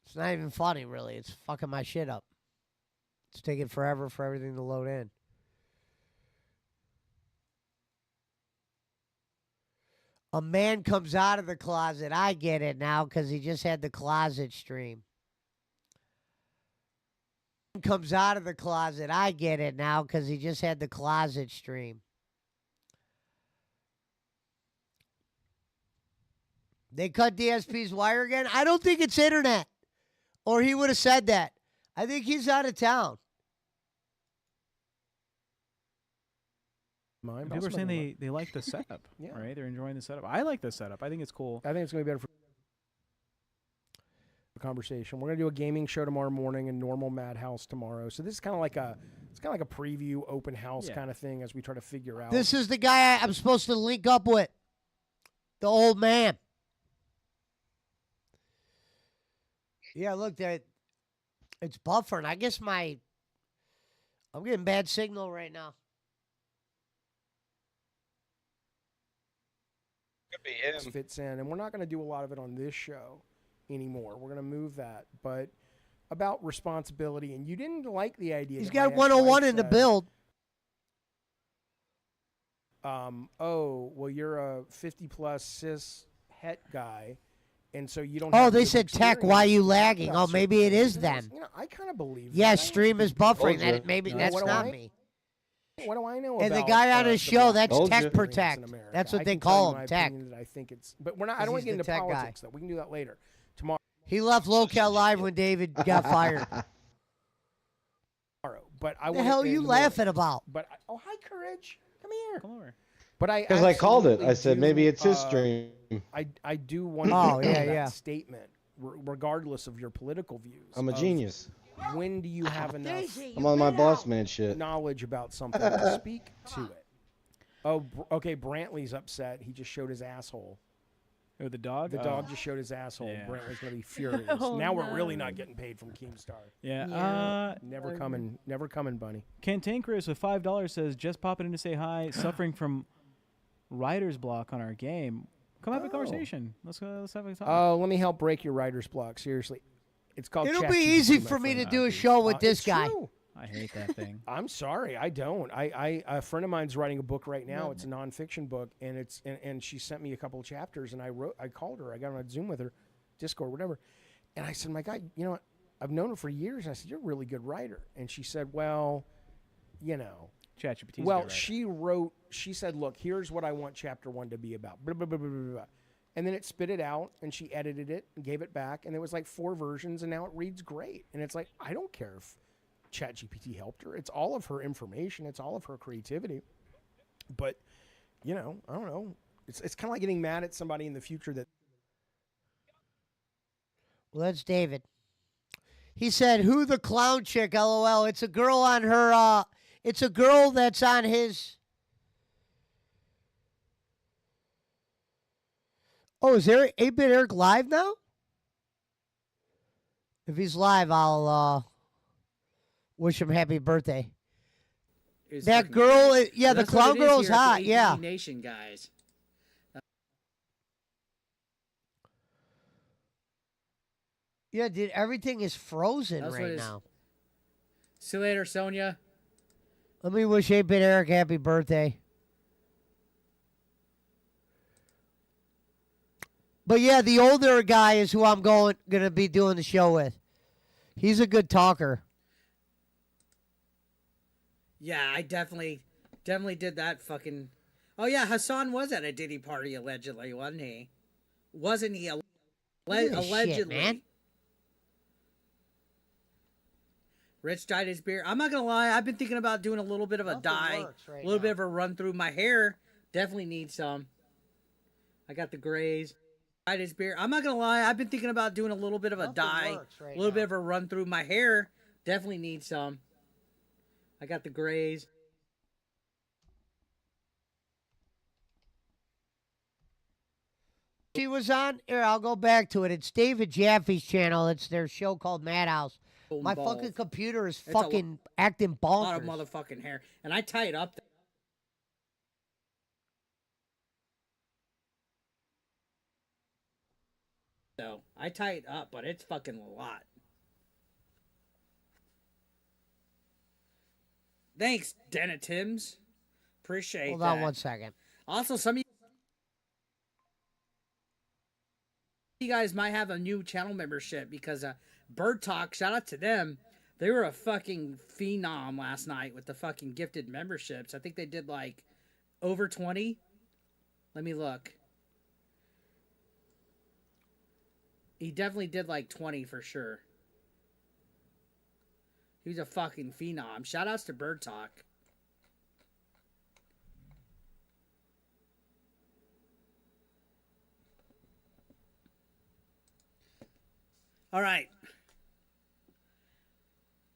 It's not even funny, really. It's fucking my shit up. It's taking forever for everything to load in. A man comes out of the closet. I get it now because he just had the closet stream. Comes out of the closet. I get it now because he just had the closet stream. They cut DSP's wire again? I don't think it's internet. Or he would have said that. I think he's out of town. Mine, people are saying they like the setup, right? They're enjoying the setup. I like the setup. I think it's cool. I think it's going to be better for... conversation. We're gonna do a gaming show tomorrow morning and normal Madhouse tomorrow. So this is kind of like a preview open house kind of thing as we try to figure out. This is the guy I'm supposed to link up with. The old man. Yeah, look, that it's buffering. I guess I'm getting bad signal right now. Could be him. Fits in, and we're not going to do a lot of it on this show anymore. We're going to move that, but about responsibility, and you didn't like the idea. He's that got my 101 ex-wife in the said, build. Oh, well, you're a 50-plus cis het guy, and so you don't. Oh, have they the said tech. experience Why are you to talk lagging? about Oh, maybe it certain is things. them. You know, I kind of believe. Yeah, that. stream is buffering. Told ya. Maybe No, that's what do not I- me. What do I know And the about, guy on his the show, black that's Told Tech ya. experience Protect. in America? That's what I they can tell call you my him, Tech. opinion that I think it's, but we're not. I 'Cause don't want he's to get the into tech guy. politics though. We can do that later. Tomorrow. He left Locale Live when David got fired. But I What the wanna- hell are you and laughing about? But oh, hi, Courage. Come here. Come over. But I Because I called it. I absolutely said do, maybe it's his stream. I do want to Oh, make yeah, that yeah. statement, regardless of your political views. I'm a of genius. When do you have enough I'm on my boss man shit. knowledge about something to speak to it? Oh, okay. Brantley's upset. He just showed his asshole. Oh, the dog? The dog just showed his asshole. Yeah. Brantley's gonna be furious. Oh, now we're really no. not getting paid from Keemstar. Yeah. Never coming, Bunny. Cantankerous with $5 says, just popping in to say hi, suffering from writer's block on our game. Come have a conversation. Let's have a talk. Oh, let me help break your writer's block. Seriously, it's called. It'll be ChatGPT, easy my for me to friend. do a show with this It's guy. true. I hate that thing. I'm sorry, I don't. A friend of mine's writing a book right now. It's a nonfiction book, and and she sent me a couple of chapters, and I called her. I got on a Zoom with her, Discord, whatever, and I said, my God, you know what? I've known her for years. And I said, you're a really good writer, and she said, well, you know. ChatGPT. Well, she said, look, here's what I want chapter 1 to be about. Blah, blah, blah, blah, blah, blah. And then it spit it out, and she edited it and gave it back, and there was like 4 versions, and now it reads great. And it's like, I don't care if ChatGPT helped her. It's all of her information. It's all of her creativity. But, you know, I don't know. It's kind of like getting mad at somebody in the future that. Well, that's David. He said, "Who the clown chick?" LOL. It's a girl on her. It's a girl that's on his. Oh, is there 8-Bit Eric live now? If he's live, I'll wish him happy birthday. It's That fucking girl, great. yeah, the That's what clown it is girl's here at the hot. ATV Yeah. Nation guys. Yeah, dude, everything is frozen That's what right it is. now. See you later, Sonia. Let me wish 8-Bit Eric happy birthday. But yeah, the older guy is who I'm gonna be doing the show with. He's a good talker. Yeah, I definitely did that fucking. Oh yeah, Hassan was at a Diddy party allegedly, wasn't he? Wasn't he? Look at this shit, Allegedly. man. Rich dyed his beard. I'm not gonna lie. I've been thinking about doing a little bit of a Nothing dye, works right a little now. bit of a run through my hair. Definitely need some. I got the grays. Dyed his beard. I'm not gonna lie. I've been thinking about doing a little bit of a Nothing dye, works right a little now. bit of a run through my hair. Definitely need some. I got the grays. She was on. Here, I'll go back to it. It's David Jaffe's channel. It's their show called Madhouse. My Balls. fucking computer is It's a lo- fucking acting A lot of bonkers. motherfucking hair, and I tie it up. So I tie it up, but it's fucking a lot. Thanks, Dana Timms. Appreciate Hold that. on one second. Also, some of you guys might have a new channel membership because Bird Talk, shout out to them. They were a fucking phenom last night with the fucking gifted memberships. I think they did like over 20. Let me look. He definitely did like 20 for sure. He was a fucking phenom. Shout outs to Bird Talk. All right.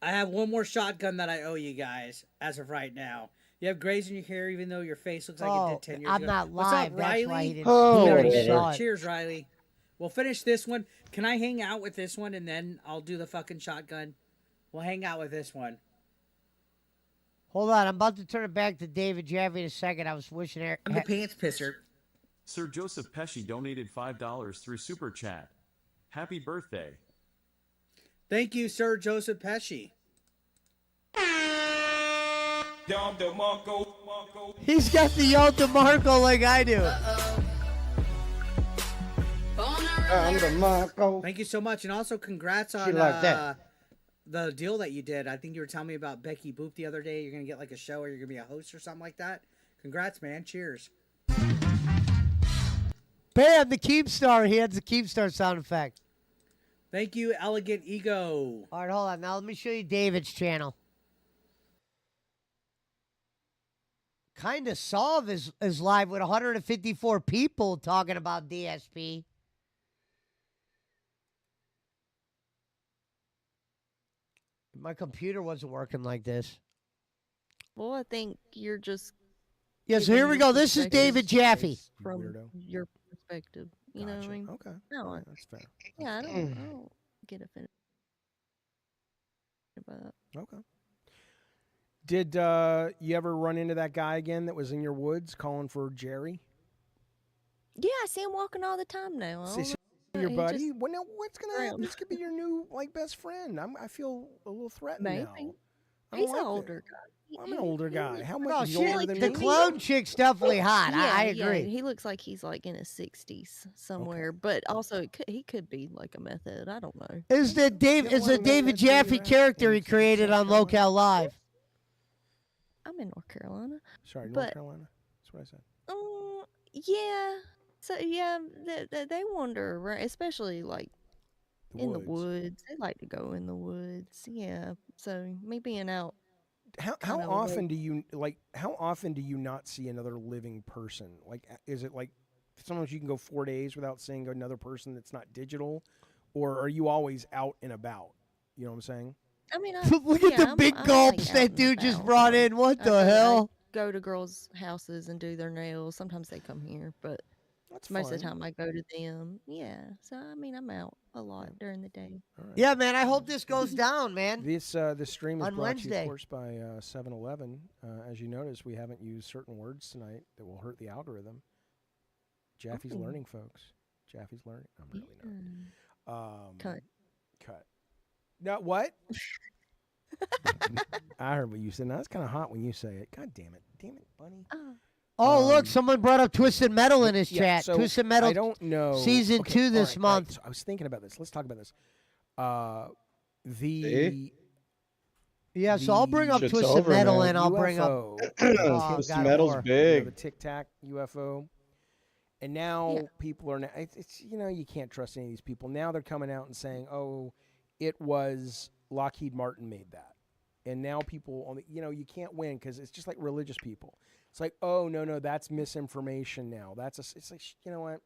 I have one more shotgun that I owe you guys as of right now. You have grays in your hair, even though your face looks like it did 10 years I'm ago. not What's live. up, That's Riley? why he didn't. Oh, he already whatever. saw it. Cheers, Riley. We'll finish this one. Can I hang out with this one and then I'll do the fucking shotgun? We'll hang out with this one. Hold on, I'm about to turn it back to David Jaffe in a second. I was wishing Eric. I'm the pants pisser. Sir Joseph Pesci donated $5 through Super Chat. Happy birthday. Thank you, Sir Joseph Pesci. He's got the Yo DeMarco like I do. I'm the Marco. Thank you so much, and also congrats She on like that. the deal that you did. I think you were telling me about Becky Boop the other day. You're gonna get like a show, or you're gonna be a host or something like that. Congrats, man! Cheers. Bam, the Keemstar. He had the Keemstar sound effect. Thank you, Elegant Ego. All right, hold on. Now let me show you David's channel. Kind of Solve is live with 154 people talking about DSP. My computer wasn't working like this. Well, I think you're just. Yeah, so here we go. This is David Jaffe. From Weirdo. your perspective. You know what I mean? Okay. No, That's fair. yeah, I don't get offended by that. Okay. Did you ever run into that guy again that was in your woods calling for Jerry? Yeah, I see him walking all the time now. I See, don't so know, your he buddy? just- Well, now what's gonna happen? This could be your new best friend. I feel a little threatened Maybe. now. I He's don't an like older it. guy. Well, I'm an older guy. How No, much she, older than the me? clone chick's definitely hot. I agree. He looks like he's like in his 60s somewhere, but also he could be like a method. I don't know. Is the David Jaffe character he created on Locale Live? I'm in North Carolina. Sorry, North but, Carolina. That's what I said. Yeah. So yeah, they wander, right? Especially like in the woods. They like to go in the woods. Yeah. So me being out. How kinda often away- do you how often do you not see another living person? Like, is it like sometimes you can go 4 days without seeing another person that's not digital, or are you always out and about? You know what I'm saying? I mean, Look at the big gulps that dude just brought in. What the hell? I go to girls' houses and do their nails. Sometimes they come here, but That's most of the fine. time I go to them. Yeah. So I mean, I'm out a lot during the day. Yeah, man. I hope this goes down, man. This stream is On brought to you, Wednesday. of course, by 7-Eleven. As you notice, we haven't used certain words tonight that will hurt the algorithm. Jaffe's Oh. learning, folks. Jaffe's learning. I'm really not. Cut. No, what? I heard what you said. Now, that's kind of hot when you say it. God damn it. Damn it, Bunny. Oh, look, someone brought up Twisted Metal in his Yeah, chat. so Twisted Metal I don't know. season Okay, 2 all this right, month. so I was thinking about this. Let's talk about this. The See? Yeah, so I'll bring up Shit's Twisted over, Metal man. and I'll bring up UFO. Twisted God of Metal's War. big. The Tic Tac UFO. And now people are it's you can't trust any of these people. Now they're coming out and saying, "Oh, it was Lockheed Martin made that." And now people on the, you can't win because it's just like religious people. It's like, "Oh, no, that's misinformation now." It's like, you know what?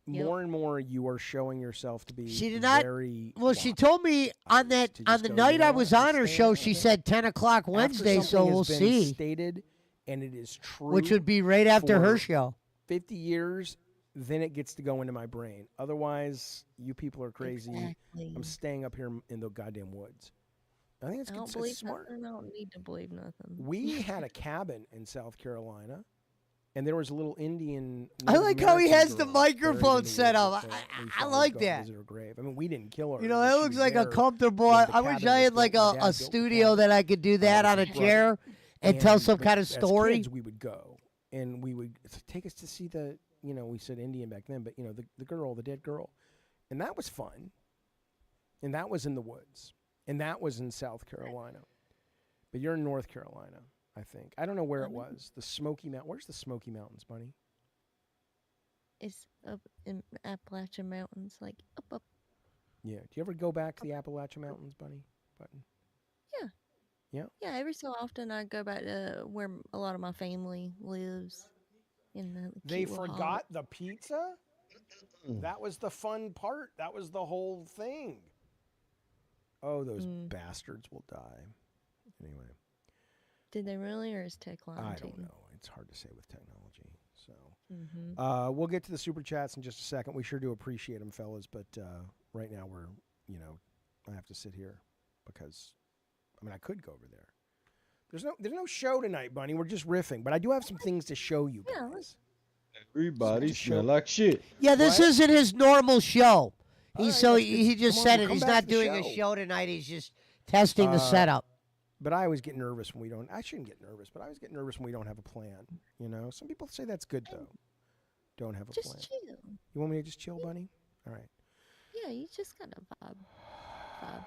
More and more you are showing yourself to be She did not. very Well, she told me on the go, night you know I was what, on her show, she said 10 o'clock Wednesday, after so something we'll has been see. stated and it is true, Which would be right after her for show. 50 years, then it gets to go into my brain. Otherwise, you people are crazy. Exactly. I'm staying up here in the goddamn woods. I think it's, I don't it's believe smart. nothing. I don't need to believe nothing. We had a cabin in South Carolina, and there was a little Indian. I like Native how he American has the girl buried in microphone the set woods up. that I we thought was like going to that. visit her grave. I mean, we didn't kill her. You know, but that she looks was like a there comfortable. when the I wish cabin I was had like built. My a dad built the studio cabin. that I could do that on a with his chair brother. and tell some kind of as story. kids, we would go and we would take us to see the. We said Indian back then, but the girl, the dead girl, and that was fun. And that was in the woods, and that was in South Carolina. But you're in North Carolina, I think. I don't know where it was. The Smoky Mountain. Where's the Smoky Mountains, Bunny? It's up in Appalachian Mountains, like up. Yeah. Do you ever go back to the Appalachian Mountains, Bunny? Button. Yeah. Yeah. Yeah, every so often I go back to where a lot of my family lives. In the They Keywa Hollow. forgot the pizza? That was the fun part. That was the whole thing. Oh, those bastards will die. Anyway. Did they really, or is tech lying? I to don't you? know. It's hard to say with technology. So, Mhm. we'll get to the super chats in just a second. We sure do appreciate them, fellas. But right now, we're, I have to sit here because, I could go over there. There's no show tonight, Bunny. We're just riffing. But I do have some things to show you guys. Everybody smell like shit. Yeah, this What? isn't his normal show. All He's right, that's he good. just Come said on, it. come He's back to not the doing a show. show tonight. He's just testing the Uh, setup. But I always get nervous when we don't. I shouldn't get nervous, but I always get nervous when we don't have a plan. Some people say that's good though. Don't have a plan. Just chill. You want me to just chill, Bunny? All right. Yeah, you just gotta vibe. Yeah.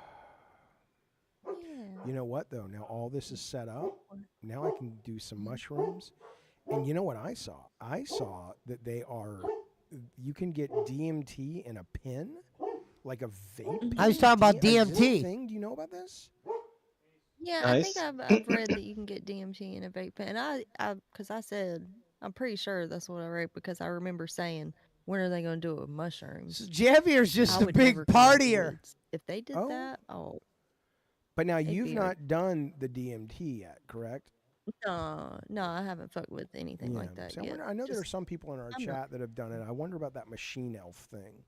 You know what though? Now all this is set up. Now I can do some mushrooms. And you know what I saw? I saw that they are. You can get DMT in a pen, like a vape. I was talking about Is this a DMT. thing? Do you know about this? Yeah, Nice. I think I've read that you can get DMT in a vape pen. Because I said, I'm pretty sure that's what I read because I remember saying, when are they going to do it with mushrooms? Javier's just I a would big never come out the partier. woods. If they did Oh. that, oh, But now It'd you've be not done the DMT yet, correct? no, I haven't fucked with anything like that See, yet. I know there are Just- some people in our I'm chat not- that have done it. I wonder about that machine elf thing.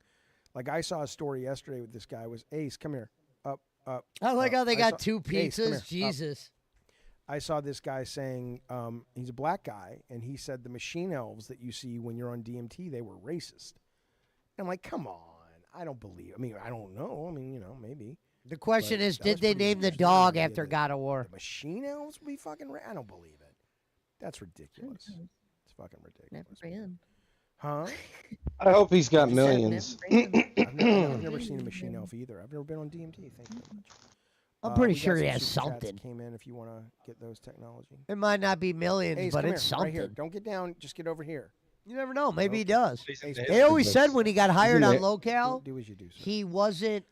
Like I saw a story yesterday with this guy was Ace, come here. Up. I like how they I got saw- two Ace, come pizzas. here, up. Jesus. I saw this guy saying he's a black guy, and he said the machine elves that you see when you're on DMT, they were racist. And I'm like, come on, I don't believe. I don't know. Maybe. The question But is, that did was they pretty name the interesting, dog idea after that God of War? The machine elves would be fucking. I don't believe it. That's ridiculous. It's fucking ridiculous. Never been. Huh? I hope he's got I said I've millions. never been. I've never seen a machine elf either. I've never been on DMT. Thank you very much. I'm pretty we got sure he some has super chats that something. Came in if you want to get those technology. It might not be millions, Ace, but come it's here, something. right here. Don't get down. Just get over here. You never know. Maybe he does. Ace, They always said when he got hired on Locale, do as you do, sir. he wasn't.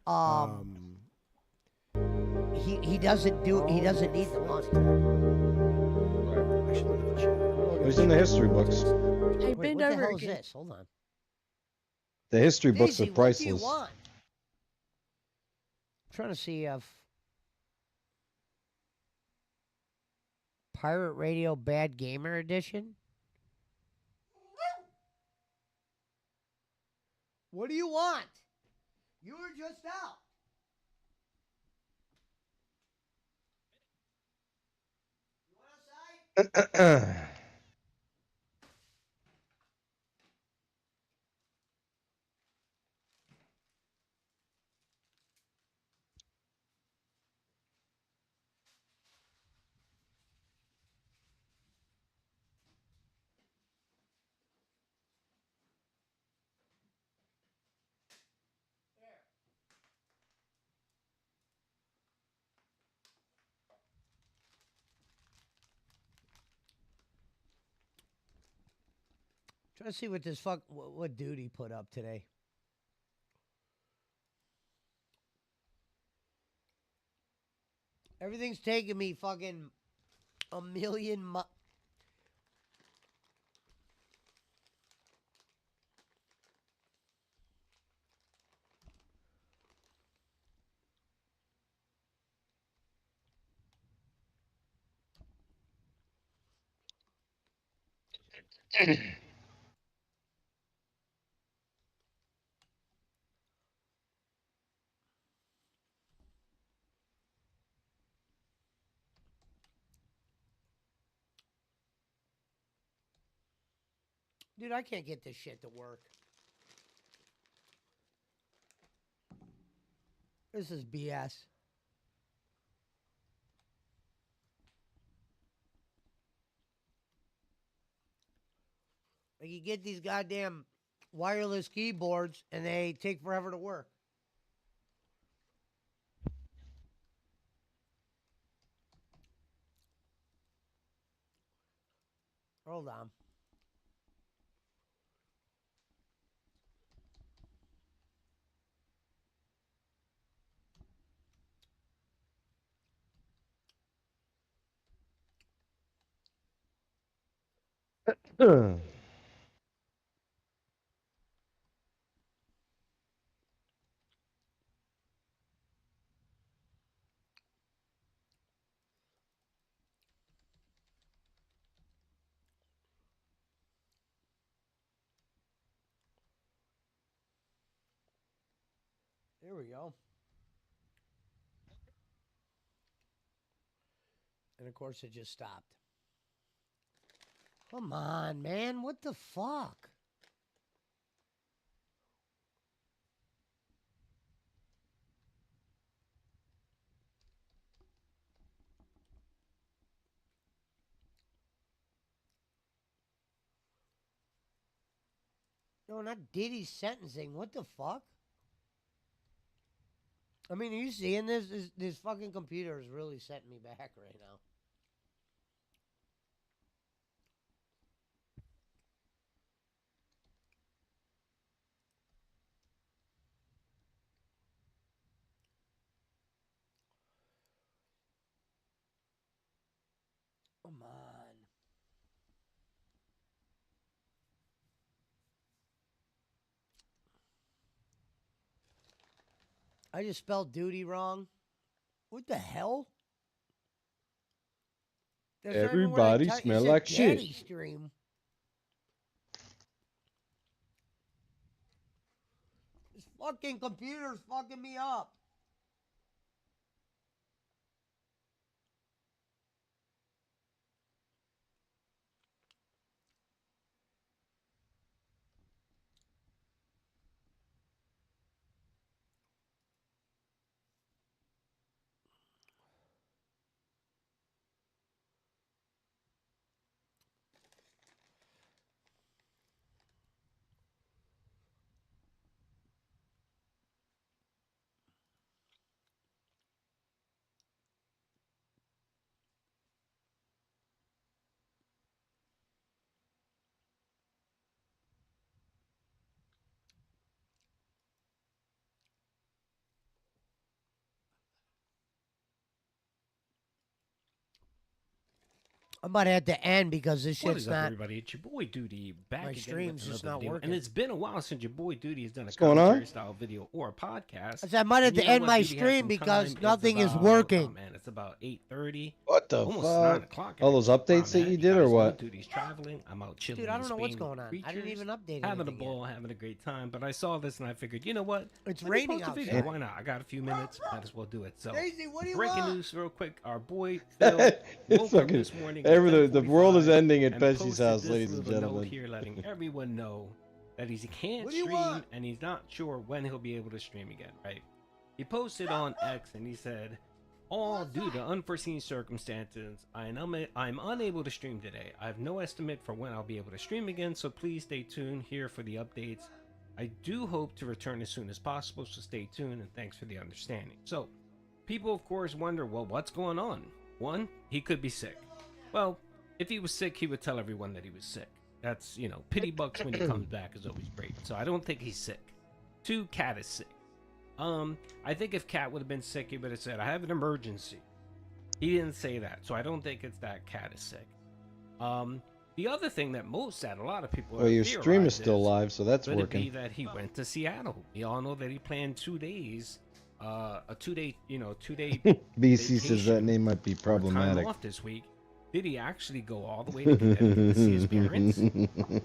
He doesn't do. He doesn't need the money. He's in the history books. Hey, Wait, bend what the over hell is again. this? Hold on. The history books Daisy, are what do you priceless. want? I'm trying to see if Pirate Radio Bad Gamer Edition. What do you want? You were just out. Trying to see what this what dude he put up today. Everything's taking me fucking a million. Dude, I can't get this shit to work. This is BS. Like you get these goddamn wireless keyboards and they take forever to work. Hold on. Here we go. And of course, it just stopped. Come on, man. What the fuck? No, not Diddy's sentencing. What the fuck? I mean, are you seeing this? This fucking computer is really setting me back right now. Come on. I just spelled duty wrong. What the hell? There's not even where Everybody it smell said like shit. Daddy Stream. This fucking computer's fucking me up. I'm about to have to end because this What shit's is up, not. everybody? It's your boy Duty back My again stream's with just another not video. working. And it's been a while since your boy Duty has done a What's going on? commentary style video or a podcast. I said I might have And you to know end what? my Duty had stream some because time. nothing It's is about, working. Oh man, it's about 8:30. What the Almost fuck? 9 o'clock. All those updates that you did or what? Duty's traveling. I'm out chilling. Dude, I in don't know what's Spain going with on. I didn't creatures, even update having a anything ball, having a great time. But I saw this and I figured, you know what? It's Let me raining post a video. outside. Why not? I got a few minutes. Might as well do it. So, Daisy, what do you breaking want? news, real quick. Our boy Phil It's woke up fucking this morning. the world is ending at and Pesci's posted house, this ladies and little note gentlemen. here letting everyone know that he can't What do you stream want? and he's not sure when he'll be able to stream again, right? He posted on X and he said, all due to unforeseen circumstances, I'm unable to stream today. I have no estimate for when I'll be able to stream again, so please stay tuned here for the updates. I do hope to return as soon as possible, so stay tuned and thanks for the understanding. So, people of course wonder, well, what's going on? One, he could be sick. Well, if he was sick, he would tell everyone that he was sick. That's, you know, pity bucks when he comes back is always great. So I don't think he's sick. Two, Cat is sick. I think if Cat would have been sick, he would have said, I have an emergency. He didn't say that, so I don't think it's that Cat is sick. The other thing that a lot of people Well, your stream is still live, so that's could it be working. that he went to Seattle? We all know that he planned 2 days, a 2-day BC says that name might be time problematic. off this week. Did he actually go all the way to Connecticut to see his parents?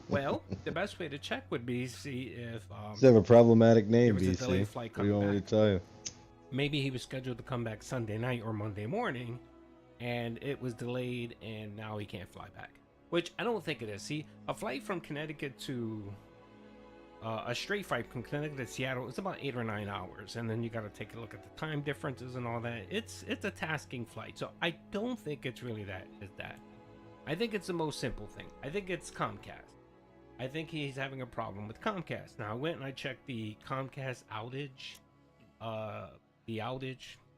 Well, the best way to check would be see if Does have a problematic name, there was a delayed BC. flight What do you coming want me back. to tell you? Maybe he was scheduled to come back Sunday night or Monday morning, and it was delayed, and now he can't fly back. Which I don't think it is. See, a flight from Connecticut to a straight flight from Connecticut to Seattle is about 8 or 9 hours, and then you got to take a look at the time differences and all that. It's a tasking flight, so I don't think it's really that. I think it's the most simple thing. I think it's Comcast. I think he's having a problem with Comcast. Now I went and I checked the Comcast outage,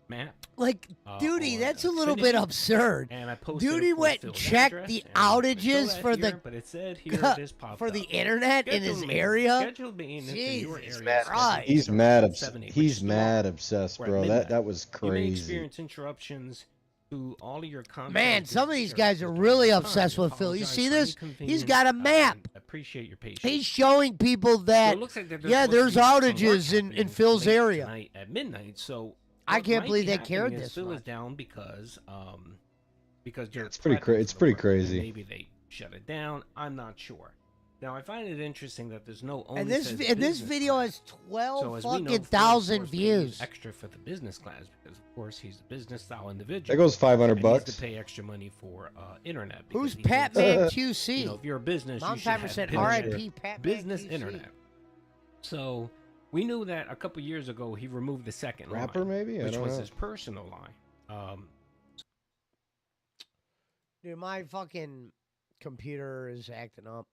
map. Like, Duty, on that's a little bit Xfinity, absurd. And I posted, Duty of course, went and Phil's checked address, the and I'm not gonna show outages that for here, the but it said here this popped for the up. internet in his Scheduled area. Scheduled maintenance in your Jesus area is Christ. He's scheduled mad. at 7, 8, which He's is mad tomorrow. obsessed, We're at bro. midnight. That was You may crazy. experience interruptions to all of your Comcast Man, some of business these guys are services really during this obsessed time. with Phil. You Apologize see for this? any He's got a inconvenience. map. Appreciate your patience. He's showing people So that, it looks like that yeah, there's supposed to be some work outages in happening Phil's late area. tonight at midnight. So I what can't might believe be they cared happening is this Phil is much. down because It's pretty threatened It's to the pretty work, and crazy. Maybe they shut it down. I'm not sure. Now I find it interesting that there's no And this video has 12 so as we know, fucking Phil, of thousand course, pays views. extra for the business class because, of course, he's a business style individual. There goes 500 and bucks. Needs to pay extra money for internet. Who's because he thinks, Patman QC? You know, if you're a business, Mom you should Timer have said business- R.I.P. Patman business QC. internet. So we knew that a couple years ago he removed the second Rapper, line, maybe? I which don't was know. his personal line. Dude, my fucking computer is acting up.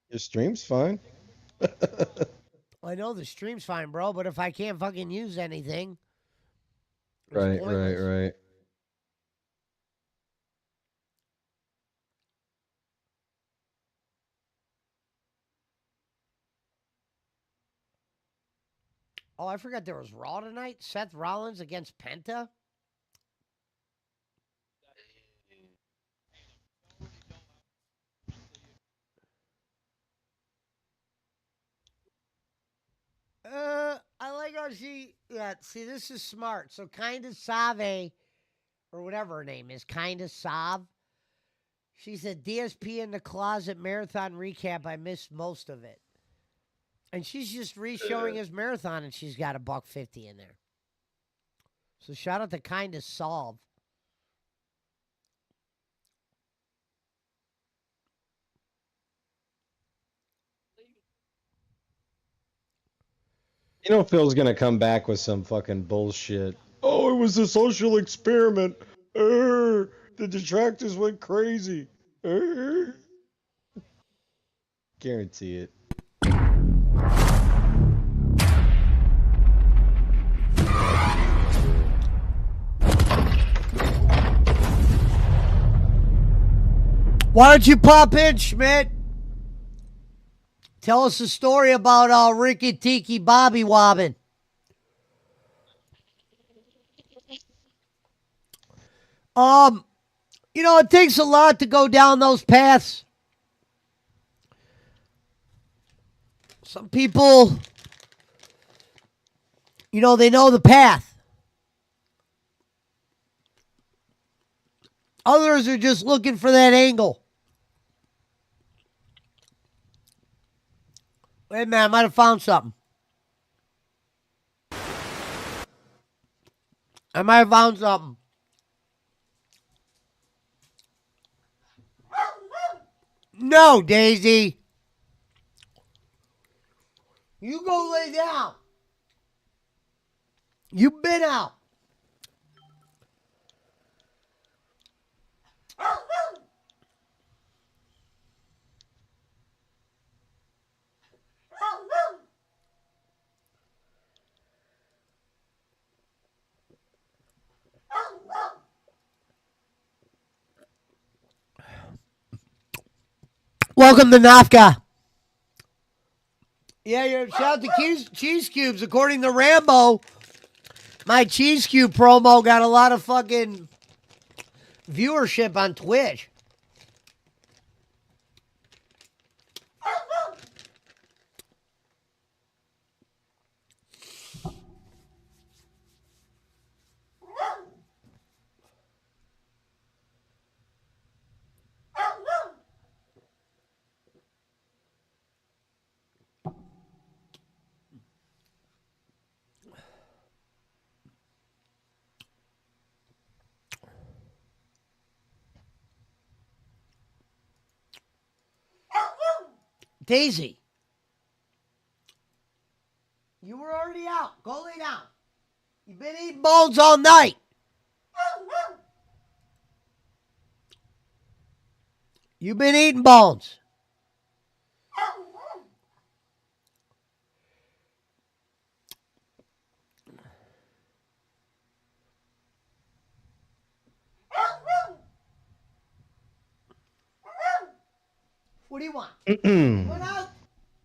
Your stream's fine. I know the stream's fine, bro, but if I can't fucking use anything, it's Right, pointless. right. Oh, I forgot there was Raw tonight. Seth Rollins against Penta. I like how see, this is smart. So Kinda Save, or whatever her name is, Kinda Sav. She said, DSP in the closet marathon recap. I missed most of it. And she's just re-showing his marathon, and she's got $150 in there. So shout out to Kinda Solve. You know Phil's gonna come back with some fucking bullshit. Oh, it was a social experiment. The detractors went crazy. Guarantee it. Why don't you pop in, Schmidt? Tell us a story about Ricky Tiki Bobby Wobbin. You know, it takes a lot to go down those paths. Some people, you know, they know the path. Others are just looking for that angle. Wait a minute, I might have found something. No, Daisy. You go lay down. You've been out. Welcome to Nafka. Yeah, shout out to Cheese Cubes. According to Rambo, my Cheese Cube promo got a lot of fucking viewership on Twitch. Daisy, you were already out. Go lay down. You've been eating bones all night. You've been eating bones. What do you want? What out?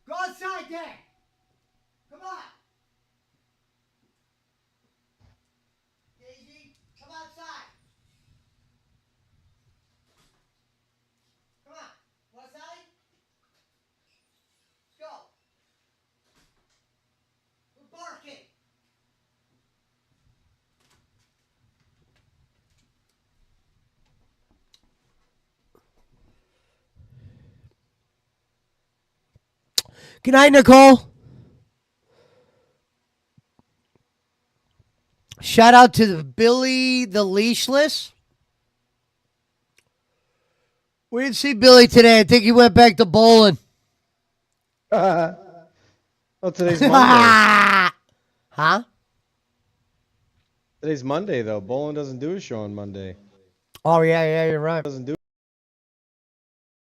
Go outside there. Come on. Daisy, come outside. Come on. Go outside. Let's go. We're barking. Good night, Nicole. Shout out to the Billy the Leashless. We didn't see Billy today. I think he went back to bowling. Oh, today's Monday. Huh? Today's Monday, though. Bowling doesn't do a show on Monday. Oh, yeah, you're right. Doesn't do.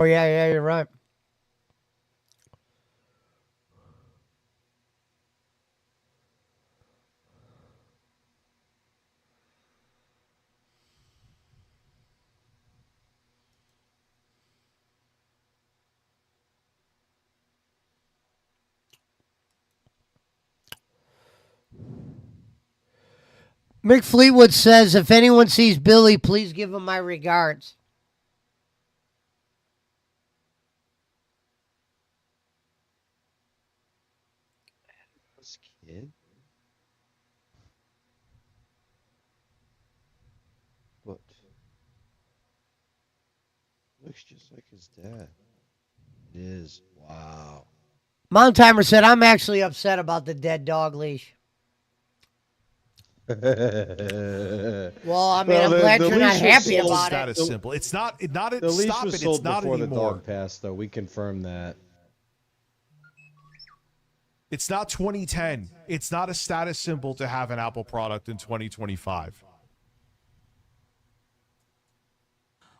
Oh, yeah, you're right. Mick Fleetwood says, if anyone sees Billy, please give him my regards. This kid? What? Looks just like his dad. It is. Wow. Mount Timer said, I'm actually upset about the dead dog leash. Well, I mean, I'm glad you're not happy about it. Status symbol. It's not. Not. The leash Stop was it. sold It's not before the anymore. dog passed, though. We confirmed that. It's not 2010. It's not a status symbol to have an Apple product in 2025.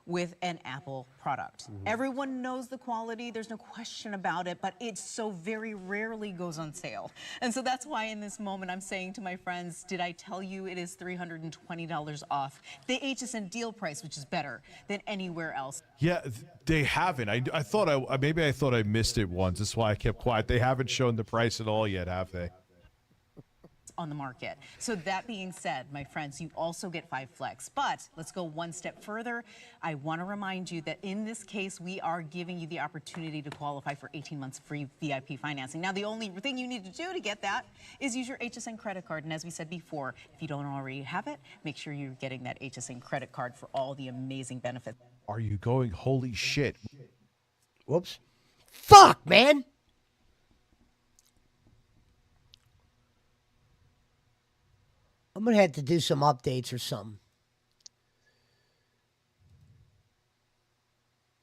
With an Apple product. Everyone knows the quality, there's no question about it, but it so very rarely goes on sale. And so that's why in this moment I'm saying to my friends, did I tell you it is $320 off the HSN deal price, which is better than anywhere else. Yeah, they haven't. I thought I thought I missed it once. That's why I kept quiet. They haven't shown the price at all yet, have they? On the market. So that being said, my friends, you also get 5 Flex. But let's go one step further. I want to remind you that in this case, we are giving you the opportunity to qualify for 18 months free VIP financing. Now, the only thing you need to do to get that is use your HSN credit card. And as we said before, if you don't already have it, make sure you're getting that HSN credit card for all the amazing benefits. Are you going? Holy shit. Whoops. Fuck, man. I'm going to have to do some updates or something.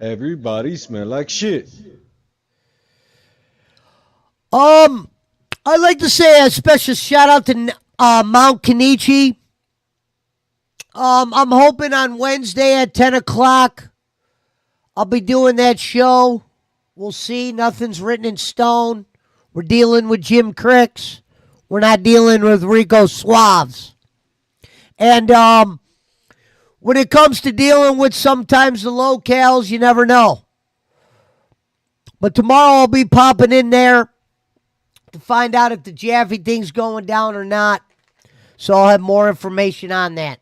Everybody smell like shit. I'd like to say a special shout out to Mount Kenichi. I'm hoping on Wednesday at 10 o'clock, I'll be doing that show. We'll see. Nothing's written in stone. We're dealing with Jim Cricks. We're not dealing with Rico Suaves. And when it comes to dealing with sometimes the locales, you never know. But tomorrow I'll be popping in there to find out if the Jaffe thing's going down or not. So I'll have more information on that.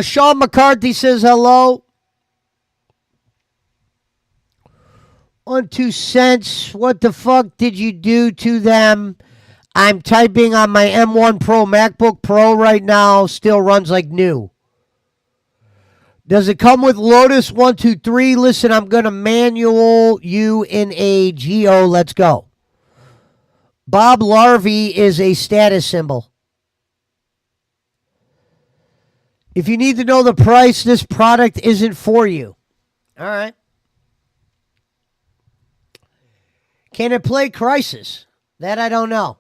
Sean McCarthy says hello. 1 2 cents. What the fuck did you do to them? I'm typing on my M1 Pro MacBook Pro right now. Still runs like new. Does it come with Lotus 123? Listen, I'm going to manual you in a Geo. Let's go. Bob Larvey is a status symbol. If you need to know the price, this product isn't for you. All right. Can it play Crisis? That I don't know.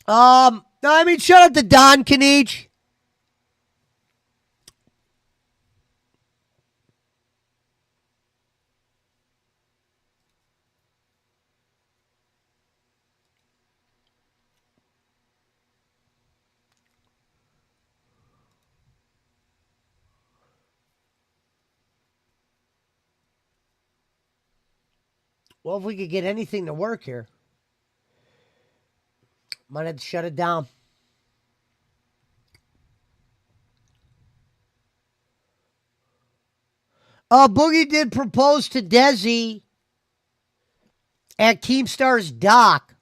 No, I mean, shout out to Don Kanich. Well, if we could get anything to work here, might have to shut it down. Boogie did propose to Desi at Keemstar's dock.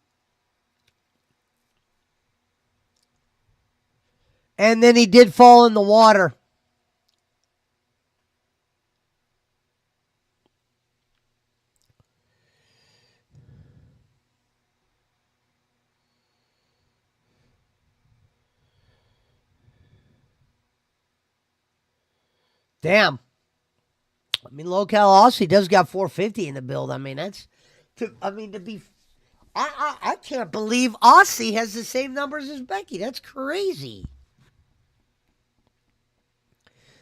And then he did fall in the water. Damn. I mean, Local Aussie does got 450 in the build. I mean, that's to be. I can't believe Aussie has the same numbers as Becky. That's crazy.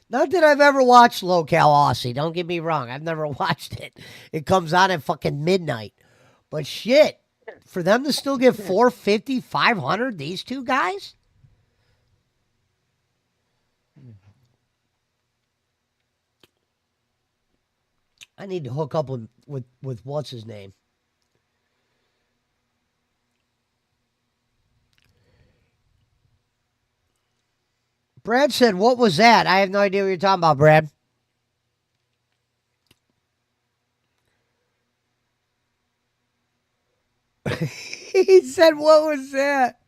Not that I've ever watched Local Aussie. Don't get me wrong. I've never watched it. It comes on at fucking midnight. But shit, for them to still get 450, 500, these two guys? I need to hook up with what's his name? Brad said, what was that? I have no idea what you're talking about, Brad. He said, what was that?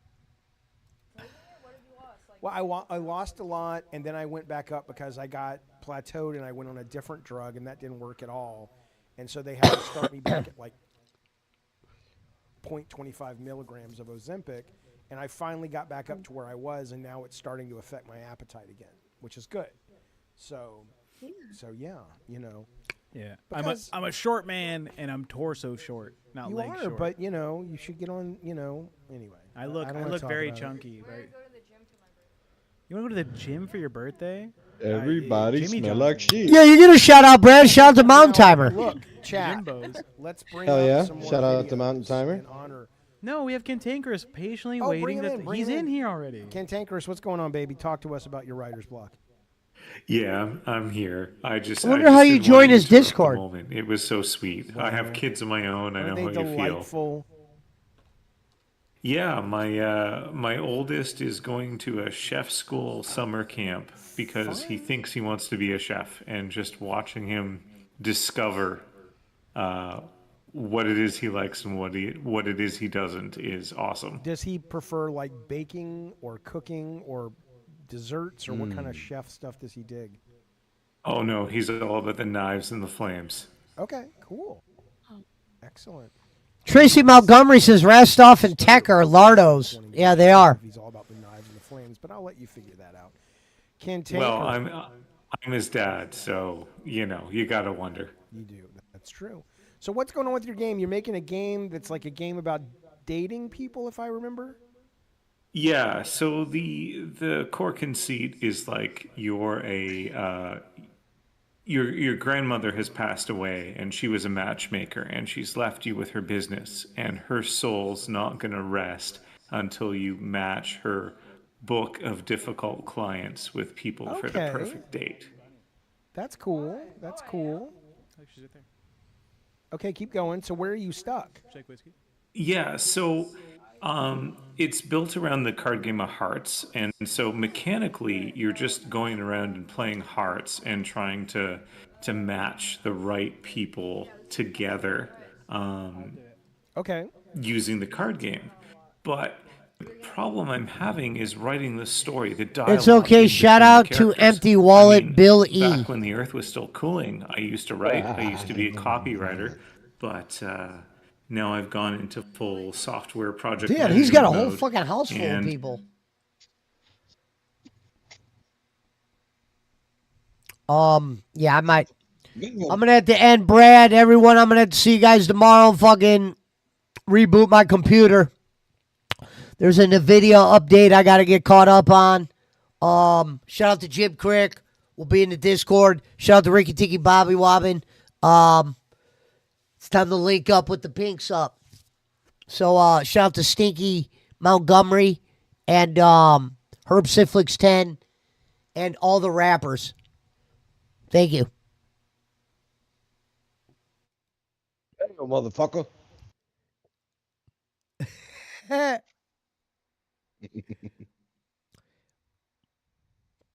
Well, I lost a lot, and then I went back up because I got plateaued, and I went on a different drug, and that didn't work at all. And so they had to start me back at like 0.25 milligrams of Ozempic, and I finally got back up to where I was, and now it's starting to affect my appetite again, which is good. So yeah, you know. Yeah, Because- I'm a short man, and I'm torso short, not You leg are, short. but you know, you should get on. You know, anyway. I look don't wanna talk very about it. chunky. Right? You want to go to the gym for your birthday? Everybody Jimmy smell John's like name. sheep. Yeah, you're going to shout out, Brad. Shout out to Mountain Timer. Look, chat. Jimbos. Let's bring Hell up yeah! some more Shout out to videos Mountain Timer. in honor. No, we have Cantankerous patiently Oh, bring waiting. him in, bring He's him in here already. Cantankerous, what's going on, baby? Talk to us about your writer's block. Yeah, I'm here. I wonder how you didn't join wanna his interrupt the Discord. moment. It was so sweet. I have kids of my own. I know Are they how you feel. delightful? Yeah, my oldest is going to a chef school summer camp because he thinks he wants to be a chef, and just watching him discover what it is he likes and what it is he doesn't is awesome. Does he prefer like baking or cooking or desserts, or what kind of chef stuff does he dig? Oh no, he's all about the knives and the flames. Okay, cool. Excellent. Tracy Montgomery says Rastoff and Tech are Lardos. Yeah, they are. He's all about the knives and the flames, but I'll let you figure that out. Cantankerous. Well, I'm his dad, so you know you gotta wonder. You do. That's true. So what's going on with your game? You're making a game that's like a game about dating people, if I remember. Yeah, so the core conceit is like you're a your grandmother has passed away and she was a matchmaker and she's left you with her business, and her soul's not going to rest until you match her book of difficult clients with people for the Okay. perfect date. That's cool. That's cool. Okay, keep going. So where are you stuck? Shake whiskey. Yeah, so it's built around the card game of hearts, and so mechanically you're just going around and playing hearts and trying to match the right people together Okay. using the card game. But the problem I'm having is writing the story, the dialogue. It's okay. in Shout between the out to characters. Empty Wallet Bill E. Back when the Earth was still cooling, I used to write. I used to be a copywriter, but now I've gone into full software project. Damn, he's got a management whole mode, fucking house full of and people. Yeah, I might. I'm gonna have to end, Brad. Everyone, I'm gonna have to see you guys tomorrow. Fucking reboot my computer. There's a NVIDIA update I gotta get caught up on. Shout out to Jim Crick. We'll be in the Discord. Shout out to Ricky Tiki Bobby Wobbin. It's time to link up with the Pinks up. So shout out to Stinky Montgomery and Herb Siflix 10 and all the rappers. Thank you. Hey, motherfucker.